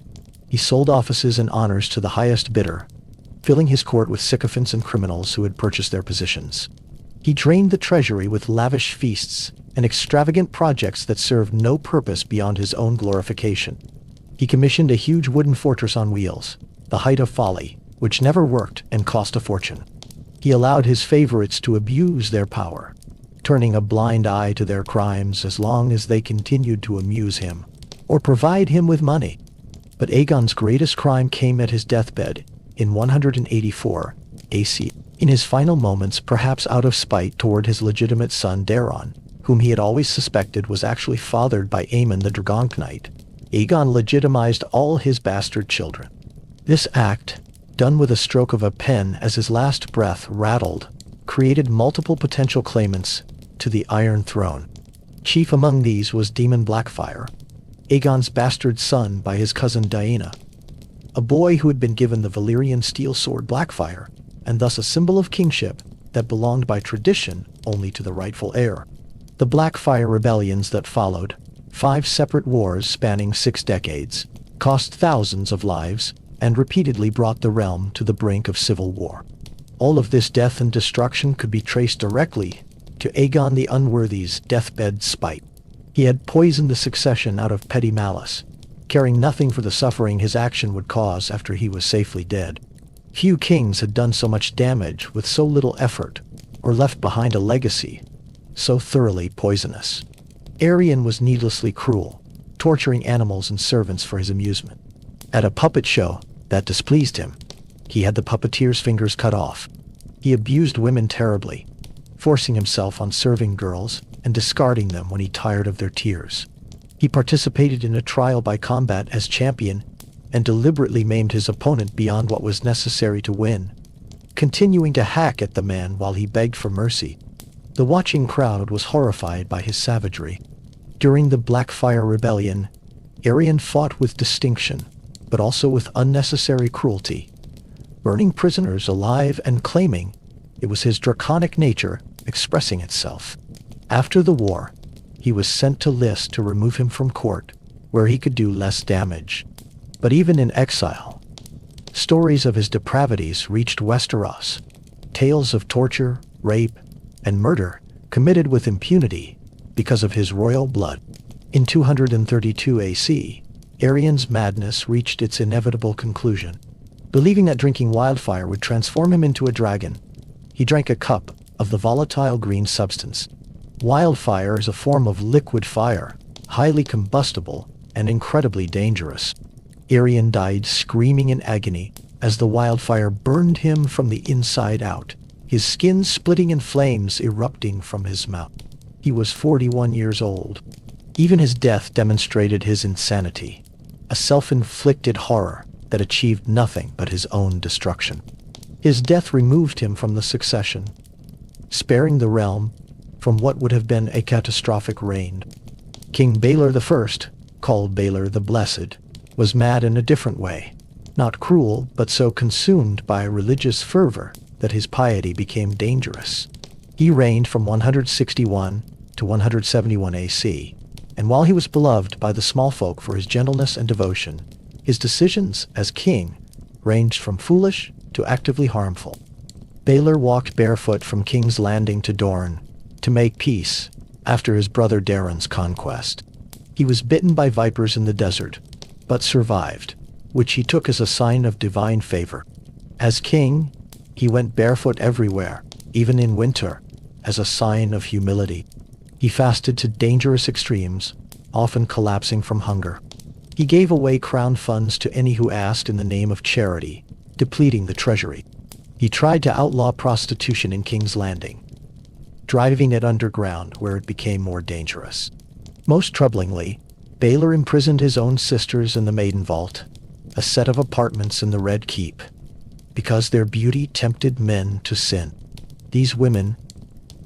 He sold offices and honors to the highest bidder, filling his court with sycophants and criminals who had purchased their positions. He drained the treasury with lavish feasts and extravagant projects that served no purpose beyond his own glorification. He commissioned a huge wooden fortress on wheels, the height of folly, which never worked and cost a fortune. He allowed his favorites to abuse their power, turning a blind eye to their crimes as long as they continued to amuse him or provide him with money. But Aegon's greatest crime came at his deathbed in 184 AC. In his final moments, perhaps out of spite toward his legitimate son Daeron, whom he had always suspected was actually fathered by Aemon the Dragonknight, Aegon legitimized all his bastard children. This act, done with a stroke of a pen as his last breath rattled, created multiple potential claimants to the Iron Throne. Chief among these was Daemon Blackfyre, Aegon's bastard son by his cousin Daena, a boy who had been given the Valyrian steel sword Blackfyre, and thus a symbol of kingship that belonged by tradition only to the rightful heir. The Blackfire rebellions that followed, 5 separate wars spanning 6 decades, cost thousands of lives, and repeatedly brought the realm to the brink of civil war. All of this death and destruction could be traced directly to Aegon the Unworthy's deathbed spite. He had poisoned the succession out of petty malice, caring nothing for the suffering his action would cause after he was safely dead. Few kings had done so much damage with so little effort, or left behind a legacy so thoroughly poisonous. Aerys was needlessly cruel, torturing animals and servants for his amusement. At a puppet show that displeased him, he had the puppeteer's fingers cut off. He abused women terribly, forcing himself on serving girls and discarding them when he tired of their tears. He participated in a trial by combat as champion and deliberately maimed his opponent beyond what was necessary to win, continuing to hack at the man while he begged for mercy. The watching crowd was horrified by his savagery. During the Blackfire Rebellion, Aerys fought with distinction, but also with unnecessary cruelty, burning prisoners alive and claiming it was his draconic nature expressing itself. After the war, he was sent to Lys to remove him from court, where he could do less damage. But even in exile, stories of his depravities reached Westeros. Tales of torture, rape, and murder committed with impunity because of his royal blood. In 232 AC, Aerys' madness reached its inevitable conclusion. Believing that drinking wildfire would transform him into a dragon, he drank a cup of the volatile green substance. Wildfire is a form of liquid fire, highly combustible and incredibly dangerous. Aerys died screaming in agony as the wildfire burned him from the inside out, his skin splitting and flames erupting from his mouth. He was 41 years old. Even his death demonstrated his insanity, a self-inflicted horror that achieved nothing but his own destruction. His death removed him from the succession, sparing the realm from what would have been a catastrophic reign. King Baelor I, called Baelor the Blessed, was mad in a different way, not cruel but so consumed by religious fervor that his piety became dangerous. He reigned from 161 to 171 AC, and while he was beloved by the small folk for his gentleness and devotion, his decisions as king ranged from foolish to actively harmful. Baelor walked barefoot from King's Landing to Dorne to make peace after his brother Daeron's conquest. He was bitten by vipers in the desert, but survived, which he took as a sign of divine favor. As king, he went barefoot everywhere, even in winter, as a sign of humility. He fasted to dangerous extremes, often collapsing from hunger. He gave away crown funds to any who asked in the name of charity, depleting the treasury. He tried to outlaw prostitution in King's Landing, driving it underground where it became more dangerous. Most troublingly, Baelor imprisoned his own sisters in the Maiden Vault, a set of apartments in the Red Keep, because their beauty tempted men to sin. These women,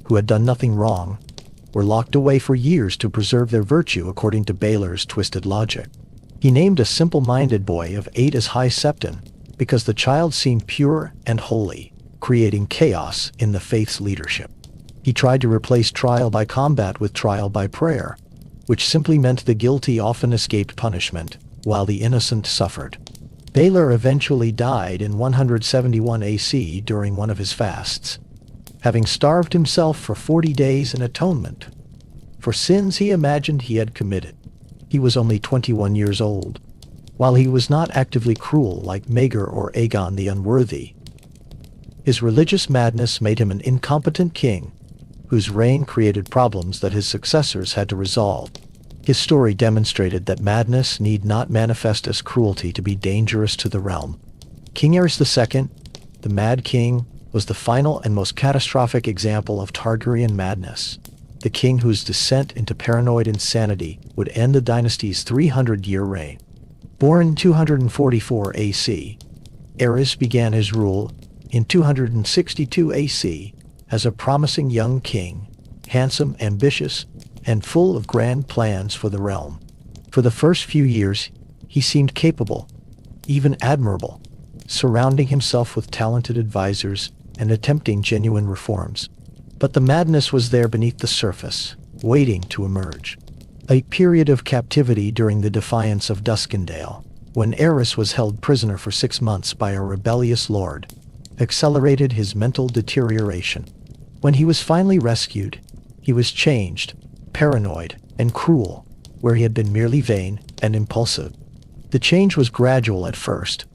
who had done nothing wrong, were locked away for years to preserve their virtue according to Baelor's twisted logic. He named a simple-minded boy of 8 as High Septon because the child seemed pure and holy, creating chaos in the faith's leadership. He tried to replace trial by combat with trial by prayer, which simply meant the guilty often escaped punishment, while the innocent suffered. Baelor eventually died in 171 AC during one of his fasts, having starved himself for 40 days in atonement for sins he imagined he had committed. He was only 21 years old. While he was not actively cruel like Maegor or Aegon the Unworthy, his religious madness made him an incompetent king whose reign created problems that his successors had to resolve. His story demonstrated that madness need not manifest as cruelty to be dangerous to the realm. King Aerys II, the Mad King, was the final and most catastrophic example of Targaryen madness, the king whose descent into paranoid insanity would end the dynasty's 300-year reign. Born in 244 AC, Aerys began his rule in 262 AC as a promising young king, handsome, ambitious, and full of grand plans for the realm. For the first few years, he seemed capable, even admirable, surrounding himself with talented advisors and attempting genuine reforms. But the madness was there beneath the surface. waiting to emerge. A period of captivity during the defiance of Duskendale, when Aerys was held prisoner for 6 months by a rebellious lord, accelerated his mental deterioration. When he was finally rescued, he was changed, paranoid, and cruel, where he had been merely vain and impulsive. The change was gradual at first,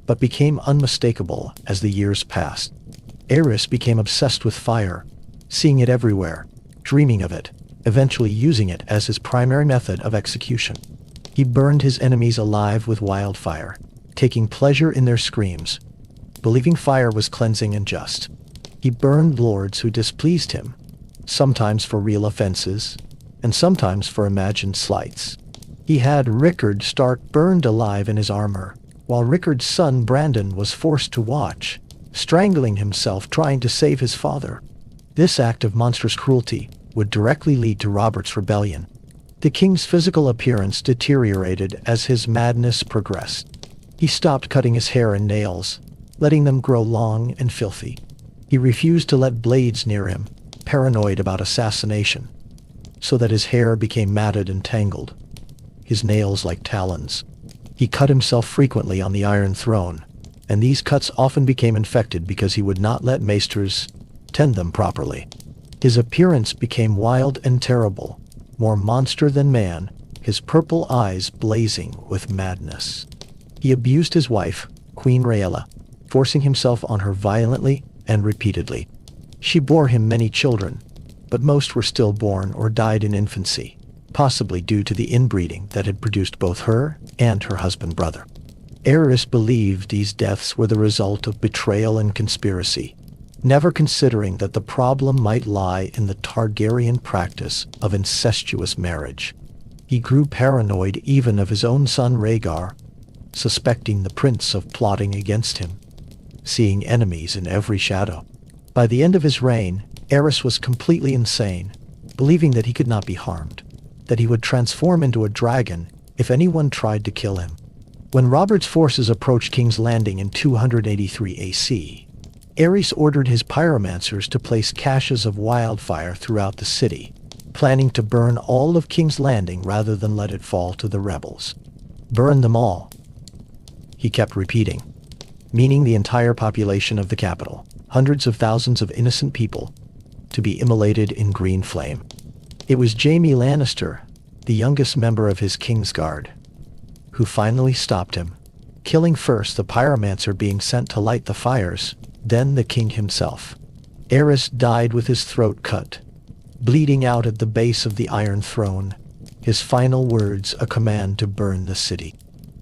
but became unmistakable as the years passed. Aerys became obsessed with fire, seeing it everywhere, dreaming of it, eventually using it as his primary method of execution. He burned his enemies alive with wildfire, taking pleasure in their screams, believing fire was cleansing and just. He burned lords who displeased him, sometimes for real offenses, and sometimes for imagined slights. He had Rickard Stark burned alive in his armor, while Rickard's son Brandon was forced to watch, strangling himself trying to save his father. This act of monstrous cruelty would directly lead to Robert's rebellion. The king's physical appearance deteriorated as his madness progressed. He stopped cutting his hair and nails, letting them grow long and filthy. He refused to let blades near him, paranoid about assassination, so that his hair became matted and tangled, his nails like talons. He cut himself frequently on the Iron Throne, and these cuts often became infected because he would not let maesters tend them properly. His appearance became wild and terrible, more monster than man, his purple eyes blazing with madness. He abused his wife, Queen Rhaella, forcing himself on her violently and repeatedly. She bore him many children, but most were stillborn or died in infancy, possibly due to the inbreeding that had produced both her and her husband-brother. Aerys believed these deaths were the result of betrayal and conspiracy, never considering that the problem might lie in the Targaryen practice of incestuous marriage. He grew paranoid even of his own son Rhaegar, suspecting the prince of plotting against him, seeing enemies in every shadow. By the end of his reign, Aerys was completely insane, believing that he could not be harmed, that he would transform into a dragon if anyone tried to kill him. When Robert's forces approached King's Landing in 283 AC, Aerys ordered his pyromancers to place caches of wildfire throughout the city, planning to burn all of King's Landing rather than let it fall to the rebels. "Burn them all," he kept repeating, meaning the entire population of the capital, hundreds of thousands of innocent people, to be immolated in green flame. It was Jaime Lannister, the youngest member of his Kingsguard, who finally stopped him, killing first the pyromancer being sent to light the fires, then the king himself. Aerys died with his throat cut, bleeding out at the base of the Iron Throne, his final words a command to burn the city.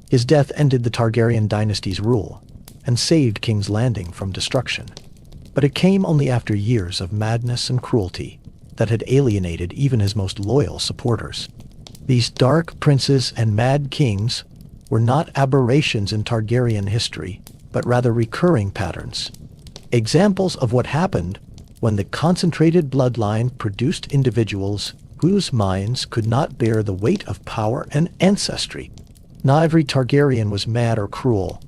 His death ended the Targaryen dynasty's rule, and saved King's Landing from destruction. But it came only after years of madness and cruelty that had alienated even his most loyal supporters. These dark princes and mad kings were not aberrations in Targaryen history, but rather recurring patterns. Examples of what happened when the concentrated bloodline produced individuals whose minds could not bear the weight of power and ancestry. Not every Targaryen was mad or cruel.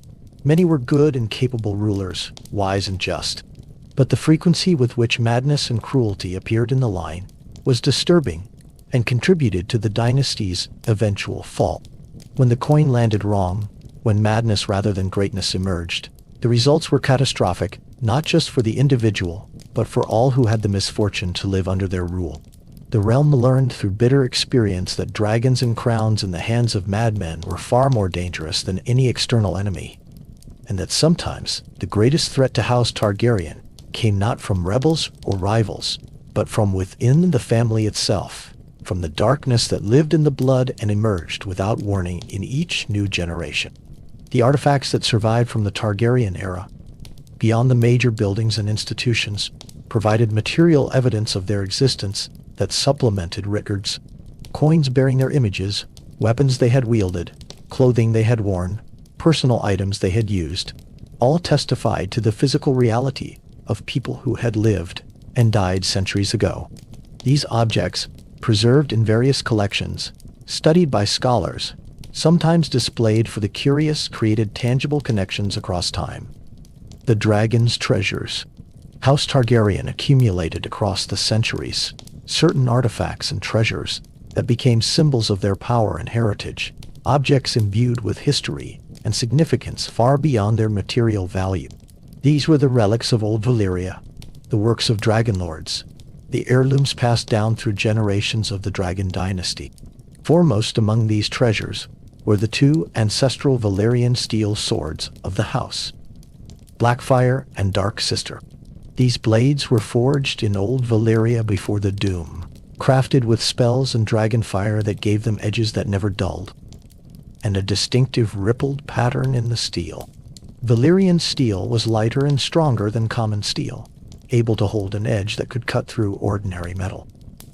Many were good and capable rulers, wise and just. But the frequency with which madness and cruelty appeared in the line was disturbing and contributed to the dynasty's eventual fall. When the coin landed wrong, when madness rather than greatness emerged, the results were catastrophic, not just for the individual, but for all who had the misfortune to live under their rule. The realm learned through bitter experience that dragons and crowns in the hands of madmen were far more dangerous than any external enemy, and that sometimes the greatest threat to House Targaryen came not from rebels or rivals, but from within the family itself, from the darkness that lived in the blood and emerged without warning in each new generation. The artifacts that survived from the Targaryen era, beyond the major buildings and institutions, provided material evidence of their existence that supplemented Rickard's. Coins bearing their images, weapons they had wielded, clothing they had worn, personal items they had used, all testified to the physical reality of people who had lived and died centuries ago. These objects, preserved in various collections, studied by scholars, sometimes displayed for the curious, created tangible connections across time. The dragon's treasures. House Targaryen accumulated across the centuries, certain artifacts and treasures that became symbols of their power and heritage, objects imbued with history and significance far beyond their material value. These were the relics of old Valyria, the works of dragonlords, the heirlooms passed down through generations of the dragon dynasty. Foremost among these treasures were the two ancestral Valyrian steel swords of the house, Blackfire and Dark Sister. These blades were forged in old Valyria before the Doom, crafted with spells and dragonfire that gave them edges that never dulled, and a distinctive rippled pattern in the steel. Valyrian steel was lighter and stronger than common steel, able to hold an edge that could cut through ordinary metal.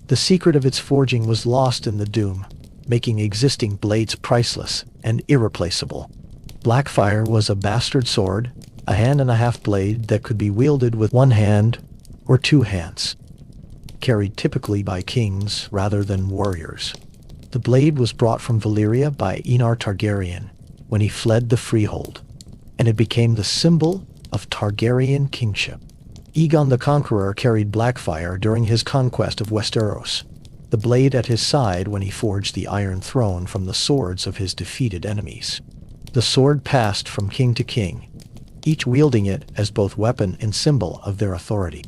The secret of its forging was lost in the Doom, making existing blades priceless and irreplaceable. Blackfire was a bastard sword, a hand-and-a-half blade that could be wielded with one hand or two hands, carried typically by kings rather than warriors. The blade was brought from Valyria by Aegon Targaryen when he fled the Freehold, and it became the symbol of Targaryen kingship. Aegon the Conqueror carried Blackfire during his conquest of Westeros, the blade at his side when he forged the Iron Throne from the swords of his defeated enemies. The sword passed from king to king, each wielding it as both weapon and symbol of their authority.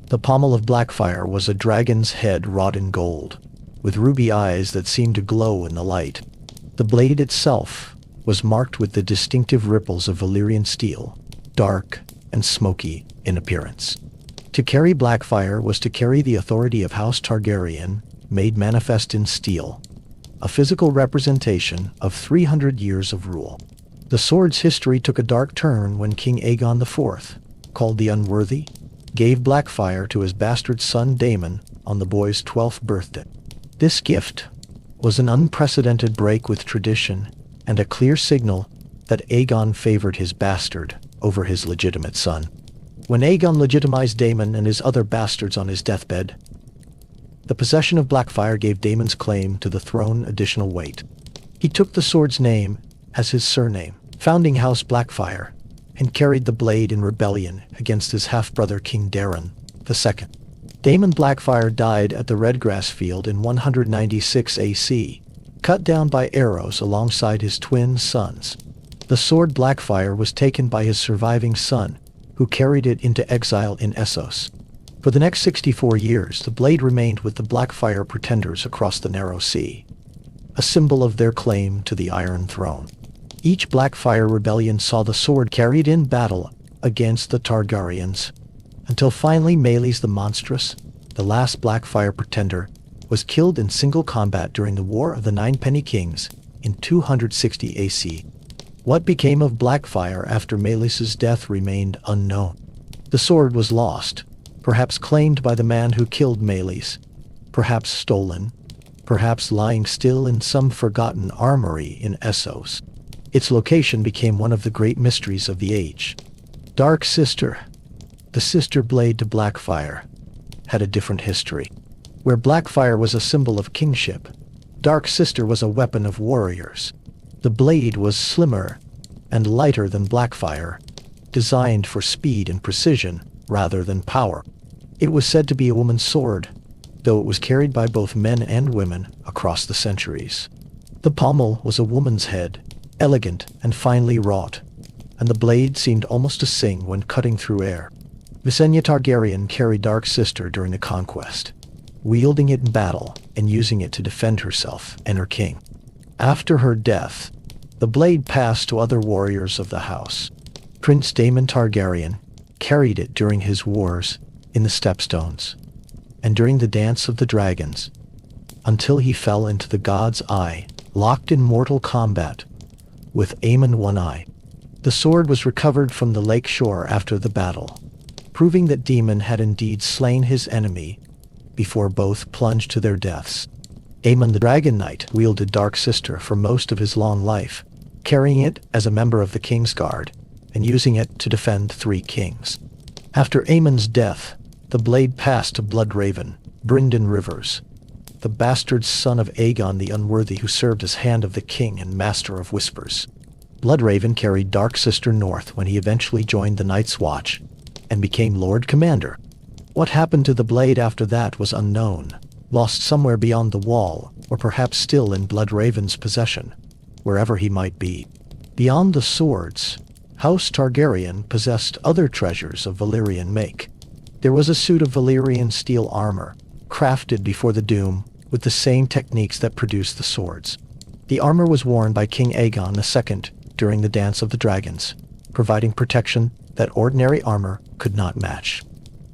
The pommel of Blackfire was a dragon's head wrought in gold, with ruby eyes that seemed to glow in the light. The blade itself was marked with the distinctive ripples of Valyrian steel, dark and smoky in appearance. To carry Blackfire was to carry the authority of House Targaryen, made manifest in steel, a physical representation of 300 years of rule. The sword's history took a dark turn when King Aegon IV, called the Unworthy, gave Blackfire to his bastard son Daemon on the boy's 12th birthday. This gift was an unprecedented break with tradition and a clear signal that Aegon favored his bastard over his legitimate son. When Aegon legitimized Daemon and his other bastards on his deathbed, the possession of Blackfire gave Daemon's claim to the throne additional weight. He took the sword's name as his surname, founding House Blackfire, and carried the blade in rebellion against his half-brother King Daeron II. Daemon Blackfire died at the Redgrass Field in 196 AC, cut down by arrows alongside his twin sons. The sword Blackfire was taken by his surviving son, who carried it into exile in Essos. For the next 64 years, the blade remained with the Blackfire pretenders across the Narrow Sea, a symbol of their claim to the Iron Throne. Each Blackfire rebellion saw the sword carried in battle against the Targaryens, until finally Meleys the Monstrous, the last Blackfire pretender, was killed in single combat during the War of the Ninepenny Kings in 260 AC. What became of Blackfire after Meleys' death remained unknown. The sword was lost, perhaps claimed by the man who killed Meleys, perhaps stolen, perhaps lying still in some forgotten armory in Essos. Its location became one of the great mysteries of the age. Dark Sister, the sister blade to Blackfire, had a different history. Where Blackfire was a symbol of kingship, Dark Sister was a weapon of warriors. The blade was slimmer and lighter than Blackfire, designed for speed and precision rather than power. It was said to be a woman's sword, though it was carried by both men and women across the centuries. The pommel was a woman's head, elegant and finely wrought, and the blade seemed almost to sing when cutting through air. Visenya Targaryen carried Dark Sister during the Conquest, wielding it in battle and using it to defend herself and her king. After her death, the blade passed to other warriors of the house. Prince Daemon Targaryen carried it during his wars in the Stepstones and during the Dance of the Dragons, until he fell into the God's Eye, locked in mortal combat with Aemon One Eye. The sword was recovered from the lake shore after the battle, proving that Daemon had indeed slain his enemy before both plunged to their deaths. Aemon the Dragon Knight wielded Dark Sister for most of his long life, carrying it as a member of the King's Guard and using it to defend 3 kings. After Aemon's death, the blade passed to Bloodraven, Brynden Rivers, the bastard son of Aegon the Unworthy, who served as Hand of the King and Master of Whispers. Bloodraven carried Dark Sister north when he eventually joined the Night's Watch and became Lord Commander. What happened to the blade after that was unknown, lost somewhere beyond the wall, or perhaps still in Bloodraven's possession, wherever he might be. Beyond the swords, House Targaryen possessed other treasures of Valyrian make. There was a suit of Valyrian steel armor, crafted before the Doom, with the same techniques that produced the swords. The armor was worn by King Aegon II during the Dance of the Dragons, providing protection that ordinary armor could not match.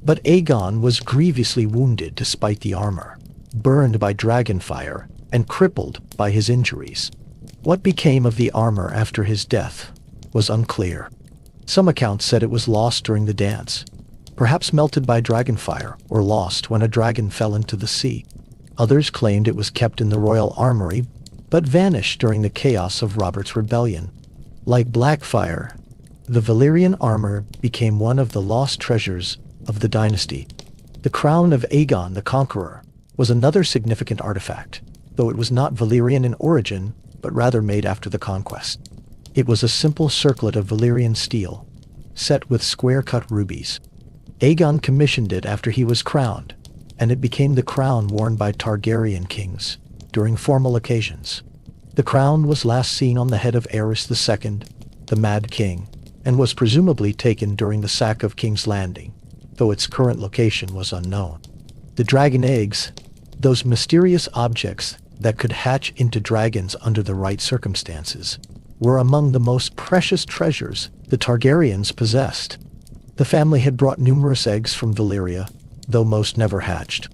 But Aegon was grievously wounded despite the armor, burned by dragon fire, and crippled by his injuries. What became of the armor after his death was unclear. Some accounts said it was lost during the dance, perhaps melted by dragonfire or lost when a dragon fell into the sea. Others claimed it was kept in the royal armory, but vanished during the chaos of Robert's rebellion. Like Blackfire, the Valyrian armor became one of the lost treasures of the dynasty. The crown of Aegon the Conqueror was another significant artifact, though it was not Valyrian in origin, but rather made after the Conquest. It was a simple circlet of Valyrian steel, set with square-cut rubies. Aegon commissioned it after he was crowned, and it became the crown worn by Targaryen kings during formal occasions. The crown was last seen on the head of Aerys II, the Mad King, and was presumably taken during the sack of King's Landing, though its current location was unknown. The dragon eggs, those mysterious objects that could hatch into dragons under the right circumstances, were among the most precious treasures the Targaryens possessed. The family had brought numerous eggs from Valyria, though most never hatched.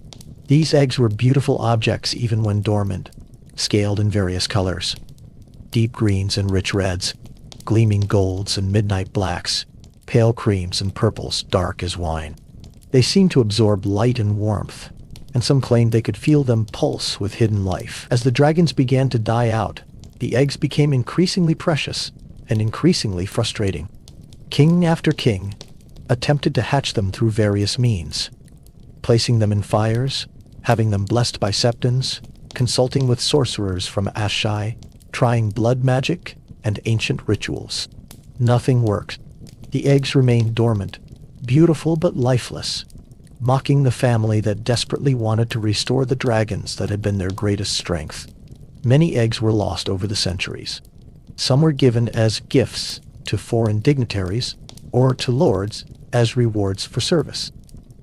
These eggs were beautiful objects even when dormant, scaled in various colors: deep greens and rich reds, gleaming golds and midnight blacks, pale creams and purples dark as wine. They seemed to absorb light and warmth, and some claimed they could feel them pulse with hidden life. As the dragons began to die out, the eggs became increasingly precious and increasingly frustrating. King after king attempted to hatch them through various means, placing them in fires, having them blessed by septons, consulting with sorcerers from Ashai, trying blood magic and ancient rituals. Nothing worked. The eggs remained dormant, beautiful but lifeless, mocking the family that desperately wanted to restore the dragons that had been their greatest strength. Many eggs were lost over the centuries. Some were given as gifts to foreign dignitaries or to lords as rewards for service.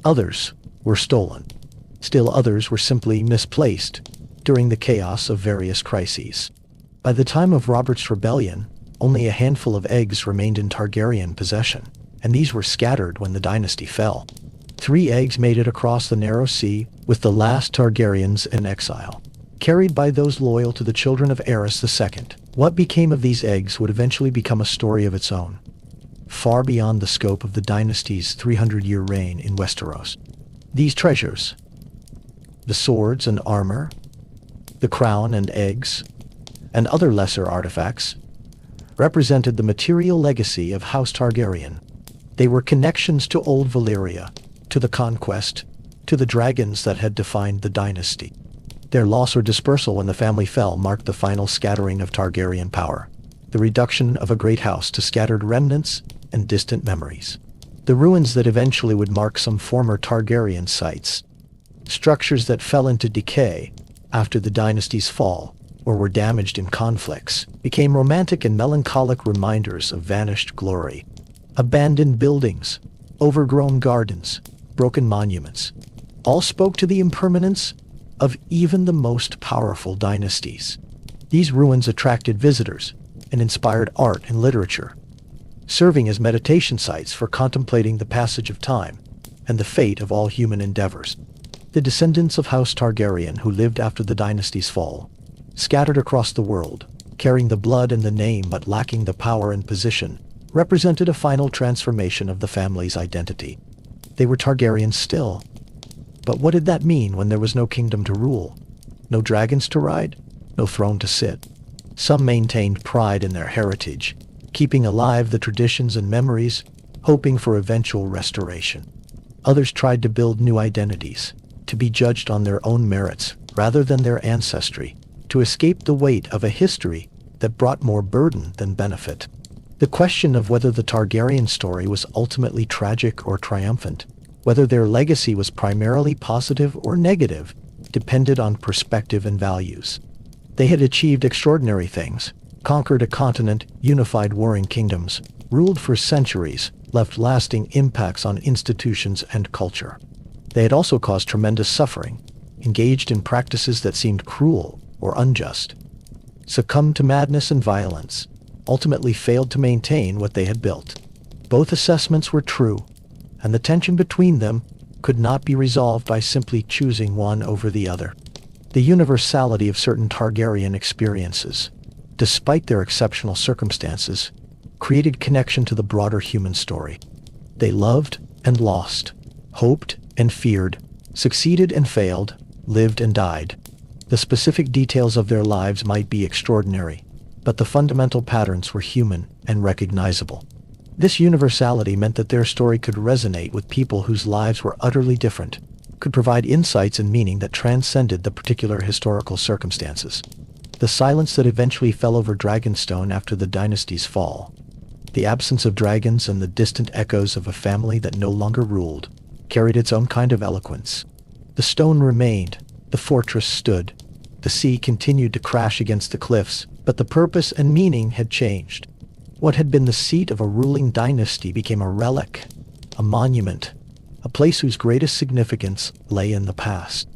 Others were stolen. Still others were simply misplaced during the chaos of various crises. By the time of Robert's rebellion, only a handful of eggs remained in Targaryen possession, and these were scattered when the dynasty fell. 3 eggs made it across the narrow sea, with the last Targaryens in exile, carried by those loyal to the children of Aerys II. What became of these eggs would eventually become a story of its own, far beyond the scope of the dynasty's 300-year reign in Westeros. These treasures, the swords and armor, the crown and eggs, and other lesser artifacts, represented the material legacy of House Targaryen. They were connections to old Valyria, to the Conquest, to the dragons that had defined the dynasty. Their loss or dispersal when the family fell marked the final scattering of Targaryen power, the reduction of a great house to scattered remnants and distant memories. The ruins that eventually would mark some former Targaryen sites, structures that fell into decay after the dynasty's fall or were damaged in conflicts, became romantic and melancholic reminders of vanished glory. Abandoned buildings, overgrown gardens, broken monuments, all spoke to the impermanence of even the most powerful dynasties. These ruins attracted visitors and inspired art and literature, serving as meditation sites for contemplating the passage of time and the fate of all human endeavors. The descendants of House Targaryen who lived after the dynasty's fall, scattered across the world, carrying the blood and the name but lacking the power and position, represented a final transformation of the family's identity. They were Targaryens still. But what did that mean when there was no kingdom to rule? No dragons to ride? No throne to sit? Some maintained pride in their heritage, keeping alive the traditions and memories, hoping for eventual restoration. Others tried to build new identities, to be judged on their own merits rather than their ancestry, to escape the weight of a history that brought more burden than benefit. The question of whether the Targaryen story was ultimately tragic or triumphant, whether their legacy was primarily positive or negative, depended on perspective and values. They had achieved extraordinary things, conquered a continent, unified warring kingdoms, ruled for centuries, left lasting impacts on institutions and culture. They had also caused tremendous suffering, engaged in practices that seemed cruel or unjust, succumbed to madness and violence, ultimately failed to maintain what they had built. Both assessments were true, and the tension between them could not be resolved by simply choosing one over the other. The universality of certain Targaryen experiences, despite their exceptional circumstances, created connection to the broader human story. They loved and lost, hoped and feared, succeeded and failed, lived and died. The specific details of their lives might be extraordinary, but the fundamental patterns were human and recognizable. This universality meant that their story could resonate with people whose lives were utterly different, could provide insights and meaning that transcended the particular historical circumstances. The silence that eventually fell over Dragonstone after the dynasty's fall, the absence of dragons and the distant echoes of a family that no longer ruled, carried its own kind of eloquence. The stone remained, the fortress stood, the sea continued to crash against the cliffs, but the purpose and meaning had changed. What had been the seat of a ruling dynasty became a relic, a monument, a place whose greatest significance lay in the past.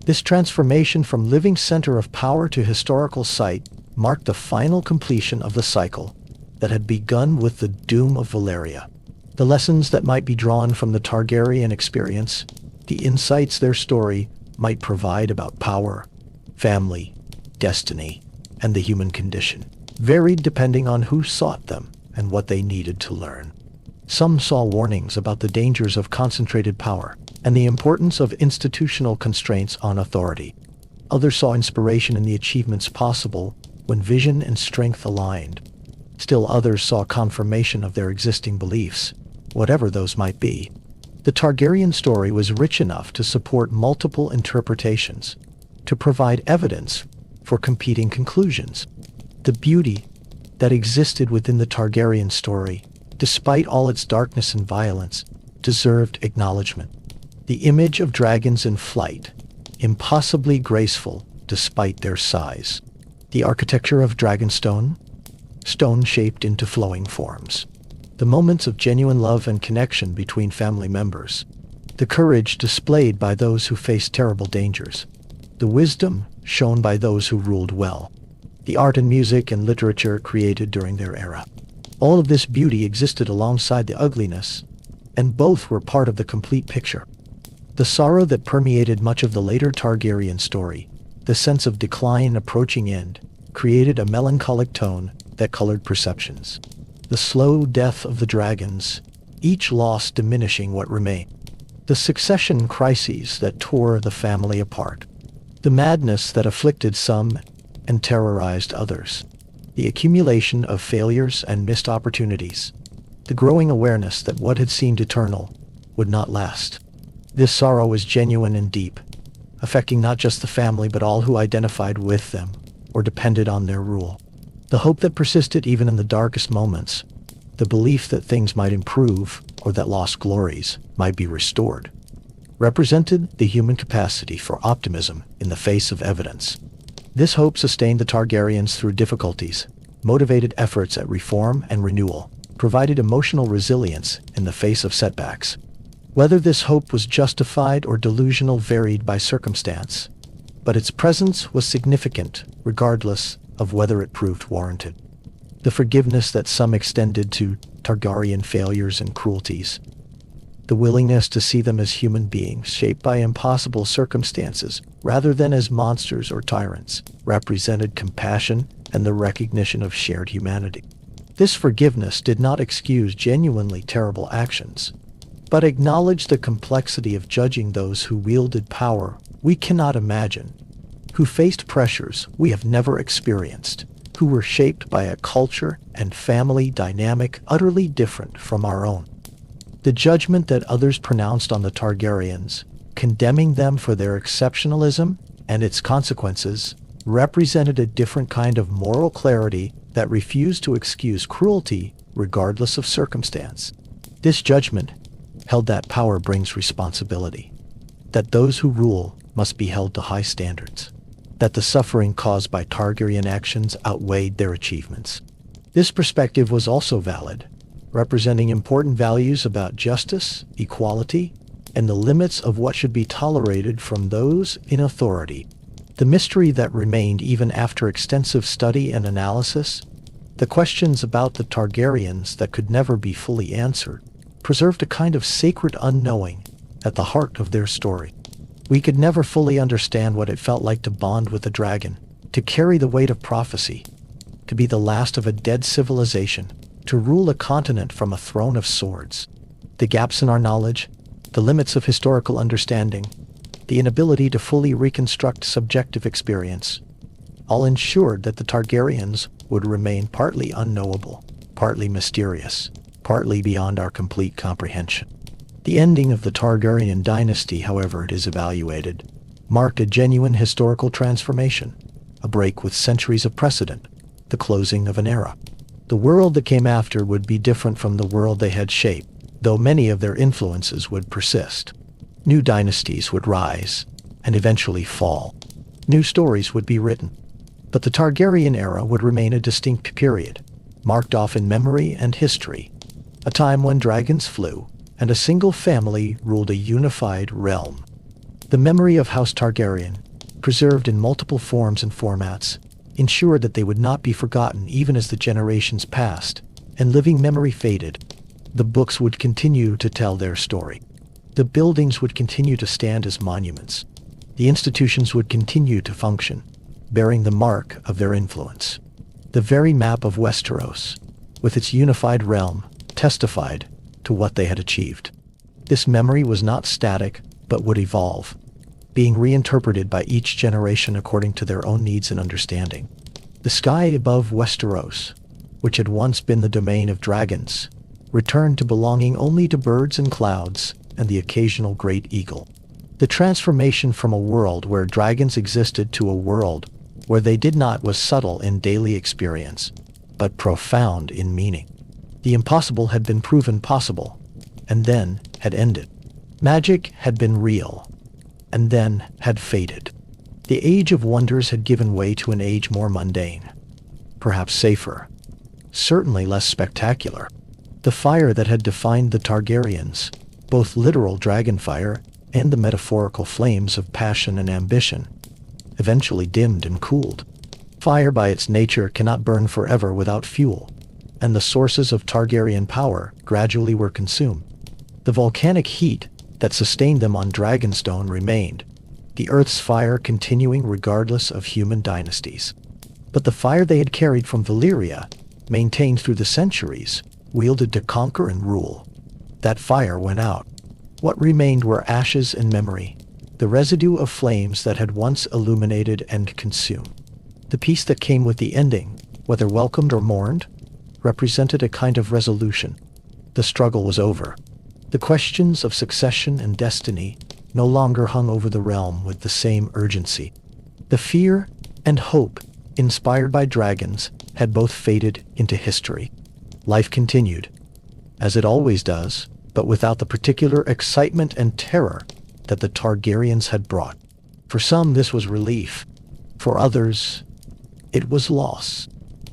This transformation from living center of power to historical site marked the final completion of the cycle that had begun with the doom of Valyria. The lessons that might be drawn from the Targaryen experience, the insights their story might provide about power, family, destiny, and the human condition, varied depending on who sought them and what they needed to learn. Some saw warnings about the dangers of concentrated power and the importance of institutional constraints on authority. Others saw inspiration in the achievements possible when vision and strength aligned. Still others saw confirmation of their existing beliefs, whatever those might be. The Targaryen story was rich enough to support multiple interpretations, to provide evidence for competing conclusions. The beauty that existed within the Targaryen story, despite all its darkness and violence, deserved acknowledgement. The image of dragons in flight, impossibly graceful despite their size. The architecture of Dragonstone, stone shaped into flowing forms. The moments of genuine love and connection between family members. The courage displayed by those who faced terrible dangers. The wisdom shown by those who ruled well. The art and music and literature created during their era. All of this beauty existed alongside the ugliness, and both were part of the complete picture. The sorrow that permeated much of the later Targaryen story, the sense of decline approaching end, created a melancholic tone that colored perceptions. The slow death of the dragons, each loss diminishing what remained. The succession crises that tore the family apart. The madness that afflicted some and terrorized others. The accumulation of failures and missed opportunities. The growing awareness that what had seemed eternal would not last. This sorrow was genuine and deep, affecting not just the family but all who identified with them or depended on their rule. The hope that persisted even in the darkest moments, the belief that things might improve or that lost glories might be restored, represented the human capacity for optimism in the face of evidence. This hope sustained the Targaryens through difficulties, motivated efforts at reform and renewal, provided emotional resilience in the face of setbacks. Whether this hope was justified or delusional varied by circumstance, but its presence was significant regardless of whether it proved warranted. The forgiveness that some extended to Targaryen failures and cruelties, the willingness to see them as human beings shaped by impossible circumstances rather than as monsters or tyrants, represented compassion and the recognition of shared humanity. This forgiveness did not excuse genuinely terrible actions, but acknowledged the complexity of judging those who wielded power we cannot imagine, who faced pressures we have never experienced, who were shaped by a culture and family dynamic utterly different from our own. The judgment that others pronounced on the Targaryens, condemning them for their exceptionalism and its consequences, represented a different kind of moral clarity that refused to excuse cruelty regardless of circumstance. This judgment held that power brings responsibility, that those who rule must be held to high standards, that the suffering caused by Targaryen actions outweighed their achievements. This perspective was also valid, representing important values about justice, equality, and the limits of what should be tolerated from those in authority. The mystery that remained even after extensive study and analysis, the questions about the Targaryens that could never be fully answered, preserved a kind of sacred unknowing at the heart of their story. We could never fully understand what it felt like to bond with a dragon, to carry the weight of prophecy, to be the last of a dead civilization, to rule a continent from a throne of swords. The gaps in our knowledge, the limits of historical understanding, the inability to fully reconstruct subjective experience, all ensured that the Targaryens would remain partly unknowable, partly mysterious, partly beyond our complete comprehension. The ending of the Targaryen dynasty, however it is evaluated, marked a genuine historical transformation, a break with centuries of precedent, the closing of an era. The world that came after would be different from the world they had shaped, though many of their influences would persist. New dynasties would rise, and eventually fall. New stories would be written. But the Targaryen era would remain a distinct period, marked off in memory and history, a time when dragons flew, and a single family ruled a unified realm. The memory of House Targaryen, preserved in multiple forms and formats, ensured that they would not be forgotten even as the generations passed, and living memory faded. The books would continue to tell their story. The buildings would continue to stand as monuments. The institutions would continue to function, bearing the mark of their influence. The very map of Westeros, with its unified realm, testified to what they had achieved. This memory was not static, but would evolve, being reinterpreted by each generation according to their own needs and understanding. The sky above Westeros, which had once been the domain of dragons, returned to belonging only to birds and clouds and the occasional great eagle. The transformation from a world where dragons existed to a world where they did not was subtle in daily experience, but profound in meaning. The impossible had been proven possible, and then had ended. Magic had been real, and then had faded. The age of wonders had given way to an age more mundane, perhaps safer, certainly less spectacular. The fire that had defined the Targaryens, both literal dragon fire and the metaphorical flames of passion and ambition, eventually dimmed and cooled. Fire by its nature cannot burn forever without fuel, and the sources of Targaryen power gradually were consumed. The volcanic heat that sustained them on Dragonstone remained, the earth's fire continuing regardless of human dynasties. But the fire they had carried from Valyria, maintained through the centuries, wielded to conquer and rule. That fire went out. What remained were ashes and memory, the residue of flames that had once illuminated and consumed. The peace that came with the ending, whether welcomed or mourned, represented a kind of resolution. The struggle was over. The questions of succession and destiny no longer hung over the realm with the same urgency. The fear and hope, inspired by dragons, had both faded into history. Life continued, as it always does, but without the particular excitement and terror that the Targaryens had brought. For some, this was relief. For others, it was loss.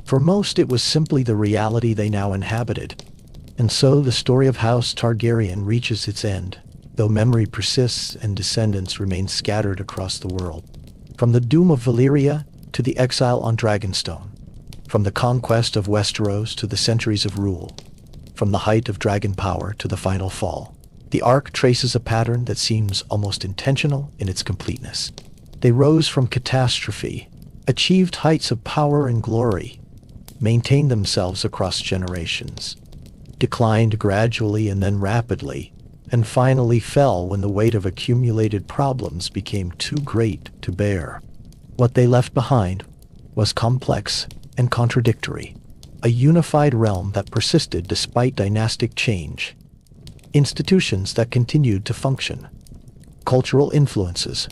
For most, it was simply the reality they now inhabited. And so the story of House Targaryen reaches its end, though memory persists and descendants remain scattered across the world. From the doom of Valyria to the exile on Dragonstone, from the conquest of Westeros to the centuries of rule, from the height of dragon power to the final fall, the arc traces a pattern that seems almost intentional in its completeness. They rose from catastrophe, achieved heights of power and glory, maintained themselves across generations, declined gradually and then rapidly, and finally fell when the weight of accumulated problems became too great to bear. What they left behind was complex and contradictory, a unified realm that persisted despite dynastic change, institutions that continued to function, cultural influences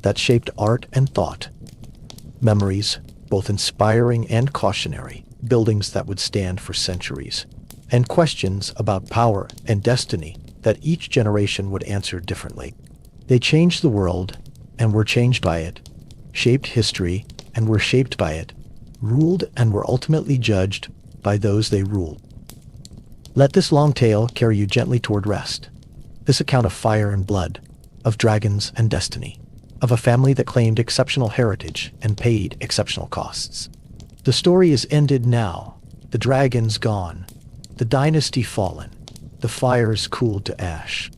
that shaped art and thought, memories, both inspiring and cautionary, buildings that would stand for centuries, and questions about power and destiny that each generation would answer differently. They changed the world, and were changed by it, shaped history and were shaped by it, ruled and were ultimately judged by those they ruled. Let this long tale carry you gently toward rest. This account of fire and blood, of dragons and destiny, of a family that claimed exceptional heritage and paid exceptional costs. The story is ended now, the dragons gone, the dynasty fallen, the fires cooled to ash.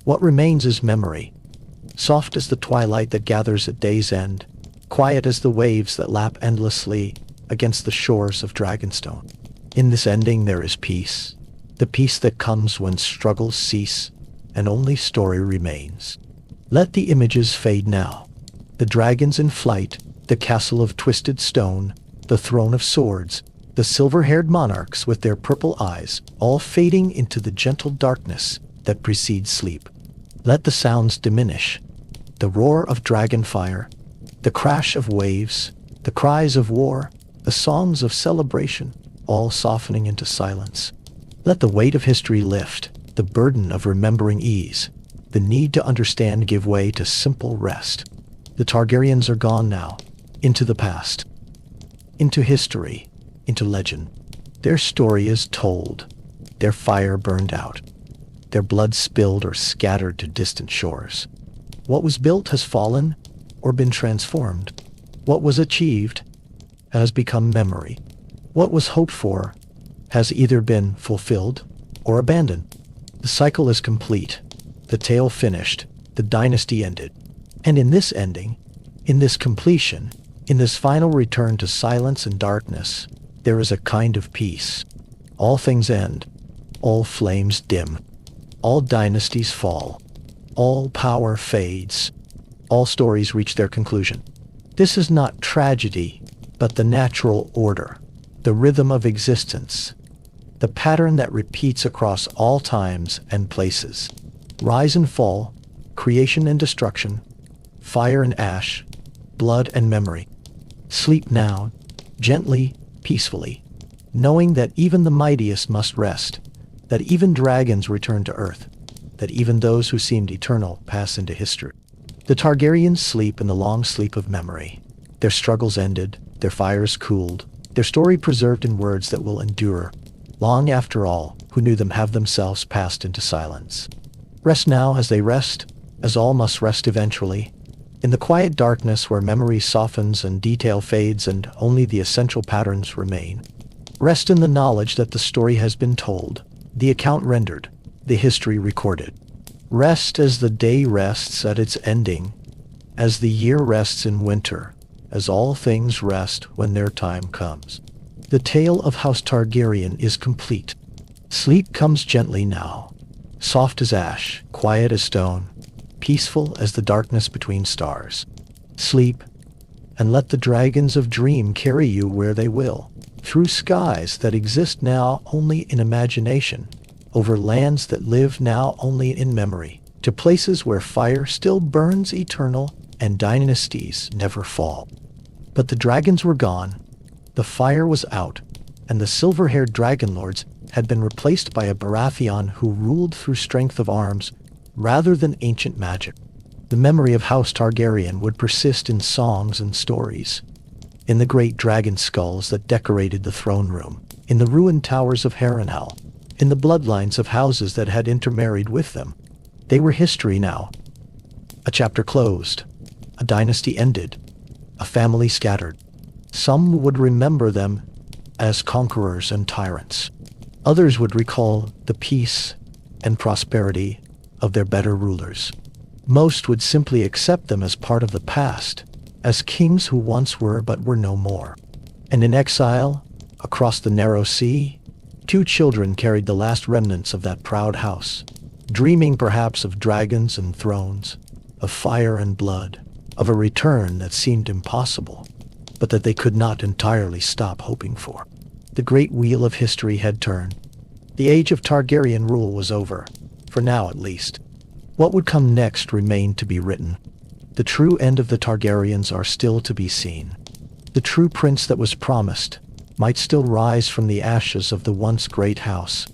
What remains is memory, soft as the twilight that gathers at day's end, quiet as the waves that lap endlessly against the shores of Dragonstone. In this ending there is peace, the peace that comes when struggles cease and only story remains. Let the images fade now. The dragons in flight, the castle of twisted stone, the throne of swords, the silver-haired monarchs with their purple eyes, all fading into the gentle darkness that precedes sleep. Let the sounds diminish. The roar of dragon fire, the crash of waves, the cries of war, the songs of celebration, all softening into silence. Let the weight of history lift, the burden of remembering ease, the need to understand give way to simple rest. The Targaryens are gone now, into the past, into history, into legend. Their story is told, their fire burned out, their blood spilled or scattered to distant shores. What was built has fallen or been transformed. What was achieved has become memory. What was hoped for has either been fulfilled or abandoned. The cycle is complete, the tale finished, the dynasty ended. And in this ending, in this completion, in this final return to silence and darkness, there is a kind of peace. All things end, all flames dim, all dynasties fall, all power fades, all stories reach their conclusion. This is not tragedy, but the natural order, the rhythm of existence, the pattern that repeats across all times and places. Rise and fall, creation and destruction, fire and ash, blood and memory. Sleep now, gently, peacefully, knowing that even the mightiest must rest, that even dragons return to earth, that even those who seemed eternal pass into history. The Targaryens sleep in the long sleep of memory. Their struggles ended, their fires cooled, their story preserved in words that will endure, long after all who knew them have themselves passed into silence. Rest now as they rest, as all must rest eventually, in the quiet darkness where memory softens and detail fades and only the essential patterns remain. Rest in the knowledge that the story has been told, the account rendered, the history recorded. Rest as the day rests at its ending, as the year rests in winter, as all things rest when their time comes. The tale of House Targaryen is complete. Sleep comes gently now, soft as ash, quiet as stone, peaceful as the darkness between stars. Sleep, and let the dragons of dream carry you where they will, through skies that exist now only in imagination, over lands that live now only in memory, to places where fire still burns eternal and dynasties never fall. But the dragons were gone, the fire was out, and the silver-haired dragonlords had been replaced by a Baratheon who ruled through strength of arms rather than ancient magic. The memory of House Targaryen would persist in songs and stories, in the great dragon skulls that decorated the throne room, in the ruined towers of Harrenhal, in the bloodlines of houses that had intermarried with them. They were history now. A chapter closed, a dynasty ended, a family scattered. Some would remember them as conquerors and tyrants. Others would recall the peace and prosperity of their better rulers. Most would simply accept them as part of the past, as kings who once were but were no more. And in exile, across the narrow sea, 2 children carried the last remnants of that proud house, dreaming perhaps of dragons and thrones, of fire and blood, of a return that seemed impossible, but that they could not entirely stop hoping for. The great wheel of history had turned. The age of Targaryen rule was over, for now at least. What would come next remained to be written. The true end of the Targaryens are still to be seen. The true prince that was promised might still rise from the ashes of the once great house.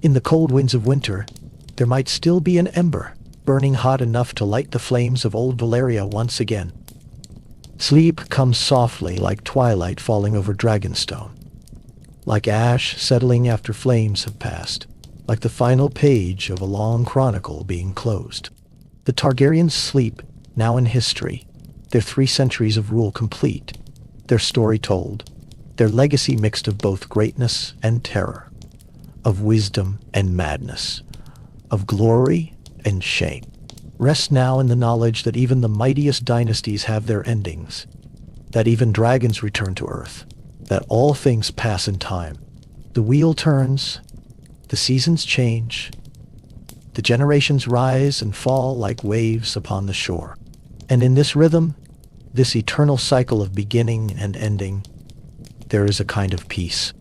In the cold winds of winter, there might still be an ember, burning hot enough to light the flames of old Valyria once again. Sleep comes softly like twilight falling over Dragonstone, like ash settling after flames have passed, like the final page of a long chronicle being closed. The Targaryens sleep, now in history, their 3 centuries of rule complete, their story told, their legacy mixed of both greatness and terror, of wisdom and madness, of glory and shame. Rest now in the knowledge that even the mightiest dynasties have their endings, that even dragons return to earth, that all things pass in time. The wheel turns, the seasons change, the generations rise and fall like waves upon the shore. And in this rhythm, this eternal cycle of beginning and ending, there is a kind of peace.